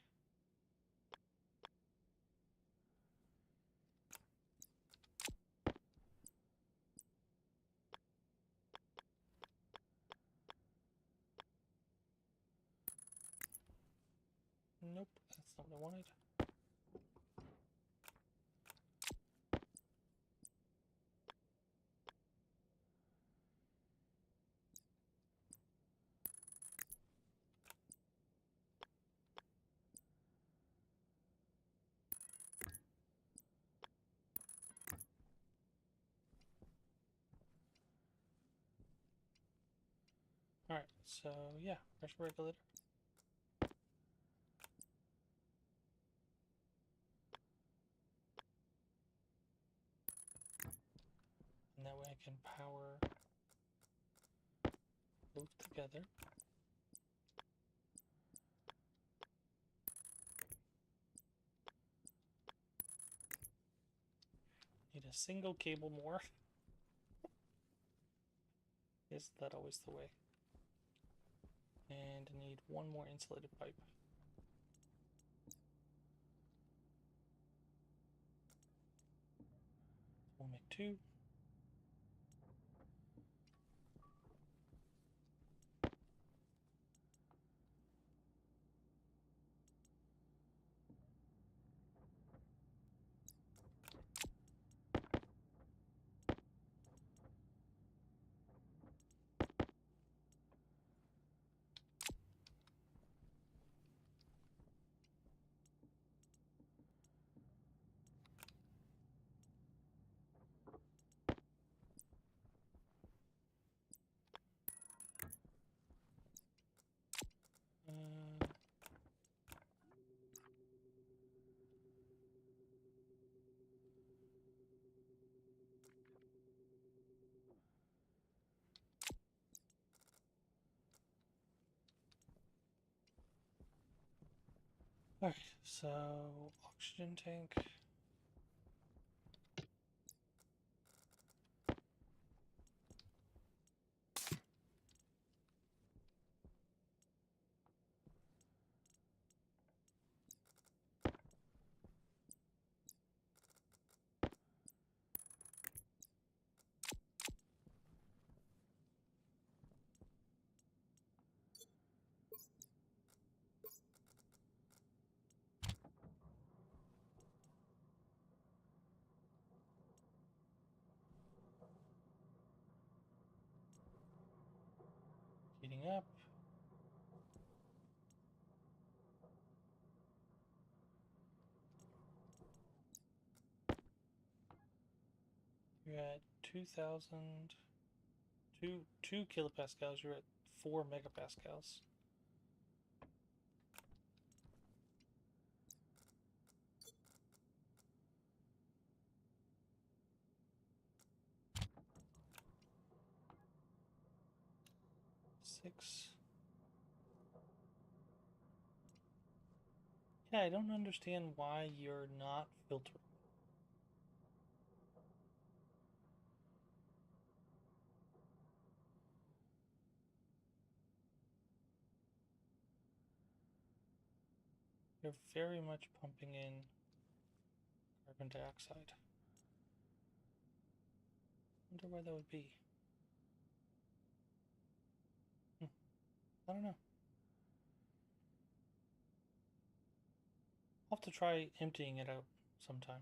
Nope, that's not what I wanted. Alright, so yeah, pressure regulator. And that way I can power both together. Need a single cable more. Is that always the way? And I need one more insulated pipe. We'll make two. Alright, so oxygen tank. Heating up. You're at 2,000, 2 kilopascals. You're at 4 megapascals. Six. Yeah, I don't understand why you're not filtering. You're very much pumping in carbon dioxide. Wonder why that would be. I don't know. I'll have to try emptying it out sometime.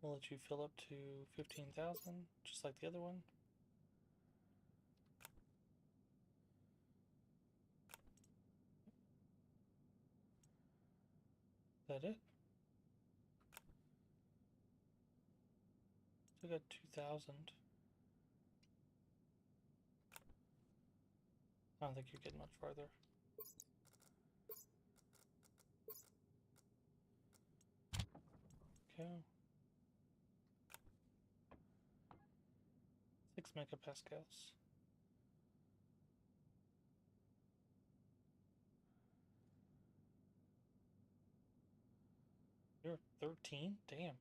We'll let you fill up to 15,000, just like the other one. Is that it? Still got 2,000. I don't think you're getting much farther. Okay. 6 megapascals. You're 13? Damn.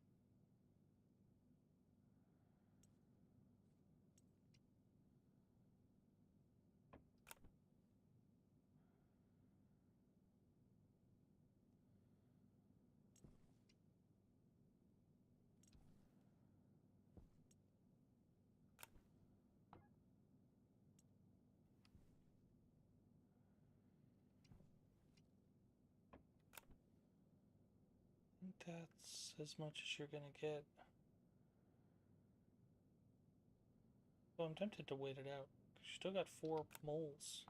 I think that's as much as you're gonna get. So I'm tempted to wait it out. You still got 4 moles.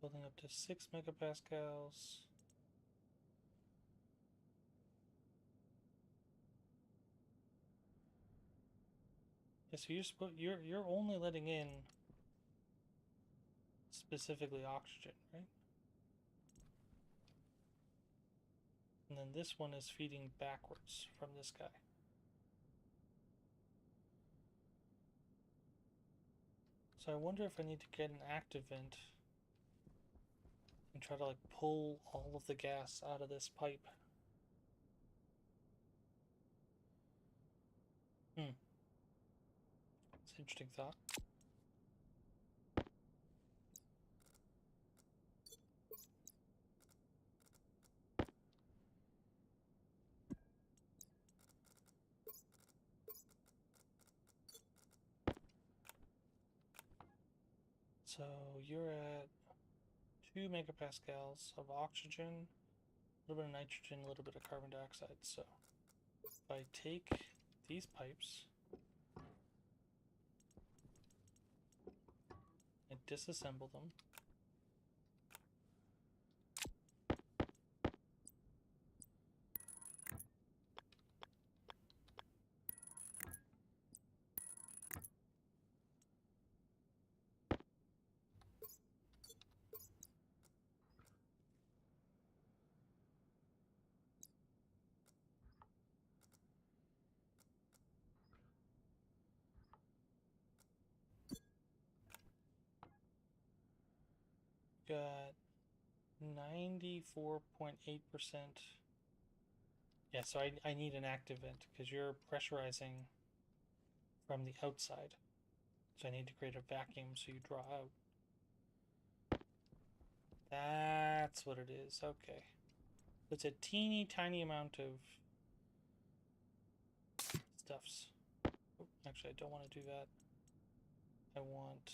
Building up to 6 megapascals. Yeah, so you're only letting in specifically oxygen, right? And then this one is feeding backwards from this guy. So I wonder if I need to get an active vent and try to like pull all of the gas out of this pipe. It's an interesting thought. So you're at 2 megapascals of oxygen, a little bit of nitrogen, a little bit of carbon dioxide. So if I take these pipes and disassemble them, got 94.8%. Yeah, so I need an active vent because you're pressurizing from the outside. So I need to create a vacuum so you draw out. That's what it is. Okay. It's a teeny tiny amount of stuffs. Oh, actually, I don't want to do that. I want to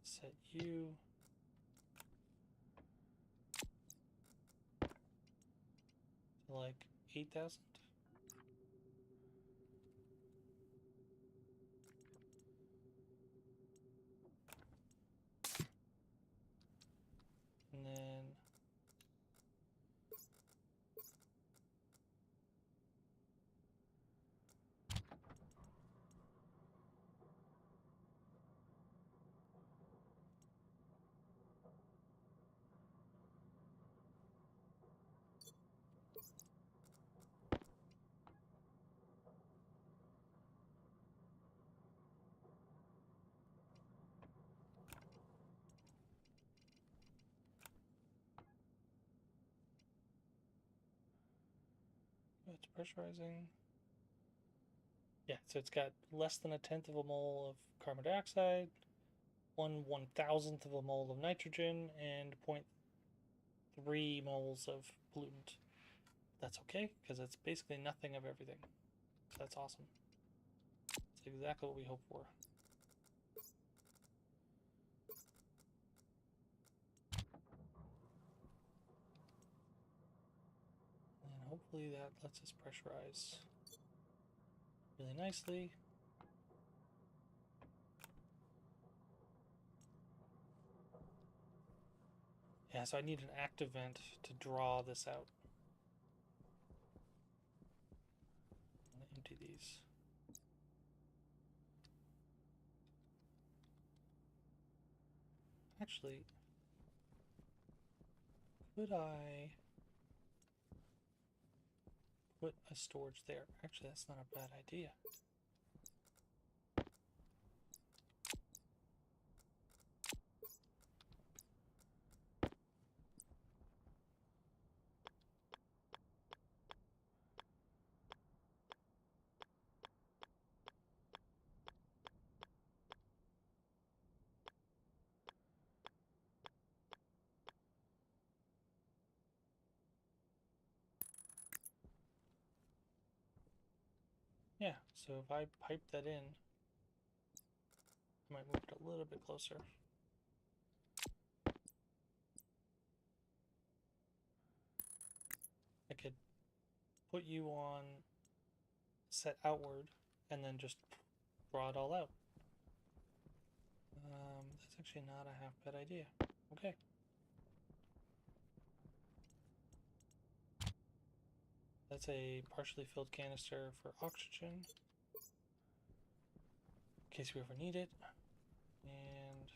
set you to like 8,000. And then it's pressurizing. Yeah, so it's got less than 1/10 of a mole of carbon dioxide, 1/1000th of a mole of nitrogen, and 0.3 moles of pollutant. That's okay, because it's basically nothing of everything. So that's awesome. That's exactly what we hope for. And hopefully that lets us pressurize really nicely. Yeah, so I need an active vent to draw this out. I'm going to empty these. Actually, could I put a storage there? Actually, that's not a bad idea. Yeah, so if I pipe that in, I might move it a little bit closer. I could put you on set outward and then just draw it all out. That's actually not a half bad idea. Okay. That's a partially filled canister for oxygen, in case we ever need it. And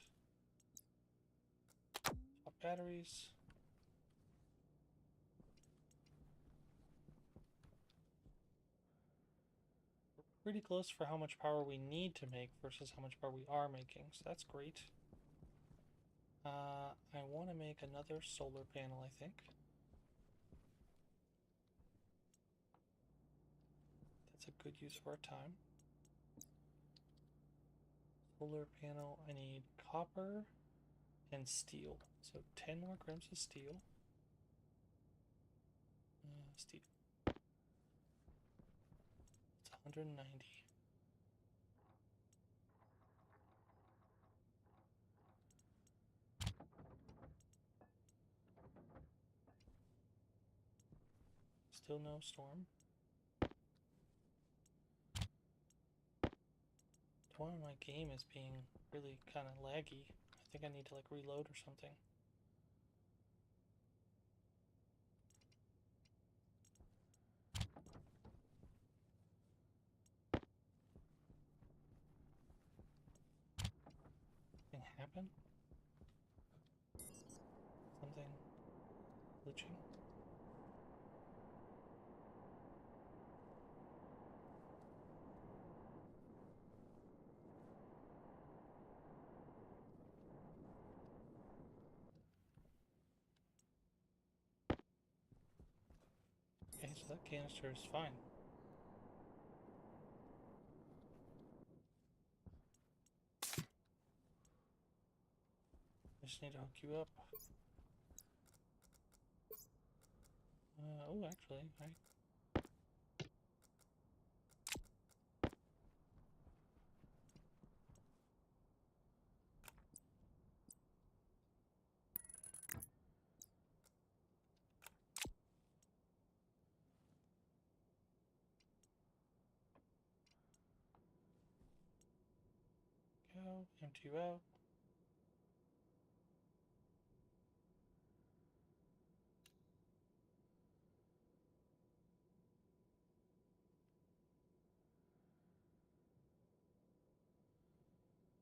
swap batteries. We're pretty close for how much power we need to make versus how much power we are making, so that's great. I want to make another solar panel, I think. That's a good use of our time. Solar panel, I need copper and steel. So 10 more grams of steel. Steel. It's 190. Still no storm. One of my game is being really kind of laggy. I think I need to like reload or something. Something happen? Something glitching? Okay, so that canister is fine. I just need to hook you up. Oh, actually, I... Go, empty you out.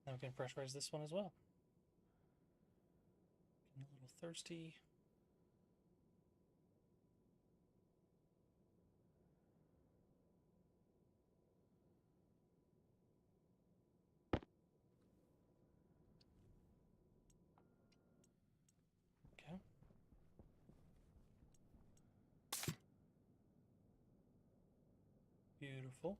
Now we can pressurize this one as well. Getting a little thirsty. Okay. Beautiful.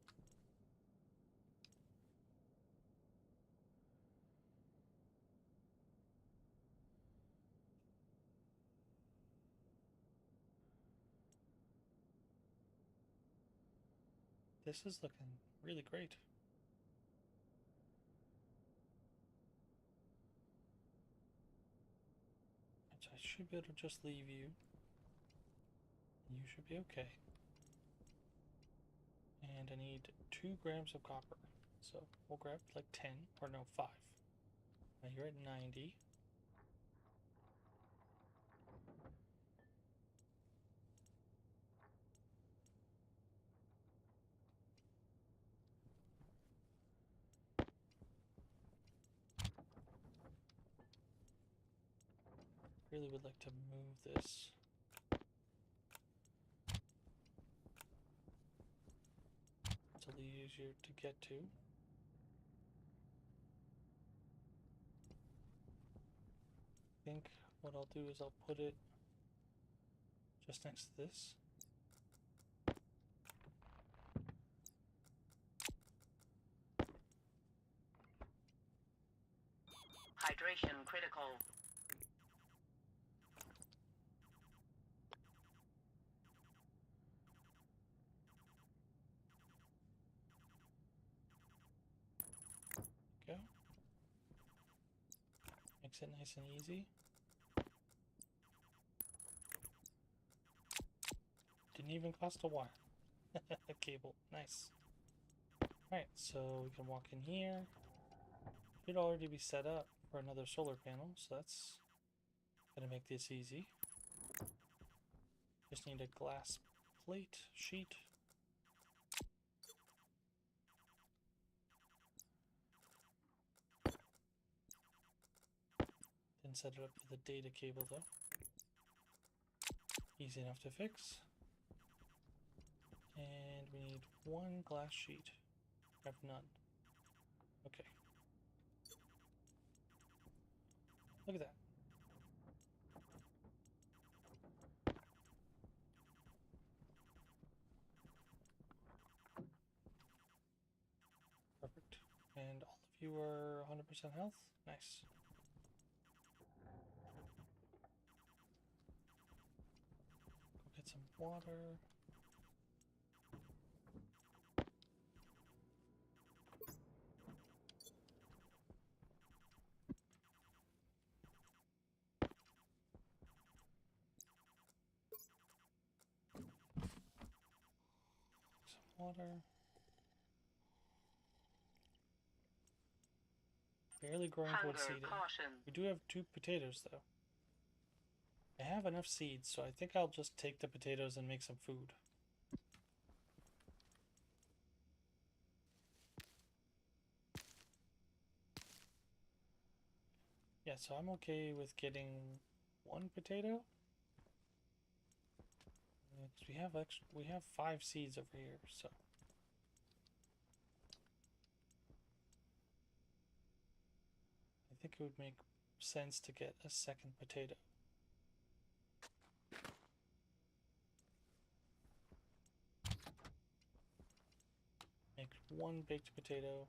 This is looking really great. So I should be able to just leave you. You should be okay. And I need 2 grams of copper. So we'll grab like 10, or no, 5. Now you're at 90. Really would like to move this. It's a little easier to get to. I think what I'll do is I'll put it just next to this. Hydration critical. Go. Makes it nice and easy. Didn't even cost a wire. A cable. Nice. Alright, so we can walk in here. Should already be set up. for another solar panel, so that's gonna make this easy. Just need a glass plate sheet. Didn't set it up with a data cable though. Easy enough to fix. And we need one glass sheet. I have none. Okay. Look at that. Perfect. And all of you are 100% health? Nice. Go get some water. Water. Barely growing towards Hunger seeding. caution. We do have 2 potatoes though. I have enough seeds, so I think I'll just take the potatoes and make some food. Yeah, so I'm okay with getting 1 potato. We have 5 seeds over here, so I think it would make sense to get a second potato. Make 1 baked potato.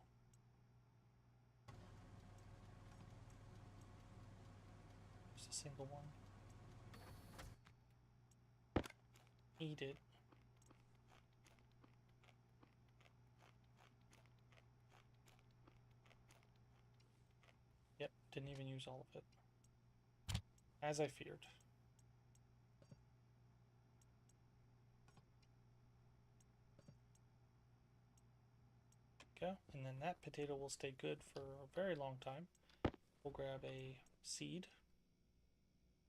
Just a single one. Eat it. Yep, didn't even use all of it. As I feared. Go, and then that potato will stay good for a very long time. We'll grab a seed.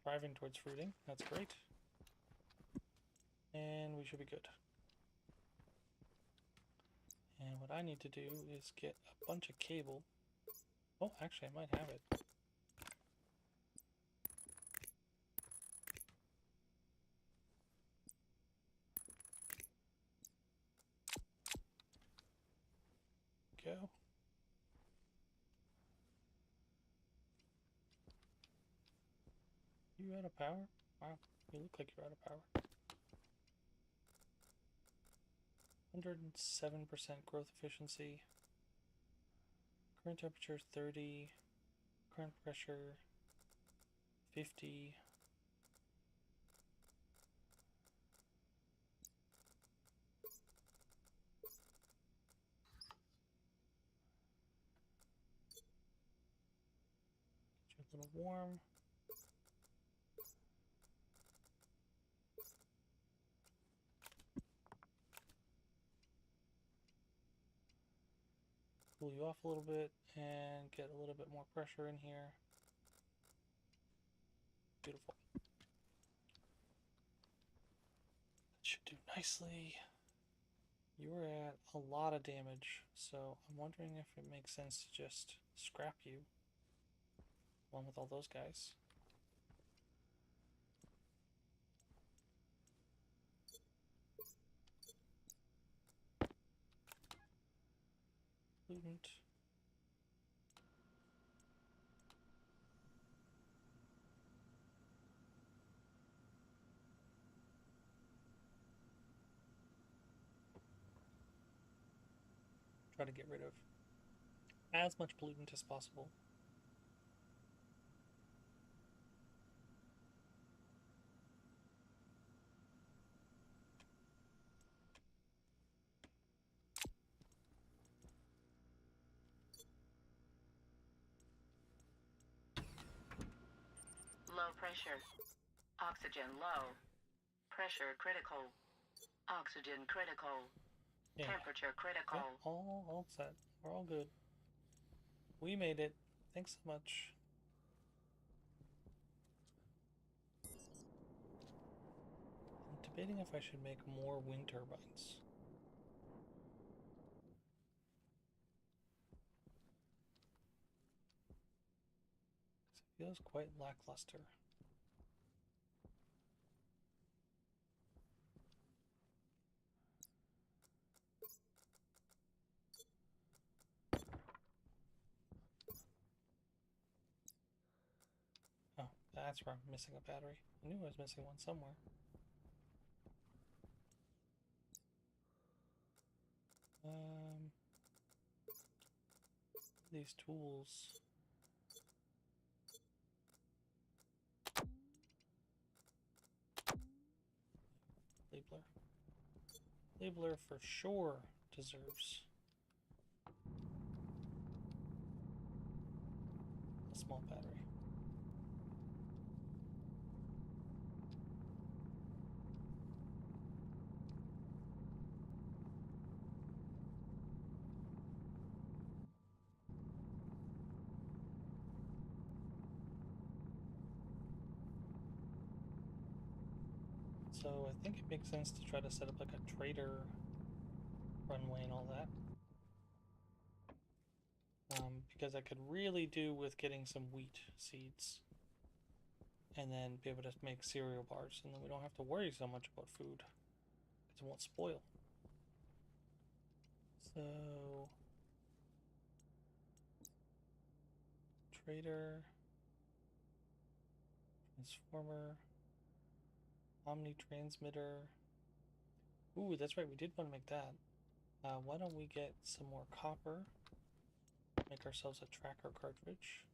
Thriving towards fruiting, that's great. And we should be good. And what I need to do is get a bunch of cable. Oh, actually I might have it. Go. You out of power? Wow, you look like you're out of power. 107% growth efficiency. Current temperature 30. Current pressure 50. Get you a little warm. Cool you off a little bit and get a little bit more pressure in here. Beautiful. That should do nicely. You were at a lot of damage, so I'm wondering if it makes sense to just scrap you along with all those guys. Pollutant. Try to get rid of as much pollutant as possible. Low pressure. Oxygen low. Pressure critical. Oxygen critical. Yeah. Temperature critical. Yep, all set. We're all good. We made it. Thanks so much. debating if I should make more wind turbines. It feels quite lackluster. Oh, that's where I'm missing a battery. I knew I was missing one somewhere. These tools. Labeler. Labeler for sure deserves a small battery. So I think it makes sense to try to set up like a trader runway and all that. Because I could really do with getting some wheat seeds and then be able to make cereal bars, and then we don't have to worry so much about food because it won't spoil. So trader, transformer, omni transmitter. Ooh, that's right, we did want to make that. Why don't we get some more copper? Make ourselves a tracker cartridge.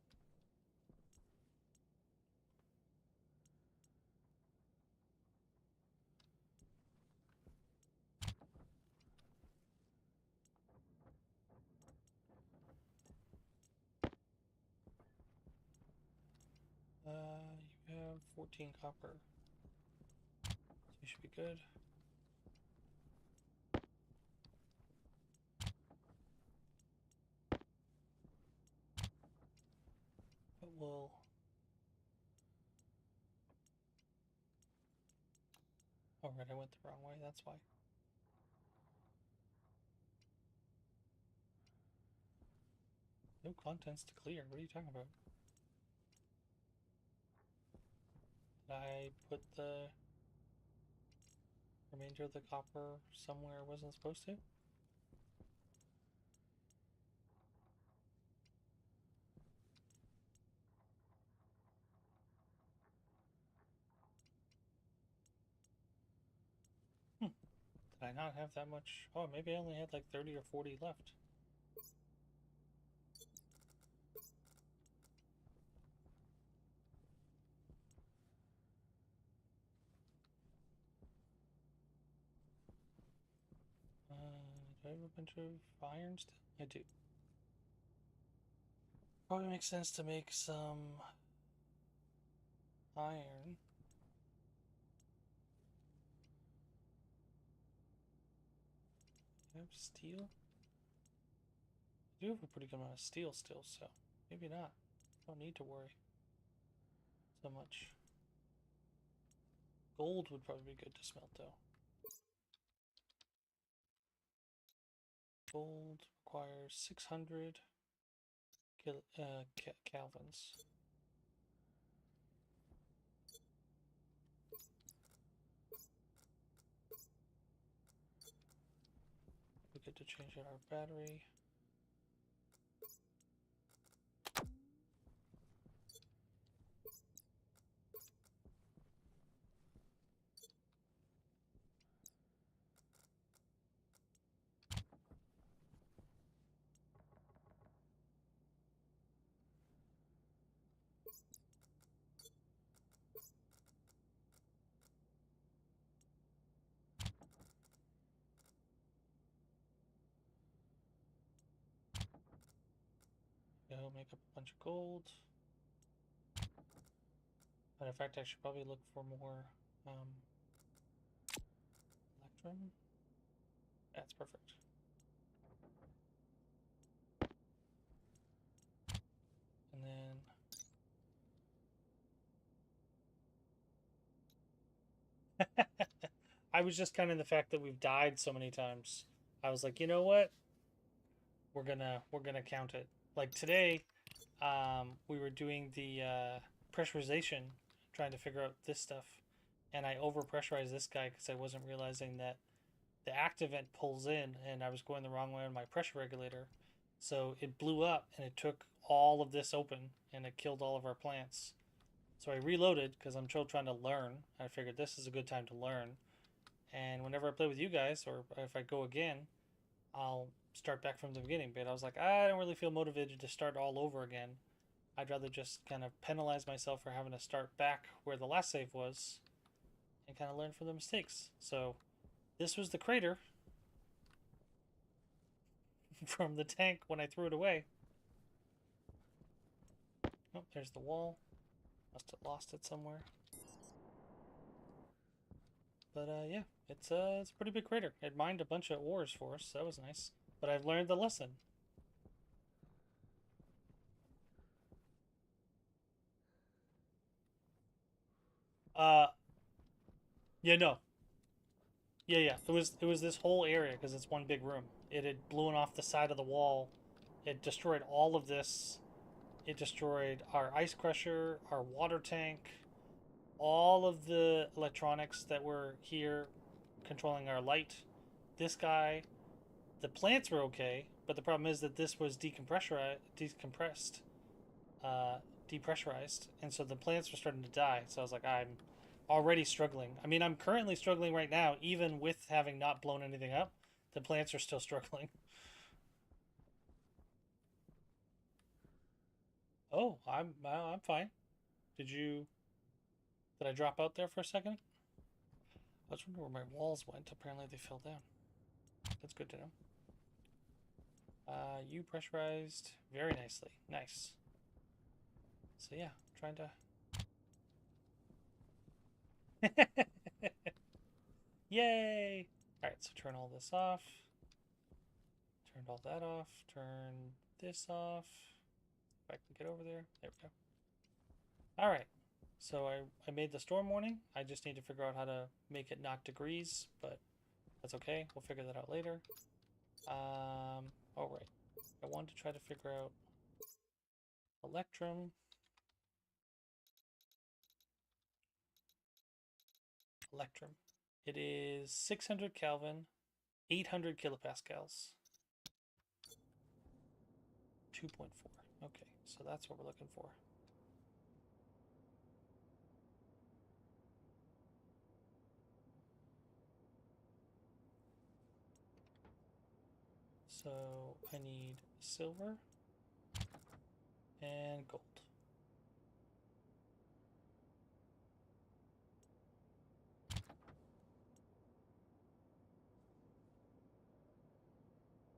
You have 14 copper. So you should be good. But we'll... Oh, right, I went the wrong way, that's why. No contents to clear, what are you talking about? Did I put the remainder of the copper somewhere I wasn't supposed to? Did I not have that much? Oh, maybe I only had like 30 or 40 left. Do I have a bunch of iron still? I do. Probably makes sense to make some iron. Do I have steel? I do have a pretty good amount of steel still, so maybe not. Don't need to worry so much. Gold would probably be good to smelt though. Gold requires 600 Kelvins. We get to change out our battery. Go make up a bunch of gold. Matter of fact, I should probably look for more electrum. That's perfect. And then I was just kind of the fact that we've died so many times. I was like, you know what? We're gonna count it. Like today, we were doing the pressurization, trying to figure out this stuff, and I overpressurized this guy because I wasn't realizing that the active vent pulls in, and I was going the wrong way on my pressure regulator, so it blew up and it took all of this open and it killed all of our plants. So I reloaded because I'm still trying to learn. I figured this is a good time to learn, and whenever I play with you guys or if I go again, I'll start back from the beginning. But I was like, I don't really feel motivated to start all over again. I'd rather just kind of penalize myself for having to start back where the last save was and kind of learn from the mistakes. So this was the crater from the tank when I threw it away. Oh, there's the wall. Must have lost it somewhere. But yeah, it's a pretty big crater. It mined a bunch of ores for us, so that was nice. But I've learned the lesson. Uh, yeah, no, yeah. It was this whole area because it's one big room. It had blown off the side of the wall. It destroyed all of this. It destroyed our ice crusher, our water tank, all of the electronics that were here controlling our light. This guy, the plants were okay, but the problem is that this was decompressed, uh, depressurized, and so the plants were starting to die. So I was like, I'm already struggling. I mean, I'm currently struggling right now, even with having not blown anything up. The plants are still struggling. Oh, I'm fine. Did you? Did I drop out there for a second? I was wondering where my walls went. Apparently they fell down. That's good to know. You pressurized very nicely. Nice. So yeah, trying to. Yay! Alright, so turn all this off. Turned all that off. Turn this off. If I can get over there. There we go. Alright. So I made the storm warning. I just need to figure out how to make it not degrees, but that's okay. We'll figure that out later. Oh right. I wanted to try to figure out Electrum. Electrum. It is 600 Kelvin, 800 kilopascals. 2.4. Okay, so that's what we're looking for. So I need silver and gold.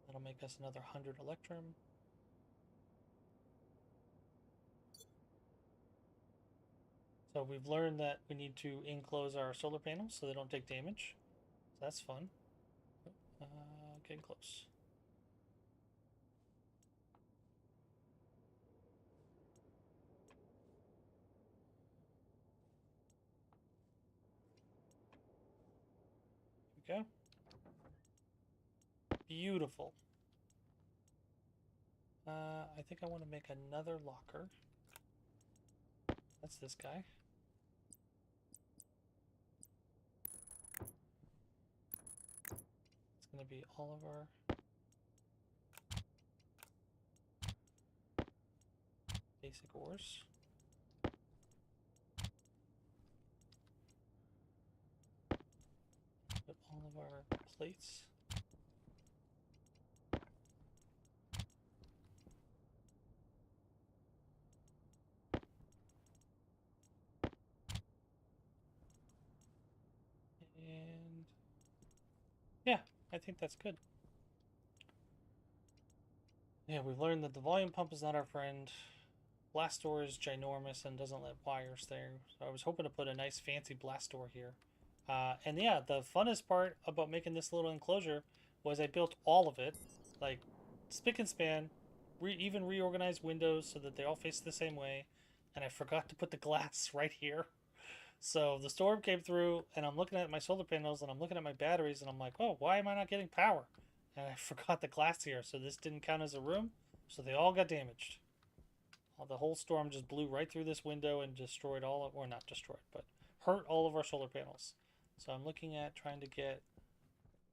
That'll make us another 100 Electrum. So we've learned that we need to enclose our solar panels so they don't take damage. So that's fun. Getting close. Here we go. Beautiful. I think I want to make another locker. That's this guy. It's going to be all of our basic ores. Put all of our plates. And yeah, I think that's good. Yeah, we've learned that the volume pump is not our friend. Blast door is ginormous and doesn't let wires there. So I was hoping to put a nice fancy blast door here. And yeah, the funnest part about making this little enclosure was I built all of it, like spick and span, even reorganized windows so that they all face the same way. And I forgot to put the glass right here. So the storm came through, and I'm looking at my solar panels, and I'm looking at my batteries, and I'm like, oh, why am I not getting power? And I forgot the glass here, so this didn't count as a room, so they all got damaged. The whole storm just blew right through this window and destroyed all of, or not destroyed, but hurt all of our solar panels. So I'm looking at trying to get,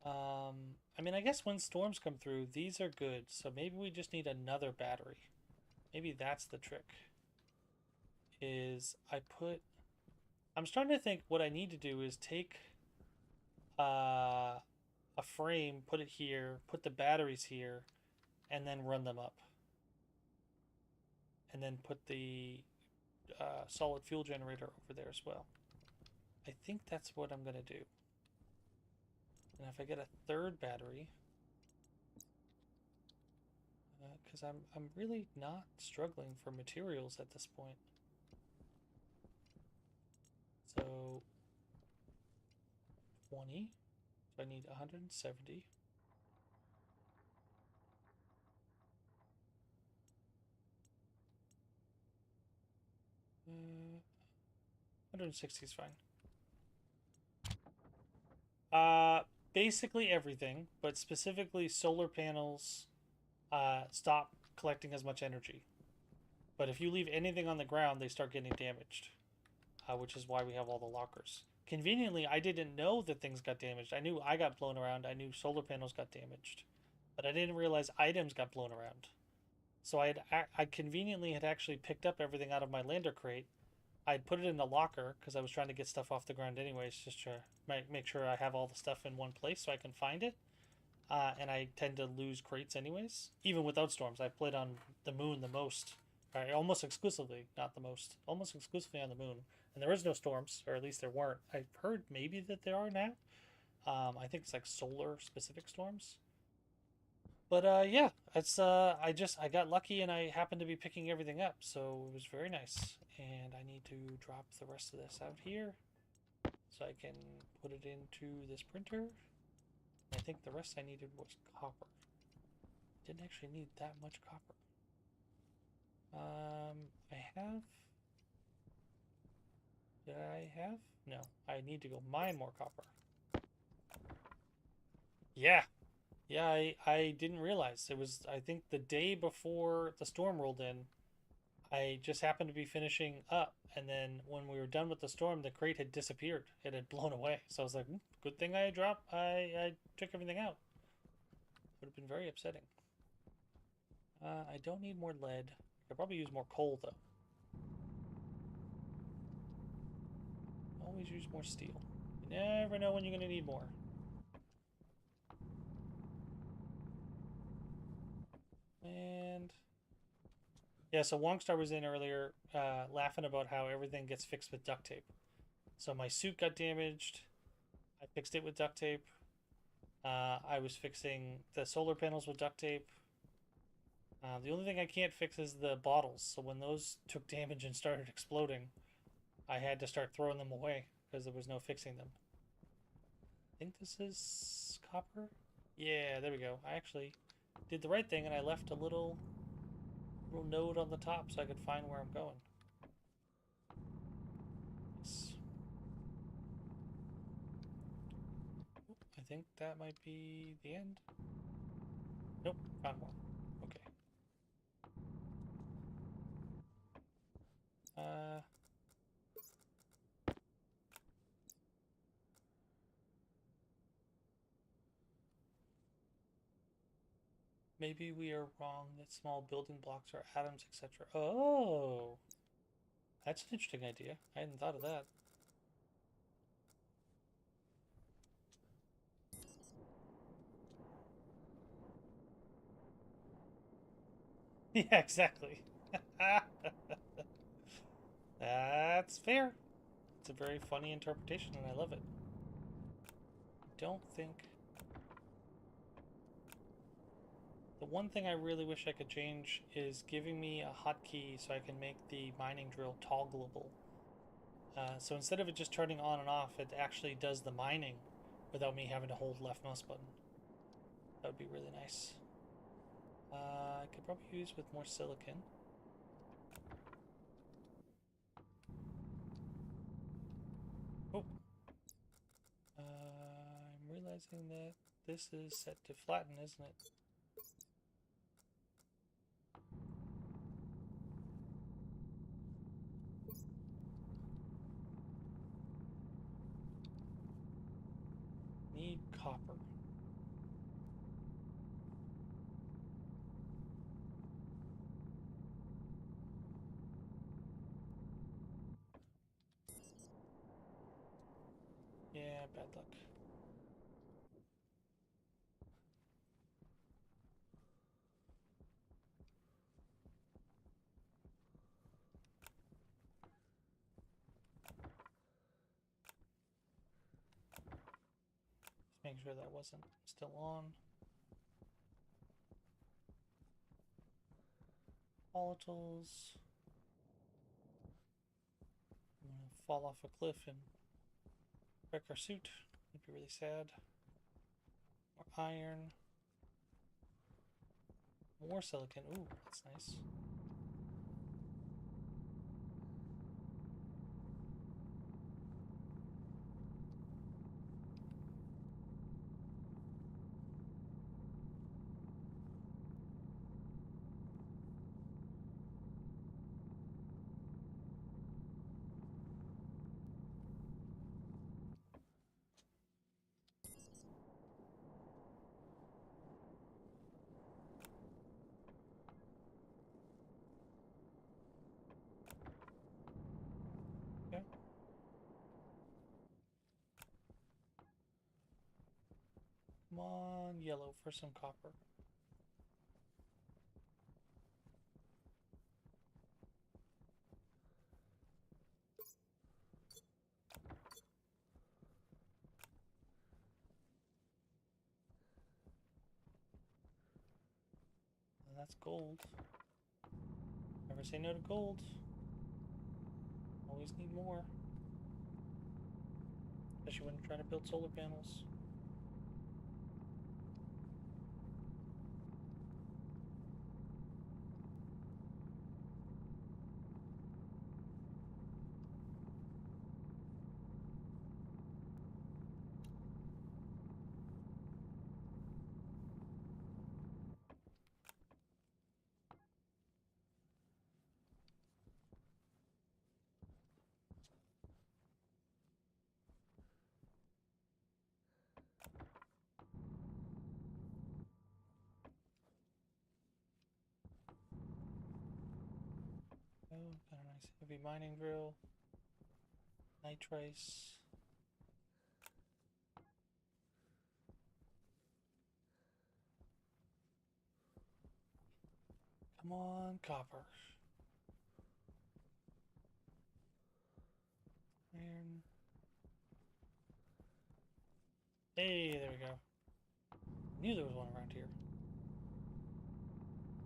I mean, I guess when storms come through, these are good. So maybe we just need another battery. Maybe that's the trick. I'm starting to think what I need to do is take a frame, put it here, put the batteries here, and then run them up. And then put the solid fuel generator over there as well. I think that's what I'm going to do. And if I get a third battery, because I'm really not struggling for materials at this point. So 20, so I need 170. 160 is fine. Basically everything, but specifically solar panels stop collecting as much energy. But if you leave anything on the ground, they start getting damaged, which is why we have all the lockers. Conveniently, I didn't know that things got damaged. I knew I got blown around. I knew solar panels got damaged, but I didn't realize items got blown around. So I conveniently had actually picked up everything out of my lander crate. I'd put it in the locker because I was trying to get stuff off the ground anyways, just to make sure I have all the stuff in one place so I can find it. And I tend to lose crates anyways, even without storms. I played on the moon the most, or almost exclusively, not the most, almost exclusively on the moon. And there is no storms, or at least there weren't. I've heard maybe that there are now. I think it's like solar specific storms. But yeah, it's I got lucky and I happened to be picking everything up, so it was very nice. And I need to drop the rest of this out here so I can put it into this printer. I think the rest I needed was copper. Didn't actually need that much copper. I have. Did I have? No, I need to go mine more copper. Yeah, yeah, I didn't realize. It was, I think, the day before the storm rolled in. I just happened to be finishing up, and then when we were done with the storm, the crate had disappeared. It had blown away. So I was like, good thing I dropped. I took everything out. Would have been very upsetting. I don't need more lead. I could probably use more coal, though. Always use more steel. You never know when you're going to need more. And yeah, so Wongstar was in earlier laughing about how everything gets fixed with duct tape. So my suit got damaged. I fixed it with duct tape. I was fixing the solar panels with duct tape. The only thing I can't fix is the bottles. So when those took damage and started exploding, I had to start throwing them away because there was no fixing them. I think this is copper. Yeah, there we go. I actually did the right thing and I left a little node on the top so I could find where I'm going. Yes. I think that might be the end. Nope, found one. Okay. Maybe we are wrong that small building blocks are atoms, etc. Oh, that's an interesting idea. I hadn't thought of that. Yeah, exactly. That's fair. It's a very funny interpretation, and I love it. I don't think... The one thing I really wish I could change is giving me a hotkey so I can make the mining drill toggleable. So instead of it just turning on and off, it actually does the mining without me having to hold left mouse button. That would be really nice. I could probably use with more silicon. realizing that this is set to flatten, isn't it? Need copper. Yeah, bad luck. Just making sure that wasn't still on. Volatiles. I'm gonna fall off a cliff and wreck our suit. That'd be really sad. More iron. More silicon. Ooh, that's nice. Okay. Come on, yellow for some copper. And that's gold. Never say no to gold. Always need more. Especially when you're trying to build solar panels. Oh, got a nice heavy mining drill. Nitrice. Come on, copper. Iron. Hey, there we go. Knew there was one around here.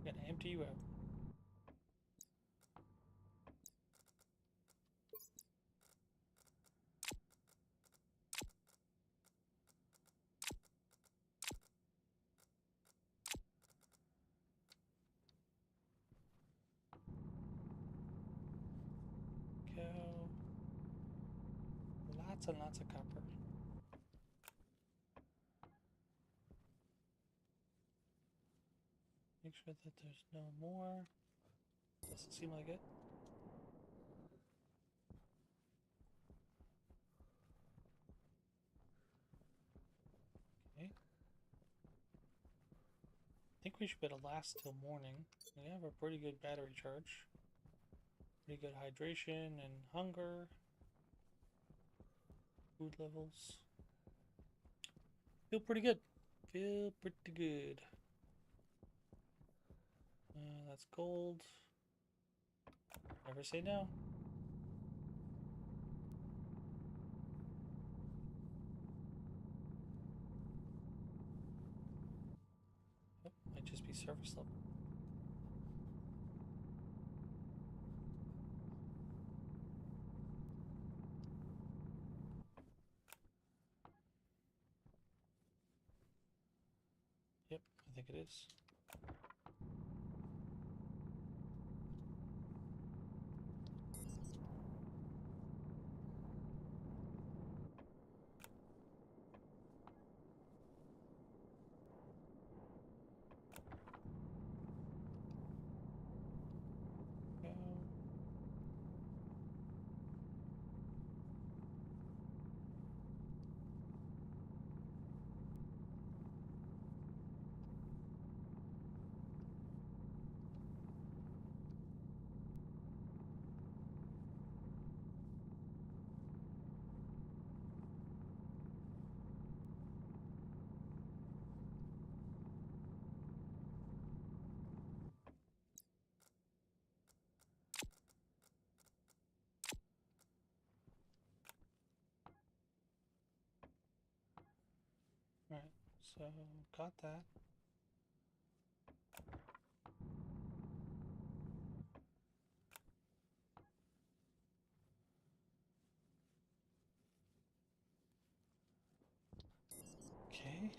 Gonna empty you out. Go. Lots and lots of copper. Make sure that there's no more. Doesn't seem like it. Okay. I think we should be able to last till morning. We have a pretty good battery charge. Pretty good hydration and hunger. Food levels. Feel pretty good. Feel pretty good. That's gold. Never say no. Oh, might just be surface level. Yep, I think it is. So, got that. Okay.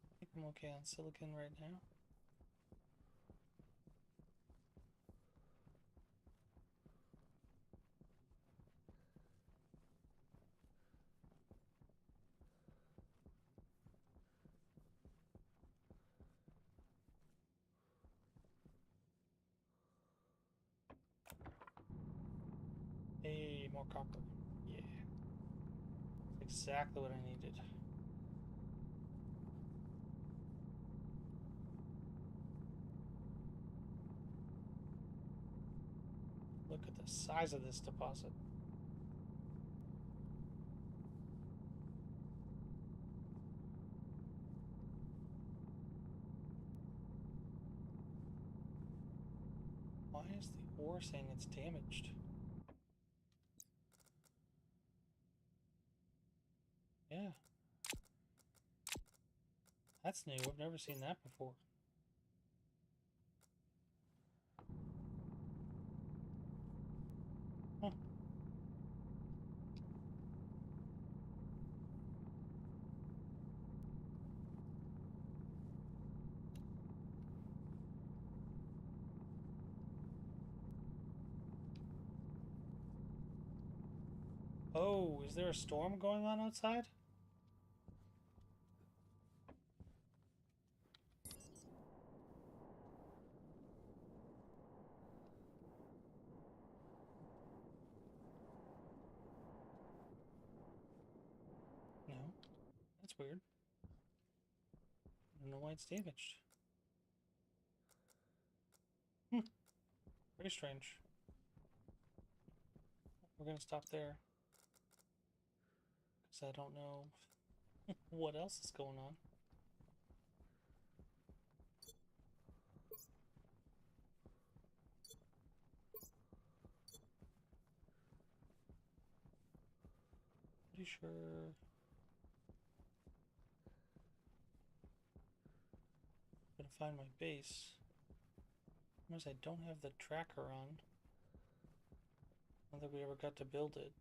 I think I'm okay on silicon right now. Hey, more copper. Yeah. That's exactly what I needed. Look at the size of this deposit. Why is the ore saying it's damaged? Yeah. That's new. I've never seen that before. Huh. Oh, is there a storm going on outside? No. That's weird. I don't know why it's damaged. Very strange. We're gonna stop there. Because I don't know what else is going on. Pretty sure. I'm gonna find my base. Unless I don't have the tracker on. I don't think we ever got to build it.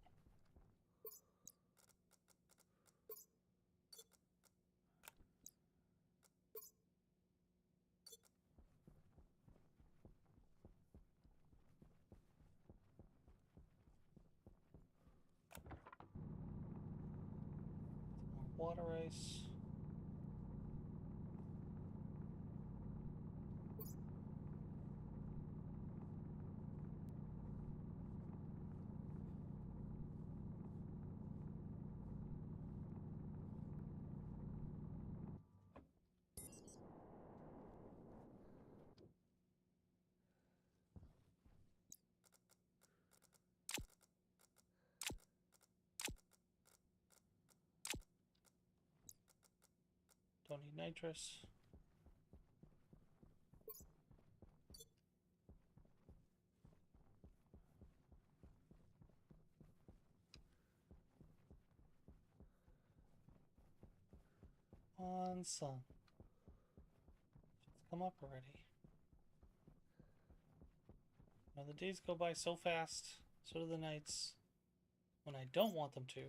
More water ice. Don't need nitrous. On sun. It's come up already. Now the days go by so fast, so do the nights, when I don't want them to.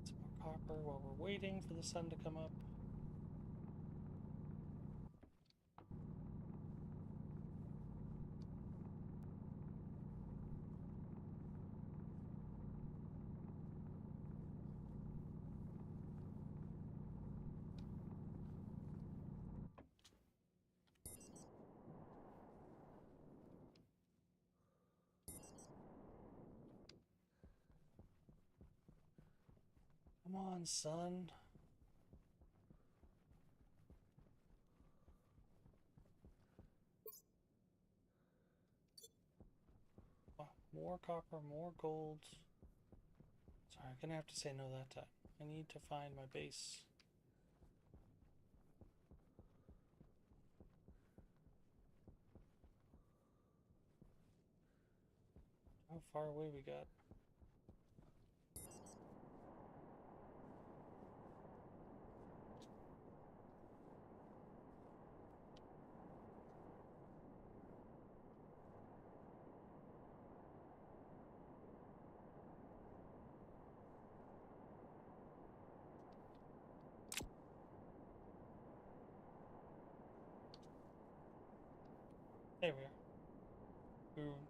Some more copper while we're waiting for the sun to come up. Come on, sun. Wow, more copper, more gold. Sorry, I'm gonna have to say no that time. I need to find my base. how far away we got. There we are.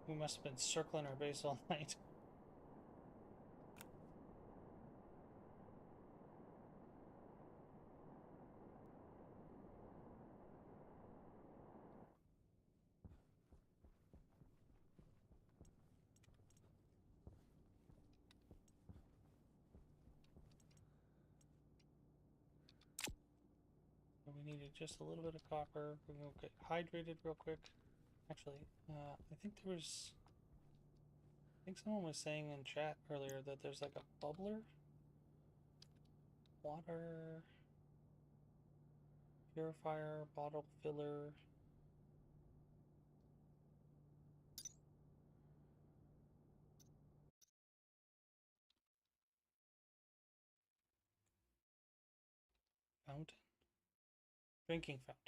We must have been circling our base all night. And we needed just a little bit of copper. We're gonna get hydrated real quick. Actually, I think there was. I think someone was saying in chat earlier that there's like a bubbler. Water. Purifier, bottle filler. Fountain? Drinking fountain.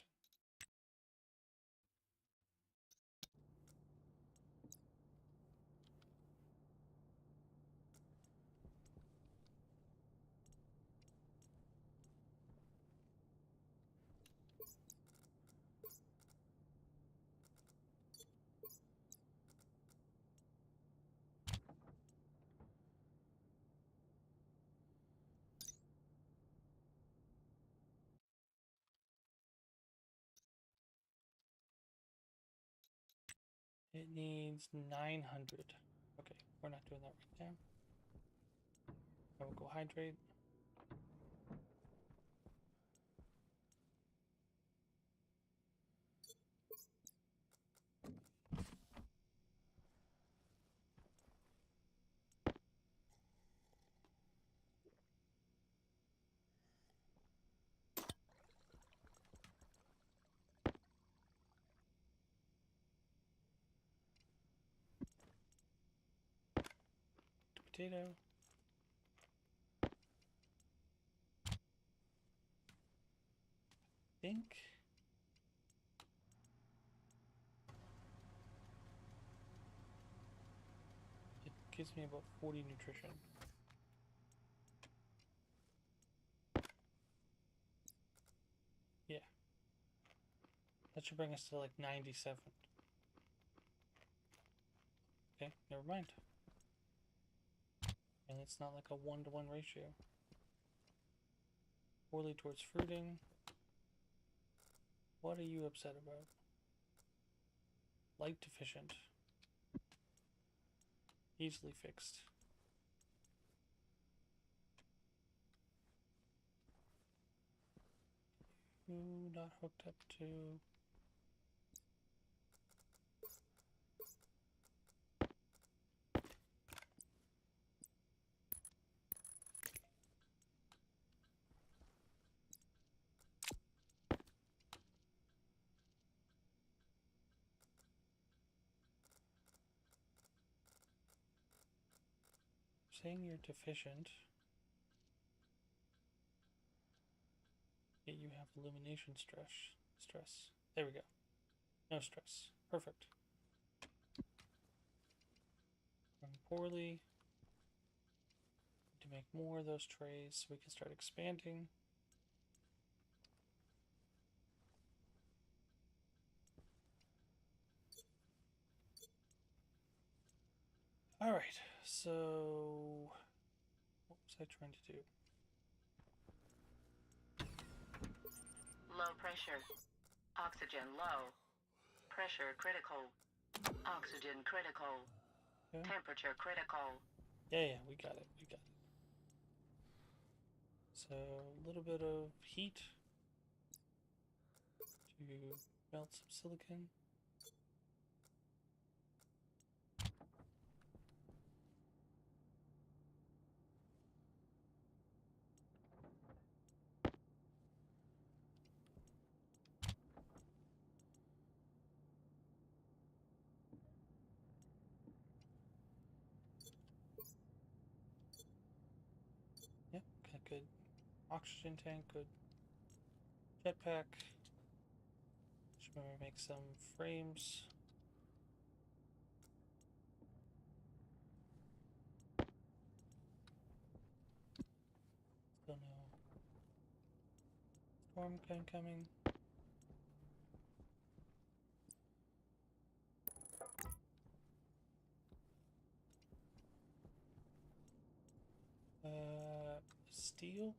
It needs 900. Okay, we're not doing that right now. I will go hydrate. Potato. Think. It gives me about 40 nutrition. Yeah. That should bring us to like 97. Okay, never mind. And it's not like a 1-to-1 ratio. Poorly towards fruiting. What are you upset about? Light deficient. Easily fixed. Ooh, not hooked up to... Saying you're deficient, yet you have illumination stress. There we go. No stress. Perfect. Run poorly. Need to make more of those trays so we can start expanding. Alright, so what was I trying to do? Low pressure. Oxygen low. Pressure critical. Oxygen critical. Okay. Temperature critical. Yeah, we got it. We got it. So a little bit of heat to melt some silicon. good. Oxygen tank, good. Jetpack. Should maybe make some frames. Still no storm coming. Steel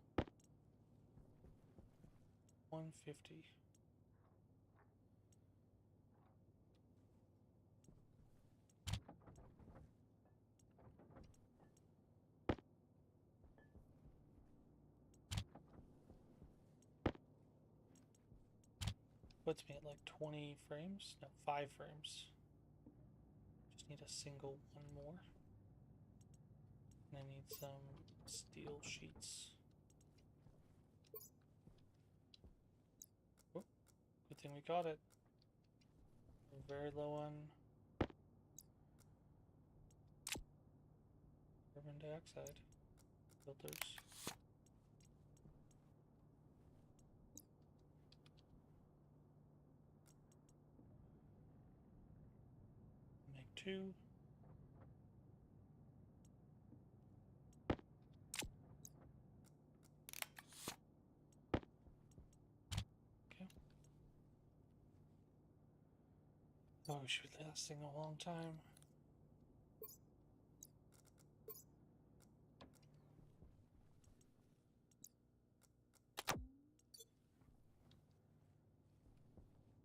150. Puts me at like 20 frames? No, 5 frames. Just need a single one more. And I need some steel sheets. Oh, good thing we got it. We're very low on carbon dioxide filters. Make 2. Okay. Oh, we should be lasting a long time.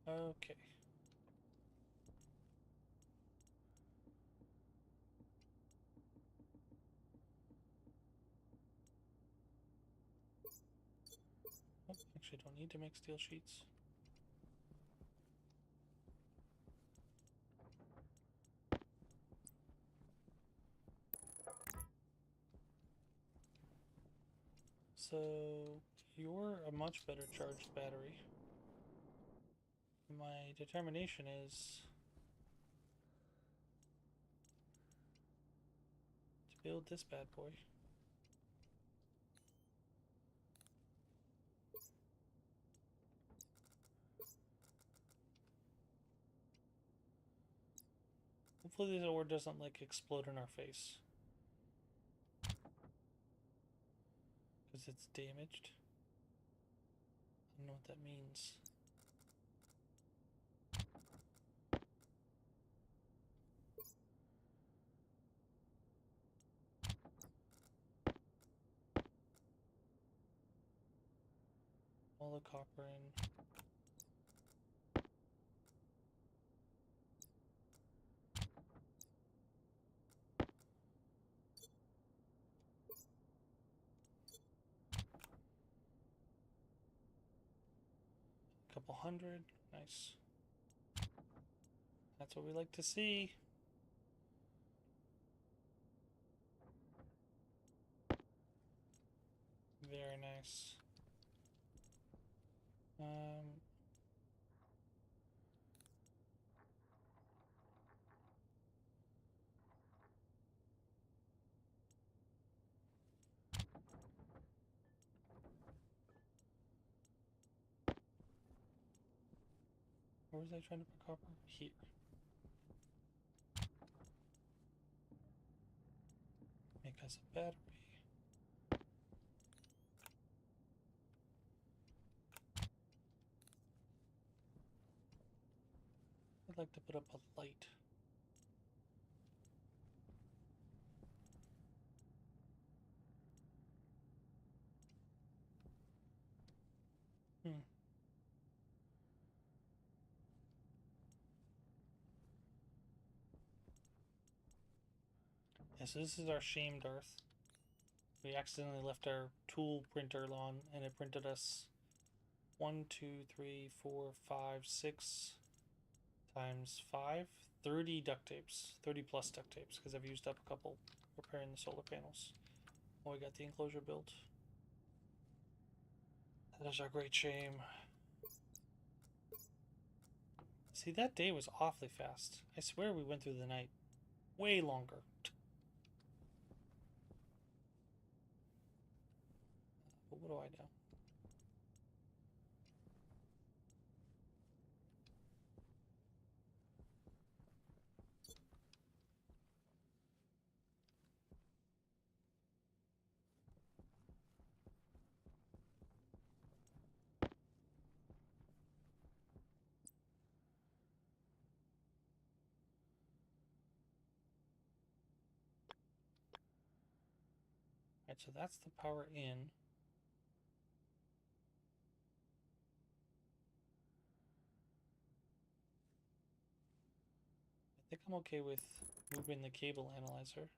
Okay. Oh, actually don't need to make steel sheets. So, you're a much better charged battery. My determination is to build this bad boy. Hopefully this ore doesn't like explode in our face. Because it's damaged. I don't know what that means. All the copper in. Couple hundred. Nice. That's what we like to see. Very nice. Where was I trying to put copper? Here. Make us a battery. I'd like to put up a light. Yeah, so this is our shamed earth. We accidentally left our tool printer on and it printed us 1, 2, 3, 4, 5, 6 times 5, 30 duct tapes. 30 plus duct tapes because I've used up a couple repairing the solar panels. Oh, we got the enclosure built. That is our great shame. See, that day was awfully fast. I swear we went through the night way longer. what do I know? Alright, so that's the power in. I think I'm okay with moving the cable analyzer.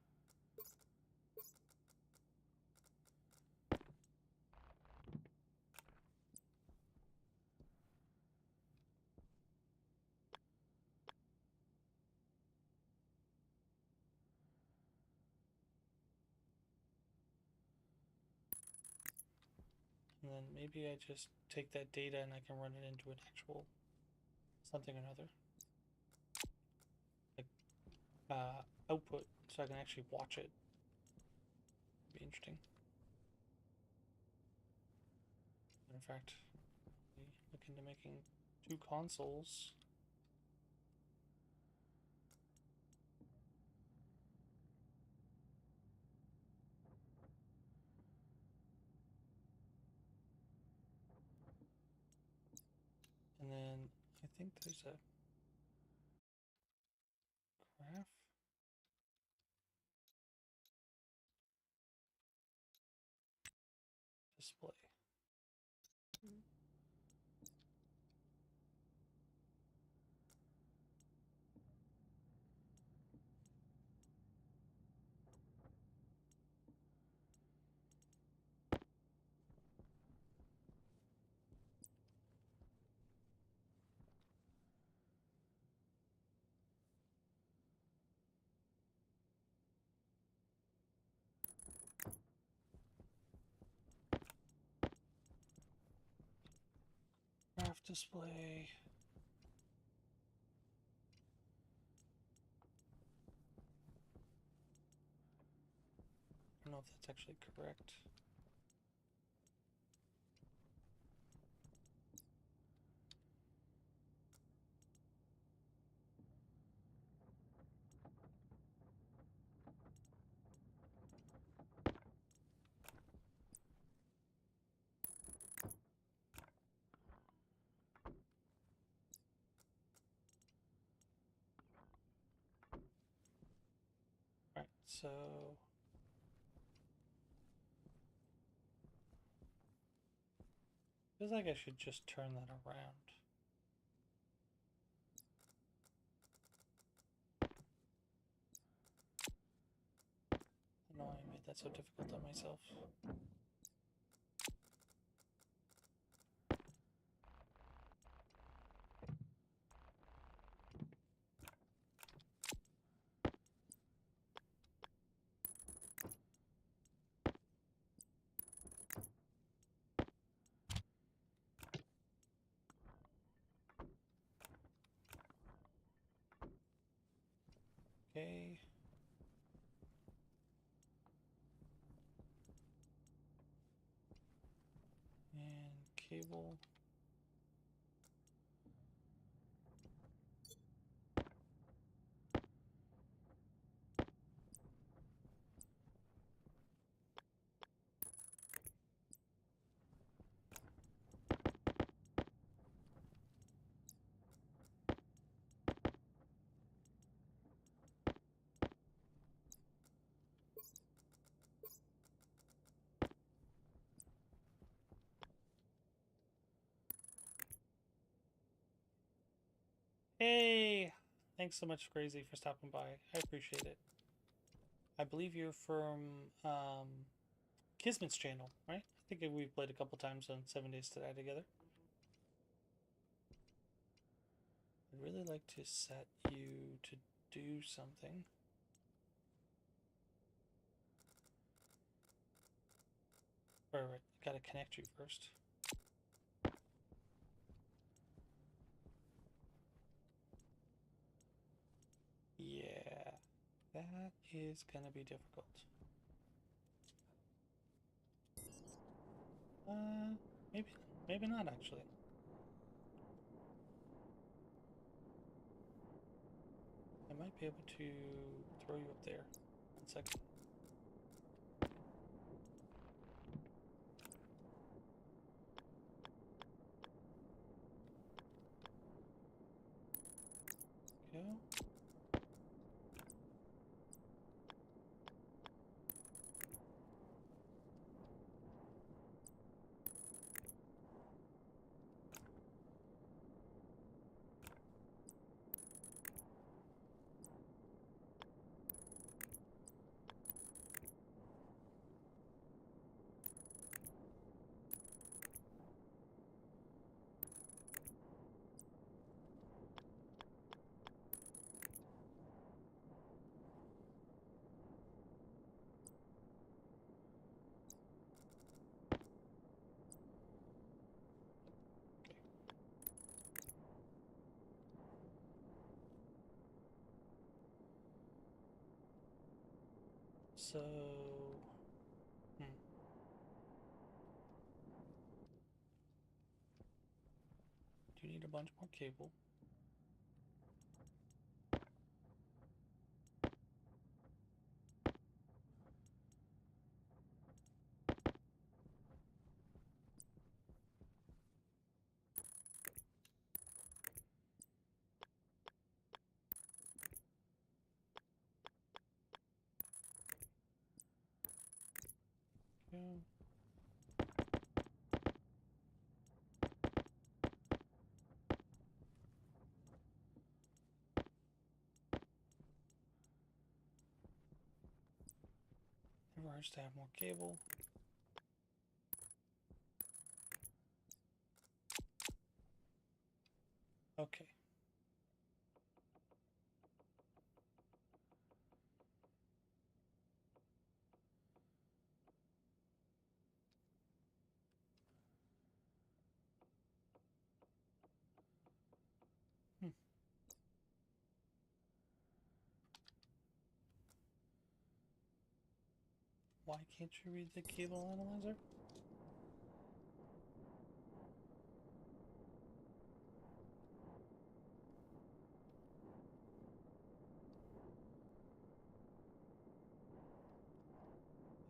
And then maybe I just take that data and I can run it into an actual something or another. Like output, so I can actually watch it. It'd be interesting. In fact, we look into making 2 consoles. And then I think there's a graph. Display. Graph display. I don't know if that's actually correct. Right, so feels like I should just turn that around. I don't know why I made that so difficult on myself. Okay. And cable. Hey! Thanks so much, Crazy, for stopping by. I appreciate it. I believe you're from Kismet's channel, right? I think we've played a couple times on 7 Days to Die together. I'd really like to set you to do something. Right, gotta connect you first. Yeah, that is gonna be difficult. Maybe not actually. I might be able to throw you up there. 1 second. Go. So, do you need a bunch more cable? Go. Never hurts to have more cable. Okay. Why can't you read the cable analyzer?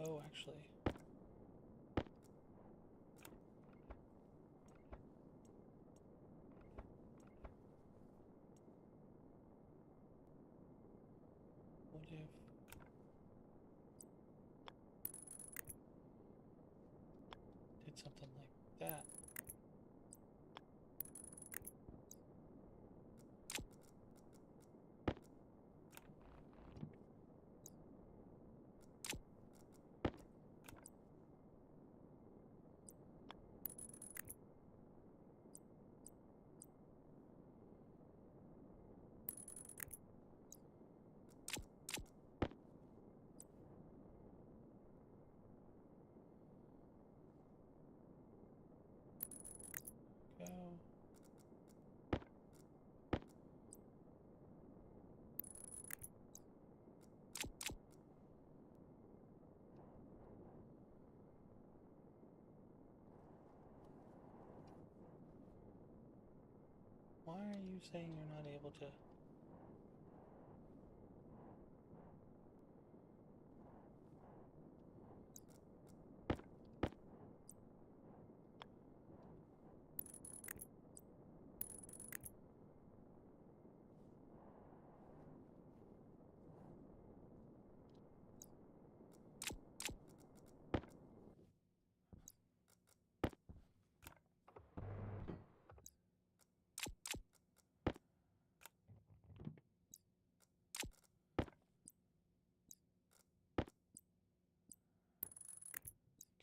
Oh, actually. What if... did something like that? Go. Why are you saying you're not able to...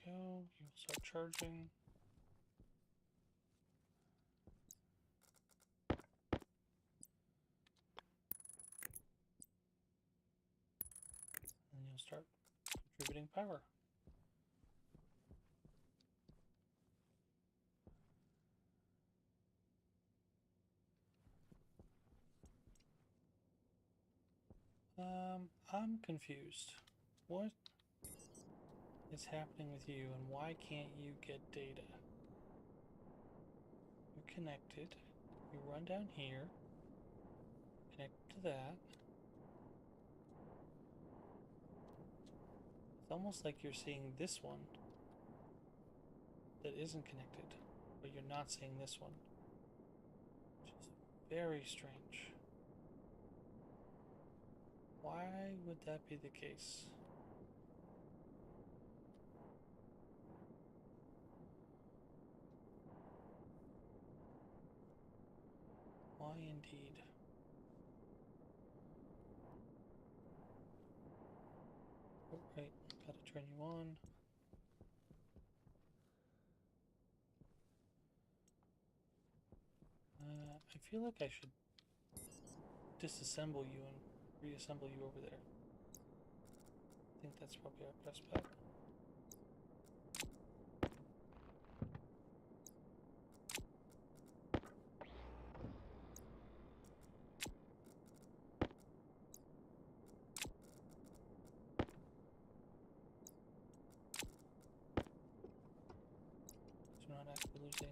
Go. You'll start charging. And you'll start contributing power. I'm confused. What is happening with you and why can't you get data? connected. You run down here, connect to that. It's almost like you're seeing this one that isn't connected, but you're not seeing this one, which is very strange. Why would that be the case? Why indeed? Oh, right, gotta turn you on. I feel like I should disassemble you and reassemble you over there. I think that's probably our best bet. So we're not actually losing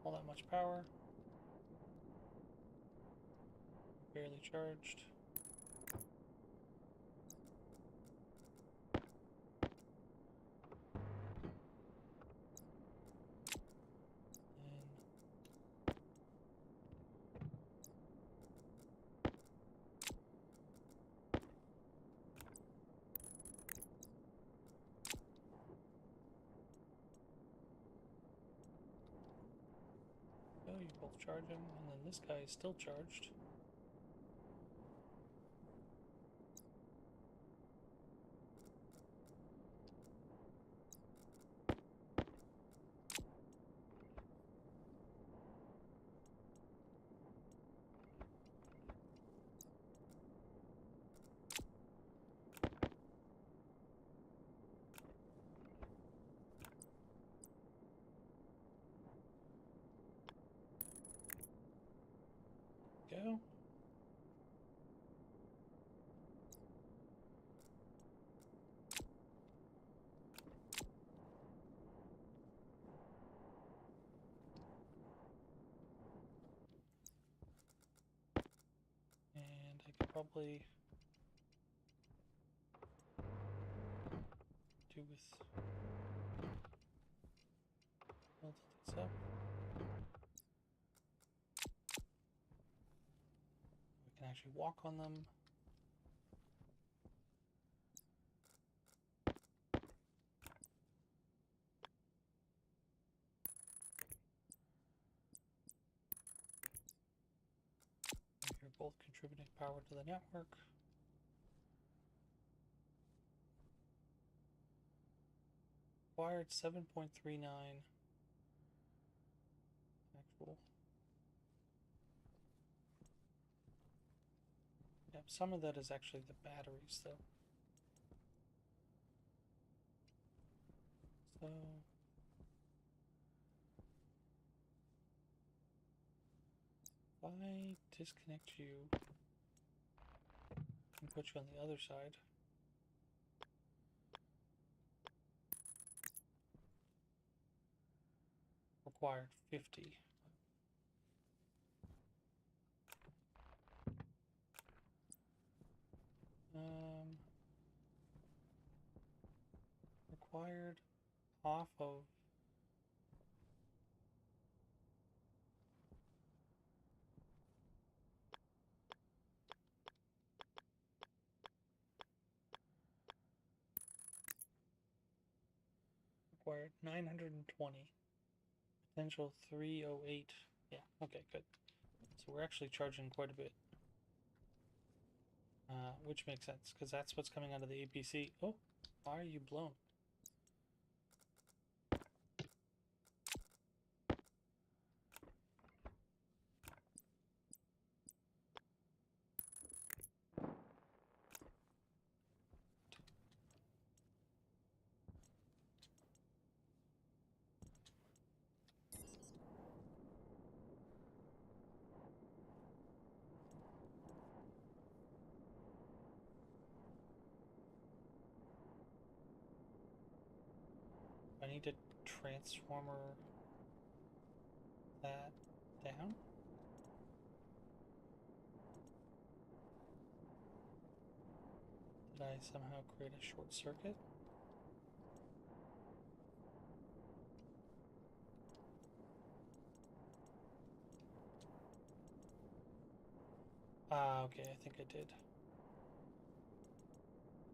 all that much power. Barely charged. Oh, you're both charging, and then this guy is still charged. Go. And I could probably do with both of these up. We can actually walk on them. You're both contributing power to the network. Required 7.39 actual. Yep, some of that is actually the batteries though. So if I disconnect you and put you on the other side, required 50. Required off of required 920. Potential 308. Yeah, okay, good. So we're actually charging quite a bit. Which makes sense, because that's what's coming out of the APC. Oh, why are you blown? I need a transformer. that down. Did I somehow create a short circuit? Ah, okay, I think I did.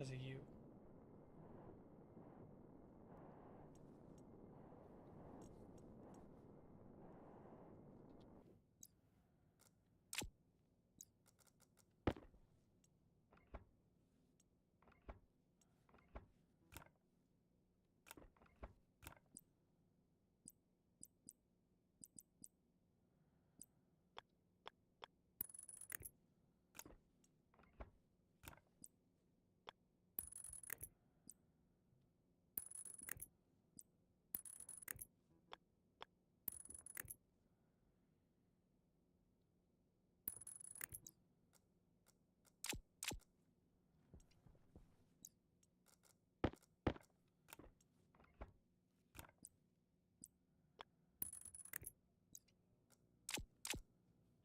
As a U.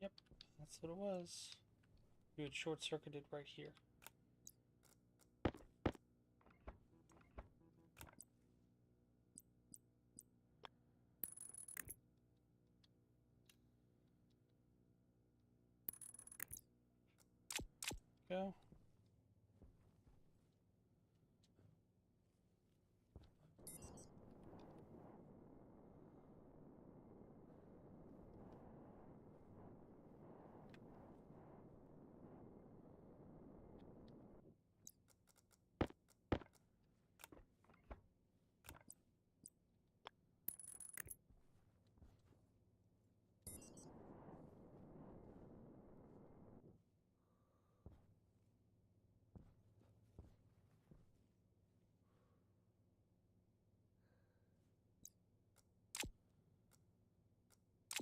Yep, that's what it was. You had short-circuited right here. Go.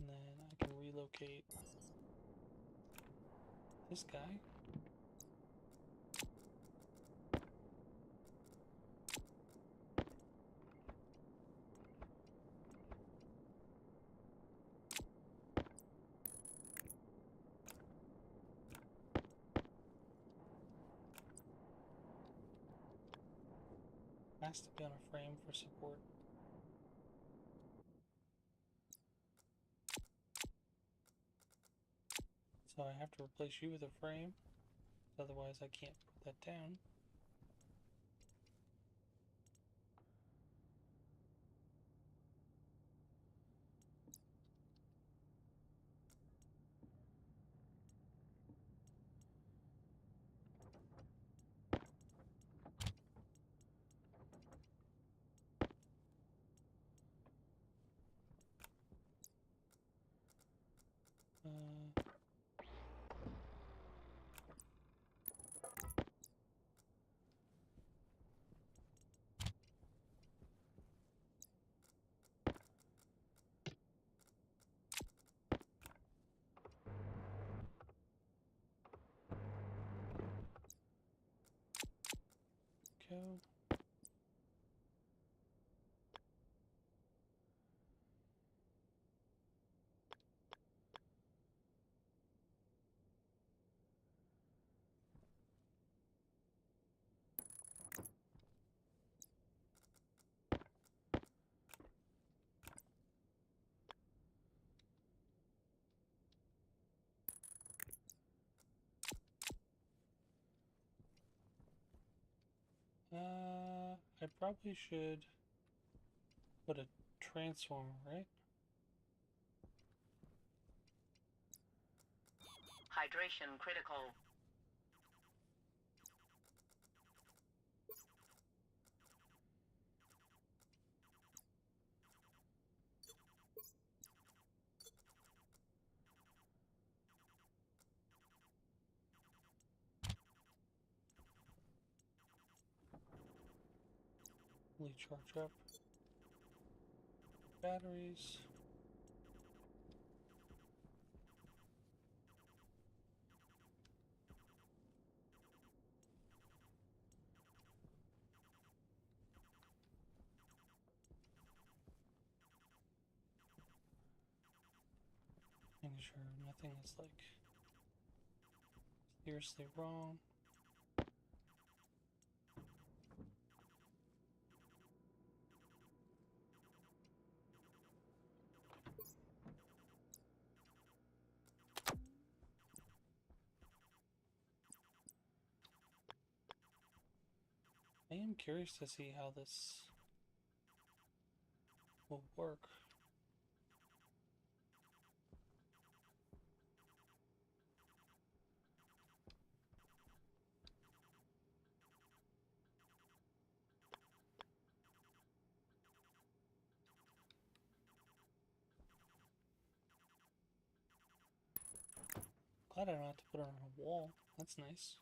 And then I can relocate this guy. Has to be on a frame for support. So I have to replace you with a frame, otherwise I can't put that down. Go. I probably should put a transformer, right? Hydration critical. Fully charge up batteries. Making sure nothing is like seriously wrong. I am curious to see how this will work. Glad I don't have to put it on a wall. That's nice.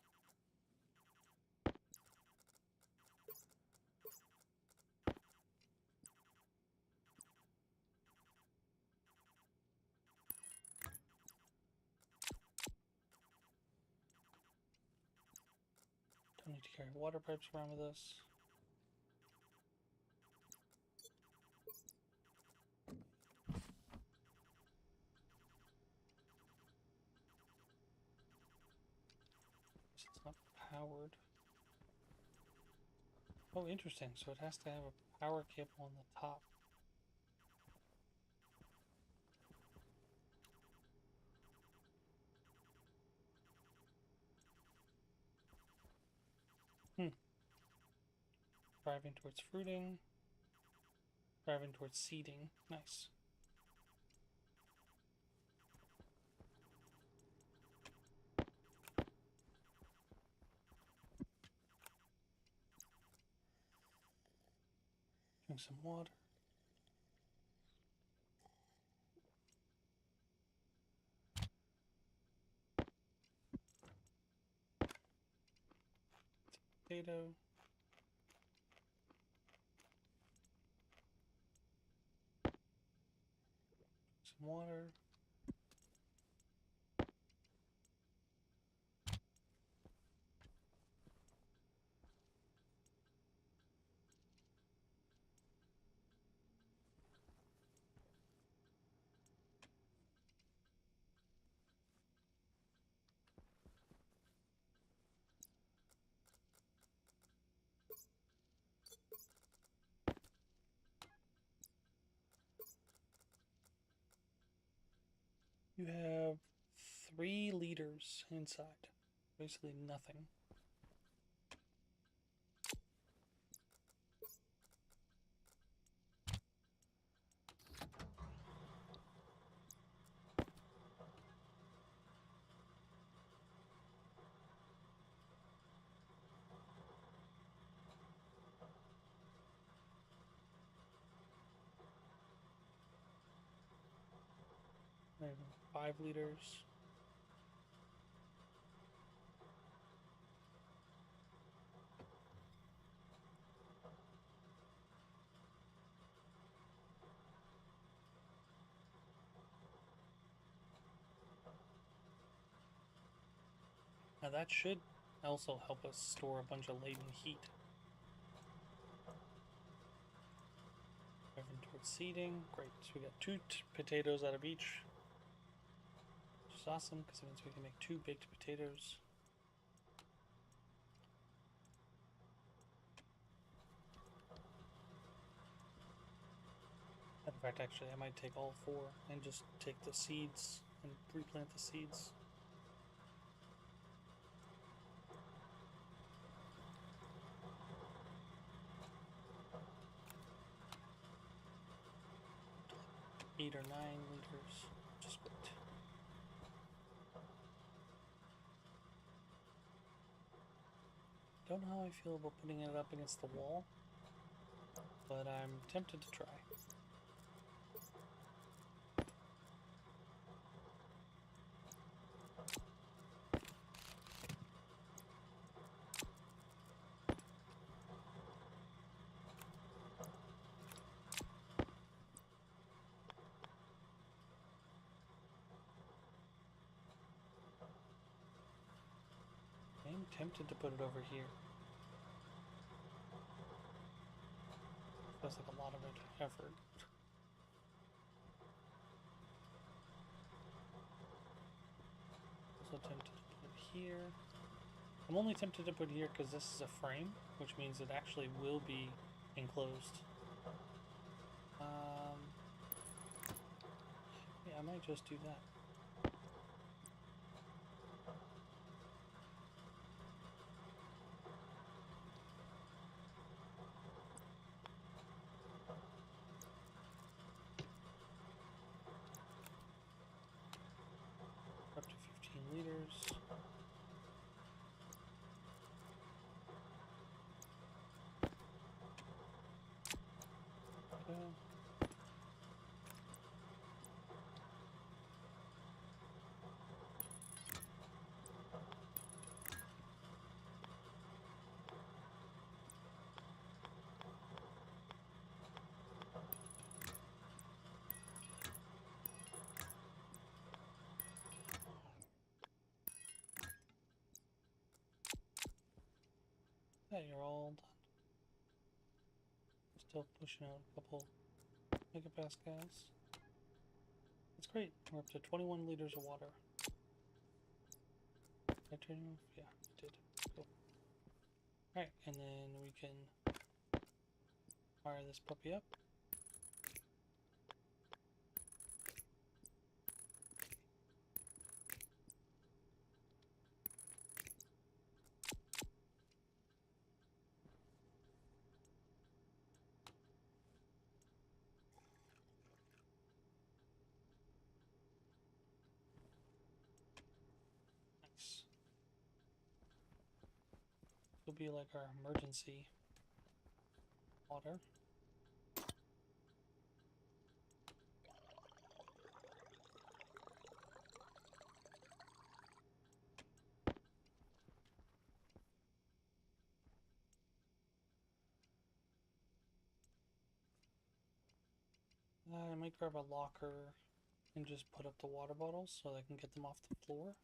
Don't need to carry water pipes around with us. It's not powered. Oh, interesting. So it has to have a power cable on the top. Driving towards fruiting. Driving towards seeding. Nice. Drink some water. Potato. Some water. You have 3 liters inside. Basically nothing. Maybe 5 liters. Now that should also help us store a bunch of latent heat. Driving towards seeding. Great. So we got 2 potatoes out of each. Which is awesome because it means we can make 2 baked potatoes. In fact, actually, I might take all 4 and just take the seeds and replant the seeds. Eight or 9 liters. Just wait. Don't know how I feel about putting it up against the wall, but I'm tempted to try. I'm tempted to put it over here. Feels like a lot of effort. Also tempted to put it here. I'm only tempted to put it here because this is a frame, which means it actually will be enclosed. Yeah, I might just do that. Up to 15 liters. Okay. Yeah, you're all done. Still pushing out a couple megapascals. That's great. We're up to 21 liters of water. Did I turn it off? Yeah, it did. Cool. Alright, and then we can fire this puppy up. Nice. This will be like our emergency water. I might grab a locker and just put up the water bottles so I can get them off the floor.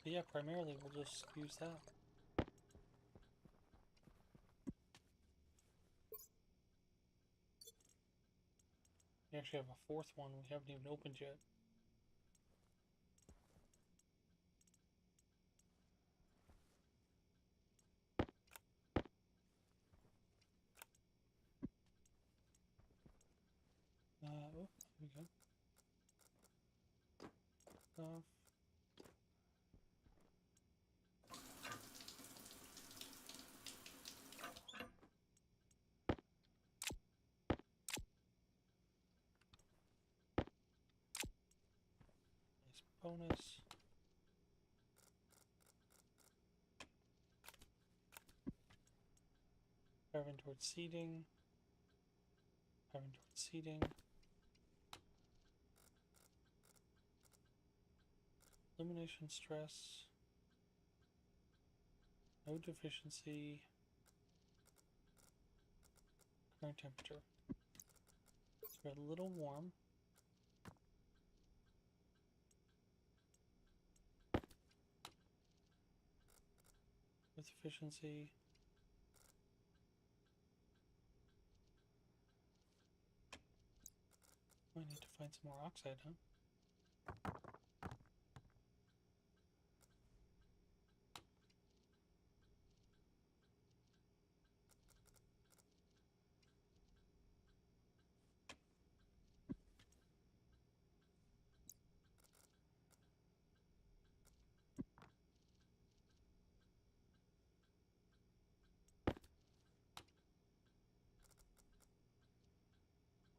But yeah, primarily we'll just use that. We actually have a fourth one we haven't even opened yet. Oh, there we go. Stuff. Nice bonus. Driving towards seeding. Driving towards seeding. Illumination stress. No deficiency. Current temperature. It's a little warm. With efficiency. I need to find some more oxide, huh?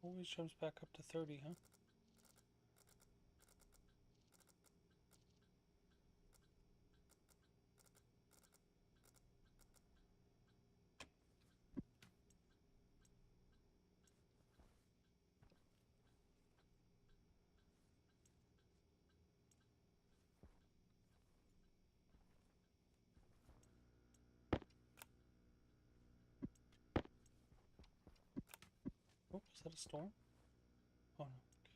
Always jumps back up to 30, huh? Oh, is that a storm? Oh no.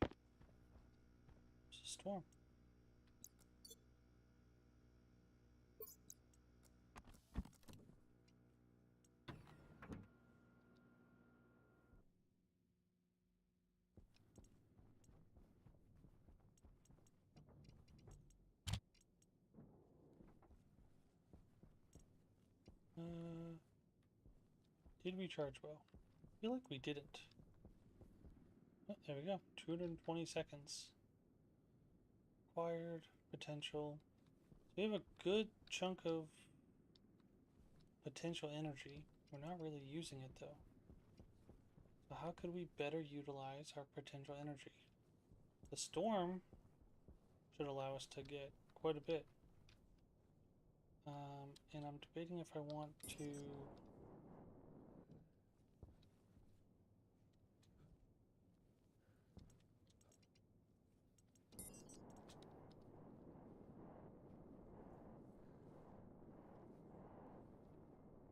Okay. It's a storm. did we charge well? I feel like we didn't. Oh, there we go. 220 seconds. Acquired potential. So we have a good chunk of potential energy. We're not really using it though. So how could we better utilize our potential energy? The storm should allow us to get quite a bit. And I'm debating if I want to...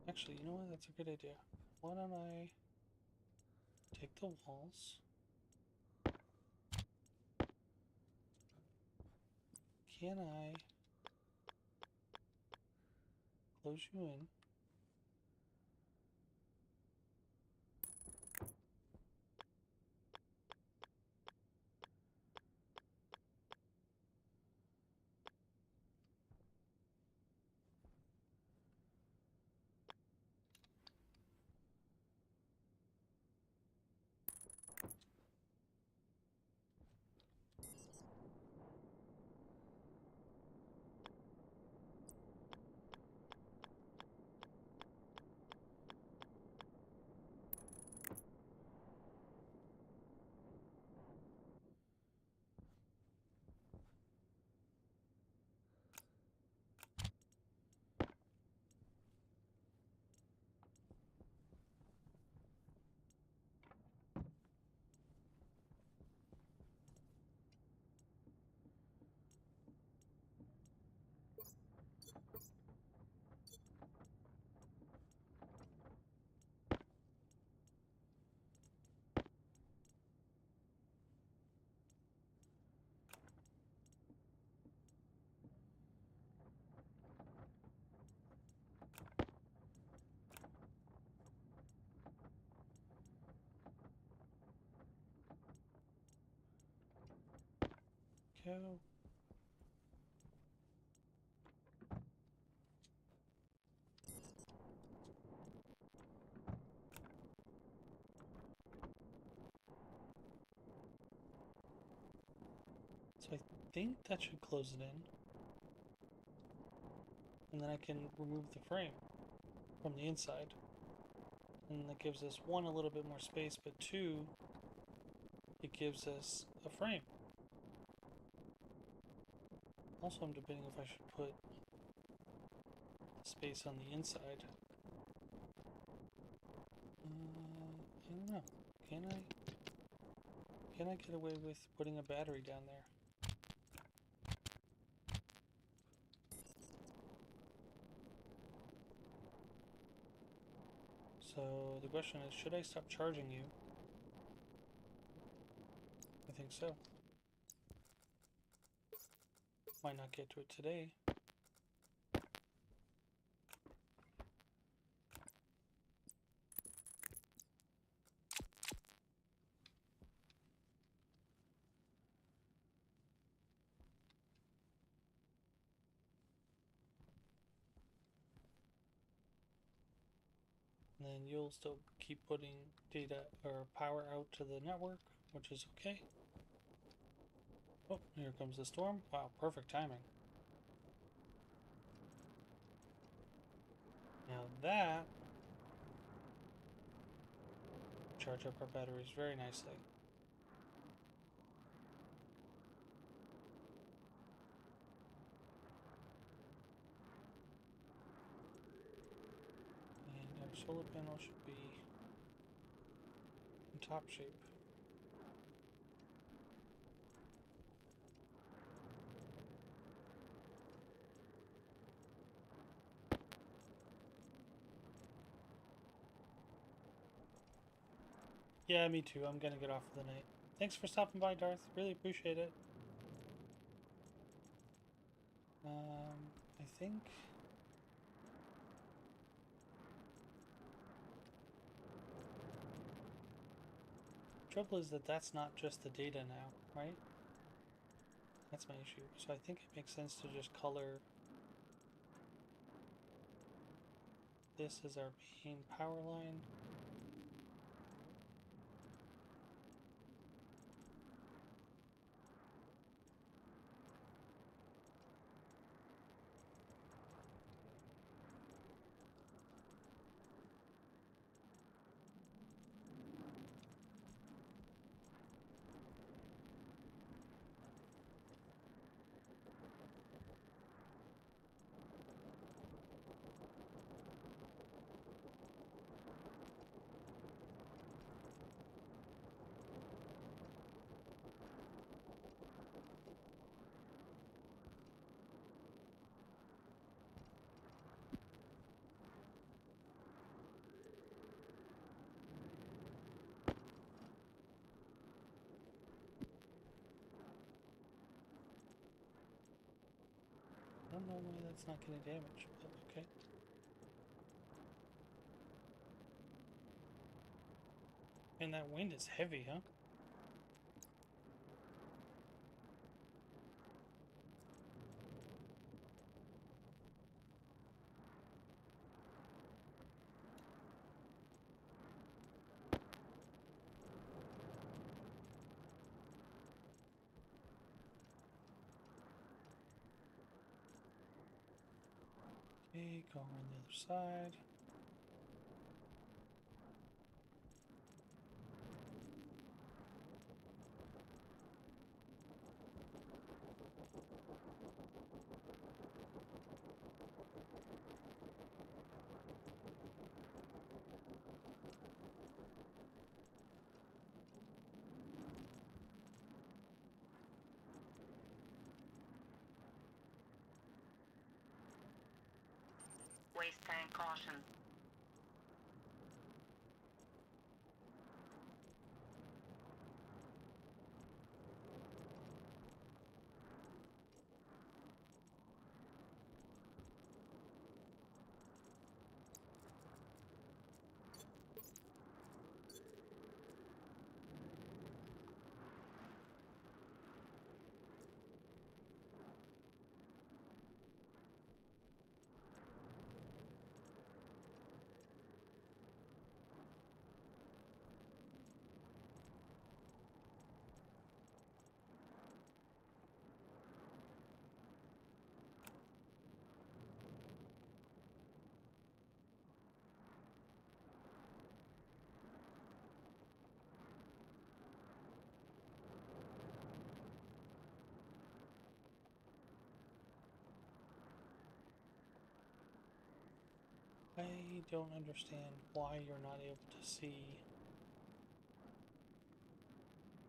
Actually, you know what? That's a good idea. Why don't I take the walls? Can I close you in? Go. So I think that should close it in. And then I can remove the frame from the inside. And that gives us, one, a little bit more space, but two, it gives us a frame. Also, I'm debating if I should put space on the inside. I don't know. Can I get away with putting a battery down there? So the question is, should I stop charging you? I think so. Might not get to it today. And then you'll still keep putting data or power out to the network, which is okay. Oh, here comes the storm. Wow, perfect timing. Now that charge up our batteries very nicely. And our solar panel should be in top shape. Yeah, me too. I'm gonna get off for the night. Thanks for stopping by, Darth. Really appreciate it. I think... Trouble is that that's not just the data now, right? That's my issue. So I think it makes sense to just color this as our main power line. don't know why that's not getting damaged, but okay. And that wind is heavy, huh? Okay, go around the other side. Waste tank caution. I don't understand why you're not able to see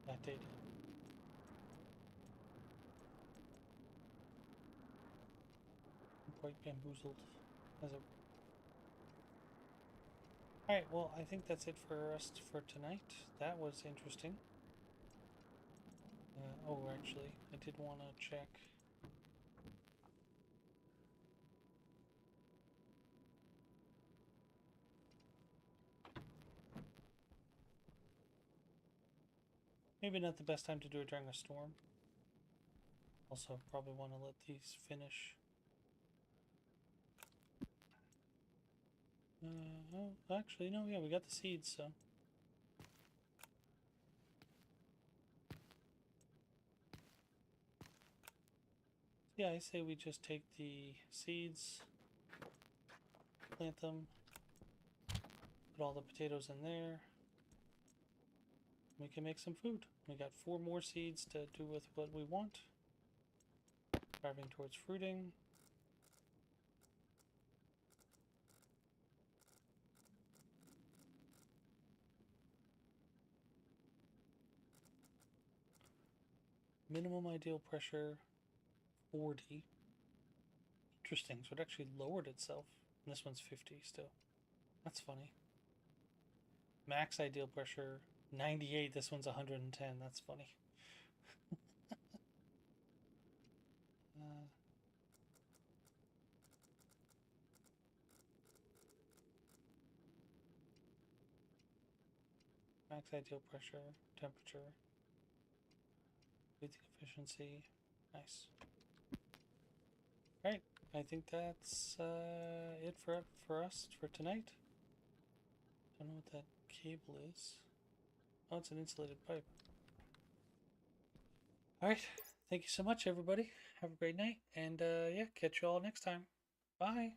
that data. I'm quite bamboozled as a... Alright, well, I think that's it for us for tonight. That was interesting. Oh, actually, I did want to check. Maybe not the best time to do it during a storm. Also, probably want to let these finish. Oh, actually, no, yeah, we got the seeds, so. Yeah, I say we just take the seeds, plant them, put all the potatoes in there. We can make some food. We got 4 more seeds to do with what we want. Driving towards fruiting. Minimum ideal pressure 40. Interesting, so it actually lowered itself. And this one's 50 still. That's funny. Max ideal pressure 98. This one's 110. That's funny. Max ideal pressure, temperature, breathing efficiency. Nice. Alright, I think that's it for us for tonight. Don't know what that cable is. Oh, it's an insulated pipe. Alright, thank you so much, everybody. Have a great night, and yeah, catch you all next time. Bye.